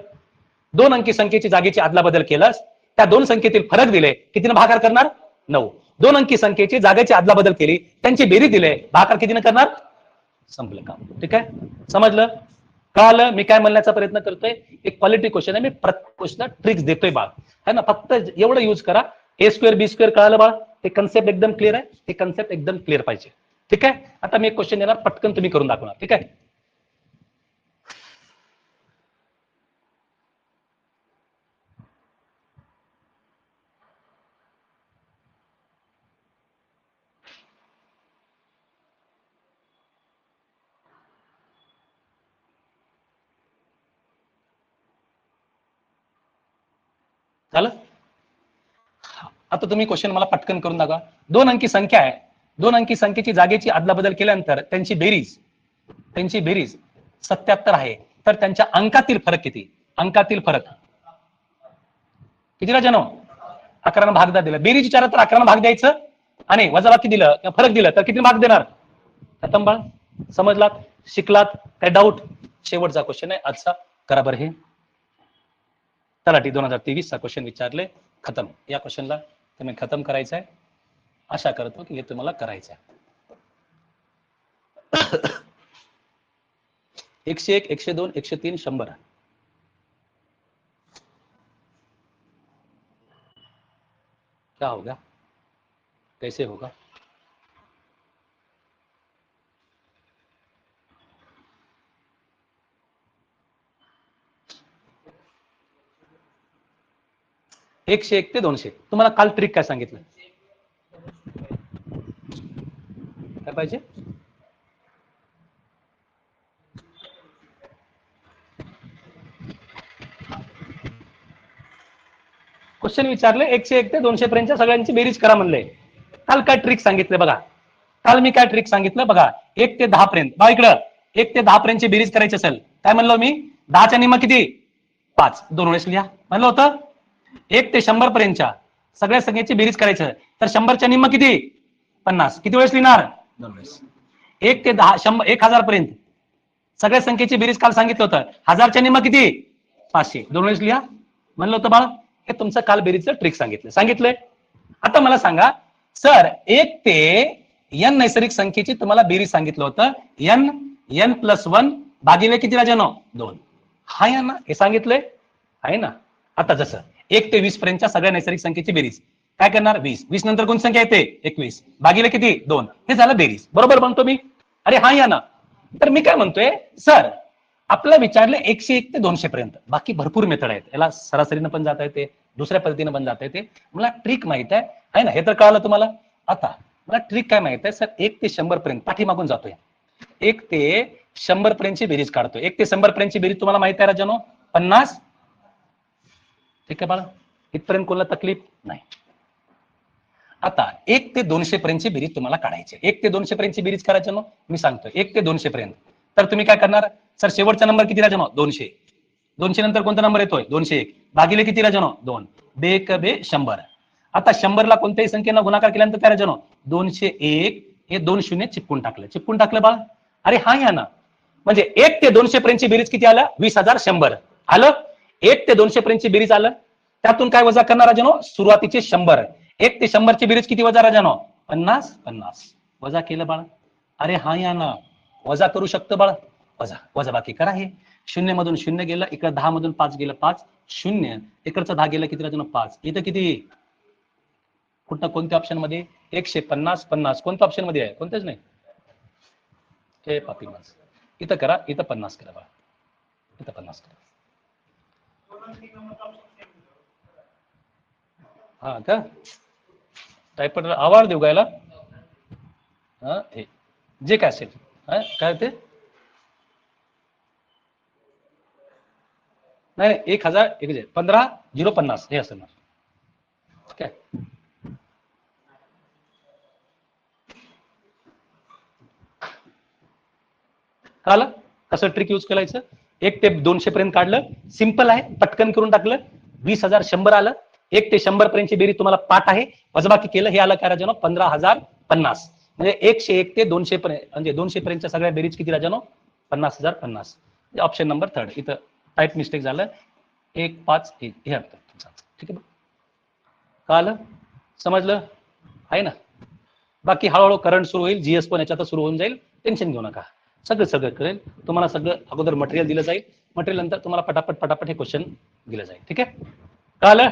2 अंकी संख्येची जागेची अदलाबदल केलास, त्या 2 संख्येतील फरक दिले, कितीने भागाकार करणार? 9. 2 अंकी संख्येची जागेची अदलाबदल केली, त्यांची बेरीज दिले, भागाकार कितीने करणार? संपलं काम. ठीक आहे, समजलं? कळालं? मी काय म्हणण्याचा प्रयत्न करतोय, एक क्वालिटी क्वेश्चन आहे, मी प्रत्येक क्वेश्चनला ट्रिक्स देतोय बाळ, है ना. फक्त एवढं यूज करा, A² B² कळालं बाळ? हे कन्सेप्ट एकदम क्लिअर आहे, हे कन्सेप्ट एकदम क्लिअर पाहिजे. ठीक आहे, आता मी एक क्वेश्चन देणार, पटकन तुम्ही करून दाखवणार. ठीक आहे, झालं? आता तुम्ही क्वेश्चन मला पटकन करून दाखवा. 2 अंकी संख्या आहे, 2 अंकी संख्येची जागेची अदलाबदल केल्यानंतर त्यांची बेरीज 77 आहे, तर त्यांच्या अंकातील फरक किती? अंकातील फरक किती राजानो? 11 भाग दिला. बेरीज विचारला तर 11 भाग द्यायचं, आणि वजाबाकी दिलं किंवा फरक दिलं तर किती भाग देणार? खतम बाळ, समजलात? शिकलात? काय डाऊट? शेवटचा क्वेश्चन आहे आजचा, करा बरं हे. तलाठी 2023 चा क्वेश्चन विचारले, खतम. या क्वेश्चनला तुम्ही खतम करायचं आहे. आशा करतो की हे तुम्हाला करायचं आहे. 101, 102, 103, 100. क्या होगा, कैसे होगा? एकशे 1 ते 200. तुम्हाला काल ट्रिक काय सांगितलं? काय पाहिजे? क्वेश्चन विचारले 101 ते 200 पर्यंतच्या सगळ्यांची बेरीज करा म्हणले. काल काय ट्रिक सांगितलं बघा, काल मी काय ट्रिक सांगितलं बघा, 1 ते 10 पर्यंत. बघा इकडं, 1 ते 10 पर्यंतची बेरीज करायची असेल, काय म्हणलो मी? 10च्या निम्मा किती? 5. 2 वेळेस लिहा. म्हणलं होतं 1 ते 100 पर्यंतच्या सगळ्या संख्येची बेरीज करायचं, तर 100च्या निम्मा किती? 50. किती वेळेस लिहिणार? 2 वेळेस. 1 ते 10, 100, 1000 पर्यंत सगळ्या संख्येची बेरीज काल सांगितलं होतं. 1000च्या निम्मा किती? 500. 2 वेळेस लिहा. म्हणलं होतं बाळ, हे तुमचं काल बेरीजचं ट्रिक सांगितलंय. आता मला सांगा सर, 1 ते n नैसर्गिक संख्येची तुम्हाला बेरीज सांगितलं होतं, n+1 भागिले किती राजानो? 2. हाय ना, हे सांगितलंय आहे ना. आता जसं 1 ते 20 पर्यंतच्या सगळ्या नैसर्गिक संख्येची बेरीज काय करणार? 20. 20 नंतर कोणती संख्या येते? 21 भागिले किती? 2. हे झालं बेरीज. बरोबर म्हणतो मी? अरे हा या ना. तर मी काय म्हणतोय, सर आपलं विचारलं 101 ते 200 पर्यंत, बाकी भरपूर मेथड आहेत, याला सरासरीनं पण जाता येते, दुसऱ्या पद्धतीने पण जाता येते. मला ट्रिक माहित आहे ना, हे तर कळालं तुम्हाला. आता मला ट्रिक काय माहित आहे सर, 1 ते 100 पर्यंत पाठीमागून जातोय, 1 ते 100 पर्यंतची बेरीज काढतोय. 1 ते 100 पर्यंतची बेरीज तुम्हाला माहित आहे राजानो? 50. ठीक आहे बाळा, इथपर्यंत कोणाला तकलीफ नाही. आता 1 ते 200 पर्यंतची बेरीज तुम्हाला काढायची. 1 ते 200 पर्यंतची बेरीज करायची ना, मी सांगतोय 1 ते 200 पर्यंत. तर तुम्ही काय करणार सर? शेवटचा नंबर किती राजानो? 200. 200 नंतर कोणता नंबर येतोय? 201 भागिले किती राजानो? 2. 2 1 100. आता 100 ला कोणत्याही संख्येनं गुणाकार केल्यानंतर काय राजानो? 201. हे 2 शून्य चिपकून टाकलं बाळा. अरे हा या ना, म्हणजे 1 ते 200 पर्यंतची बेरीज किती आलं? 20,100 आलं. 1 ते 200 पर्यंतची बेरीज आलं, त्यातून काय वजा करणार राजानो? सुरुवातीचे 100. 1 ते 100 ची बेरीज किती वजा राजानो? 50. वजा केलं बाळा. अरे हा या ना, वजा करू शकतो बाळा. वजा बाकी करा. हे 0 मधून 0 गेलं, इकडे 10 मधून 5 गेलं, 5 0, इकडचं 10 गेलं किती राजानो? 5. इथं किती? कुठं कोणत्या ऑप्शन मध्ये? 150 50 कोणत्या ऑप्शन मध्ये आहे? कोणतेच नाही. हे पापी माणसं, इथं करा, इथं 50 करा बाळा, इथं 50 करा. हा का? टायपर आवाज देऊ गायला? हा, हे जे काय असेल. काय ते? नाही, 1000 15 050 हे असणार. काय कळालं कसं ट्रिक यूज करायचं? 1 ते 200 पर्यंत काढलं, सिंपल आहे, पटकन करून टाकलं, 20,000 100 आलं. 1 ते 100 पर्यंतची बेरीज तुम्हाला पाठ आहे, वजबाकी केलं, हे आलं काय राजानो? 15,050. म्हणजे 101 ते 200 पर्यंत, म्हणजे 200 पर्यंतच्या सगळ्या बेरीज किती राजानो? 50,050. Option number 3. इथं टाईप मिस्टेक झालं, 1 5 1 हे अर्थ ठीक आहे. कळालं? समजलं आहे ना? बाकी हळूहळू करंट सुरू होईल, जीएस पण याच्यात सुरू होऊन जाईल, टेन्शन घेऊ नका. सगळं करेल तुम्हाला. सगळं अगोदर मटेरियल दिलं जाईल, मटेरियल नंतर तुम्हाला पटापट हे क्वेश्चन दिलं जाईल. ठीक आहे, कळालं?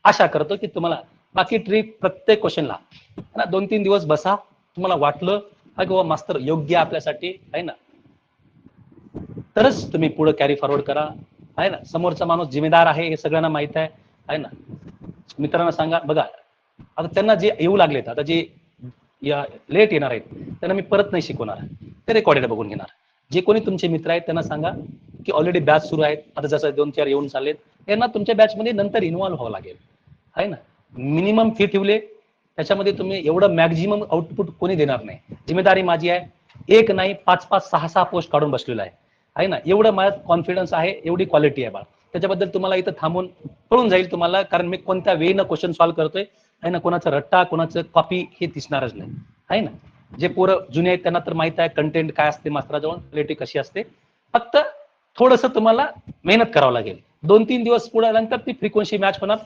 आशा करतो की तुम्हाला बाकी ट्रिक प्रत्येक क्वेश्चनला ना 2-3 दिवस बसा, तुम्हाला वाटलं किंवा मास्तर योग्य आपल्यासाठी आहे ना, तरच तुम्ही पुढे कॅरी फॉरवर्ड करा. आहे ना, समोरचा माणूस जिम्मेदार आहे हे सगळ्यांना माहित आहे ना. मित्रांना सांगा, बघा आता त्यांना जे येऊ लागलेत, आता जे लेट येणार आहेत त्यांना मी परत नाही शिकवणार, ते रेकॉर्डेड बघून घेणार. जे कोणी तुमचे मित्र आहेत त्यांना सांगा की ऑलरेडी बॅच सुरू आहेत, आता जसं 2-4 येऊन चाललेत, यांना तुमच्या बॅच मध्ये नंतर इन्व्हॉल्व्ह व्हावं लागेल. आहे ना, मिनिमम फी ठेवले, त्याच्यामध्ये तुम्ही एवढं मॅक्झिमम आउटपुट कोणी देणार नाही. जिम्मेदारी माझी आहे. 1 नाही 5-5 6-6 पोस्ट काढून बसलेला आहे ना. एवढं माझ्यात कॉन्फिडन्स आहे, एवढी क्वालिटी आहे बा. त्याच्याबद्दल तुम्हाला इथं थांबून कळून जाईल तुम्हाला, कारण मी कोणत्या वेळीनं क्वेश्चन सॉल्व्ह करतोय. आहे ना, कोणाचा रट्टा कोणाचं कॉपी हे दिसणारच नाही. आहे ना, जे पोरं जुने आहेत त्यांना तर माहित आहे कंटेंट काय असते, मास्तराजवळ क्वालिटी कशी असते. फक्त थोडंसं तुम्हाला मेहनत करावं लागेल. 2-3 दिवस पुढे आल्यानंतर ती फ्रिक्वेन्सी मॅच होणार.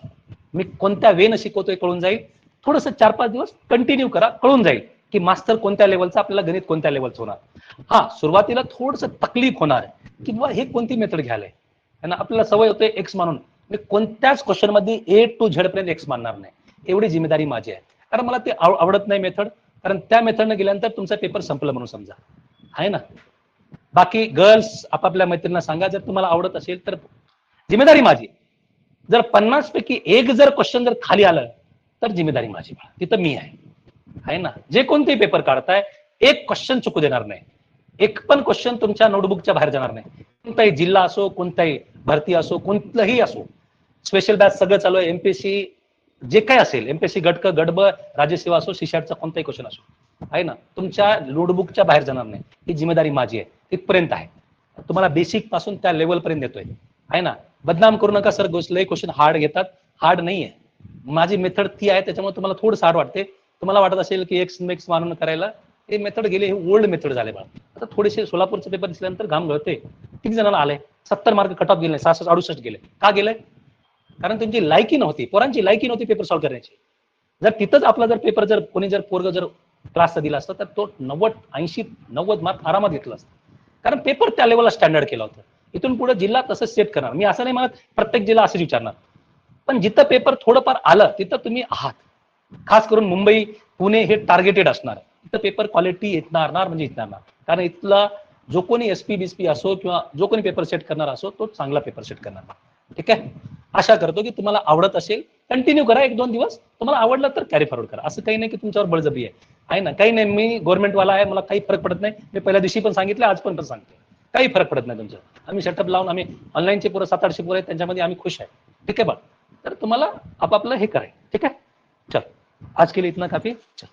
मी कोणत्या वेनं शिकवतोय कळून जाईल. थोडंसं 4-5 दिवस कंटिन्यू करा, कळून जाईल की मास्तर कोणत्या लेवलचा, आपल्याला गणित कोणत्या लेवलचं होणार. हा, सुरुवातीला थोडंसं तकलीफ होणार की बाबा हे कोणती मेथड घ्यायलाय. आपल्याला सवय होते एक्स मानून, मी कोणत्याच क्वेश्चन मध्ये A to Z पर्यंत एक्स मानणार नाही. एवढी जिम्मेदारी माझी आहे, कारण मला ते आवडत नाही मेथड. कारण त्या मेथडनं गेल्यानंतर तुमचा पेपर संपला म्हणून समजा. आहे ना, बाकी गर्ल्स आपापल्या मैत्रिणींना सांगा, जर तुम्हाला आवडत असेल तर जिम्मेदारी माझी. जर 50 पैकी 1 जर क्वेश्चन जर खाली आलं तर जिम्मेदारी माझी, तिथं मी आहे. आहे ना, जे कोणतेही पेपर काढताय 1 क्वेश्चन चुकू देणार नाही. 1 पण क्वेश्चन तुमच्या नोटबुकच्या बाहेर जाणार नाही. कोणताही जिल्हा असो, कोणताही भरती असो, कोणतंही असो, स्पेशल बॅच सगळं चालू आहे. एमपीएससी जे काय असेल, एमपीएससी गटक गडब राज्यसेवा असो, सीशॅटचा कोणताही क्वेश्चन असो, आहे ना, तुमच्या नोटबुकच्या बाहेर जाणार नाही. ही जिम्मेदारी माझी आहे, तिथपर्यंत आहे. तुम्हाला बेसिक पासून त्या लेवल पर्यंत देतोय. आहे ना, बदनाम करू नका सर, लय क्वेश्चन हार्ड घेतात. हार्ड नाहीये, माझी मेथड ती आहे, त्याच्यामुळे तुम्हाला थोडंसं हार्ड वाटते. तुम्हाला वाटत असेल की एक्स मेक्स मानून करायला, हे मेथड गेले, हे ओल्ड मेथड झाले बा. आता थोडेसे सोलापूरचे पेपर दिसल्यानंतर घाम गळते. किती जणांना आले? 70 मार्क कट ऑफ गेले, 66-68 गेले. का गेले? कारण त्यांची लायकी नव्हती, पोरांची लायकी नव्हती पेपर सॉल्व्ह करण्याची. जर तिथंच आपला जर पेपर जर कोणी जर पोरग जर क्लासचा दिला असता तर तो 90-80-90 मार्क आरामात घेतला असता, कारण पेपर त्या लेवलला स्टँडर्ड केला होता. इथून पुढे जिल्हा तसंच सेट करणार. मी असं नाही म्हणत प्रत्येक जिल्हा असंच विचारणार, पण जिथं पेपर थोडंफार आलं तिथं तुम्ही आहात. खास करून मुंबई पुणे हे टार्गेटेड असणार. इथं पेपर क्वालिटी येणार म्हणजे येणार, कारण इथला जो कोणी एसपी बीसपी असो किंवा जो कोणी पेपर सेट करणार असो, तो चांगला पेपर सेट करणार. ठीक आहे, आशा करतो की तुम्हाला आवडत असेल. कंटिन्यू करा, 1-2 दिवस तुम्हाला आवडलं तर कॅरी फॉरवर्ड करा. असं काही नाही की तुमच्यावर बळजबरी आहे ना, काही नाही. मी गव्हर्नमेंटवाला आहे, मला काही फरक पडत नाही. मी पहिल्या दिवशी पण सांगितलं, आज पण सांगतो, काही फरक पडत नाही तुमचं. आम्ही सेटअप लावून, आम्ही ऑनलाईनचे पुरं 700-800 पोरं आहेत, त्यांच्यामध्ये आम्ही खुश आहे. ठीक आहे बा, तर तुम्हाला आपापलं हे करायचं. ठीक आहे, चल आज के लिए इतना काफी. चल.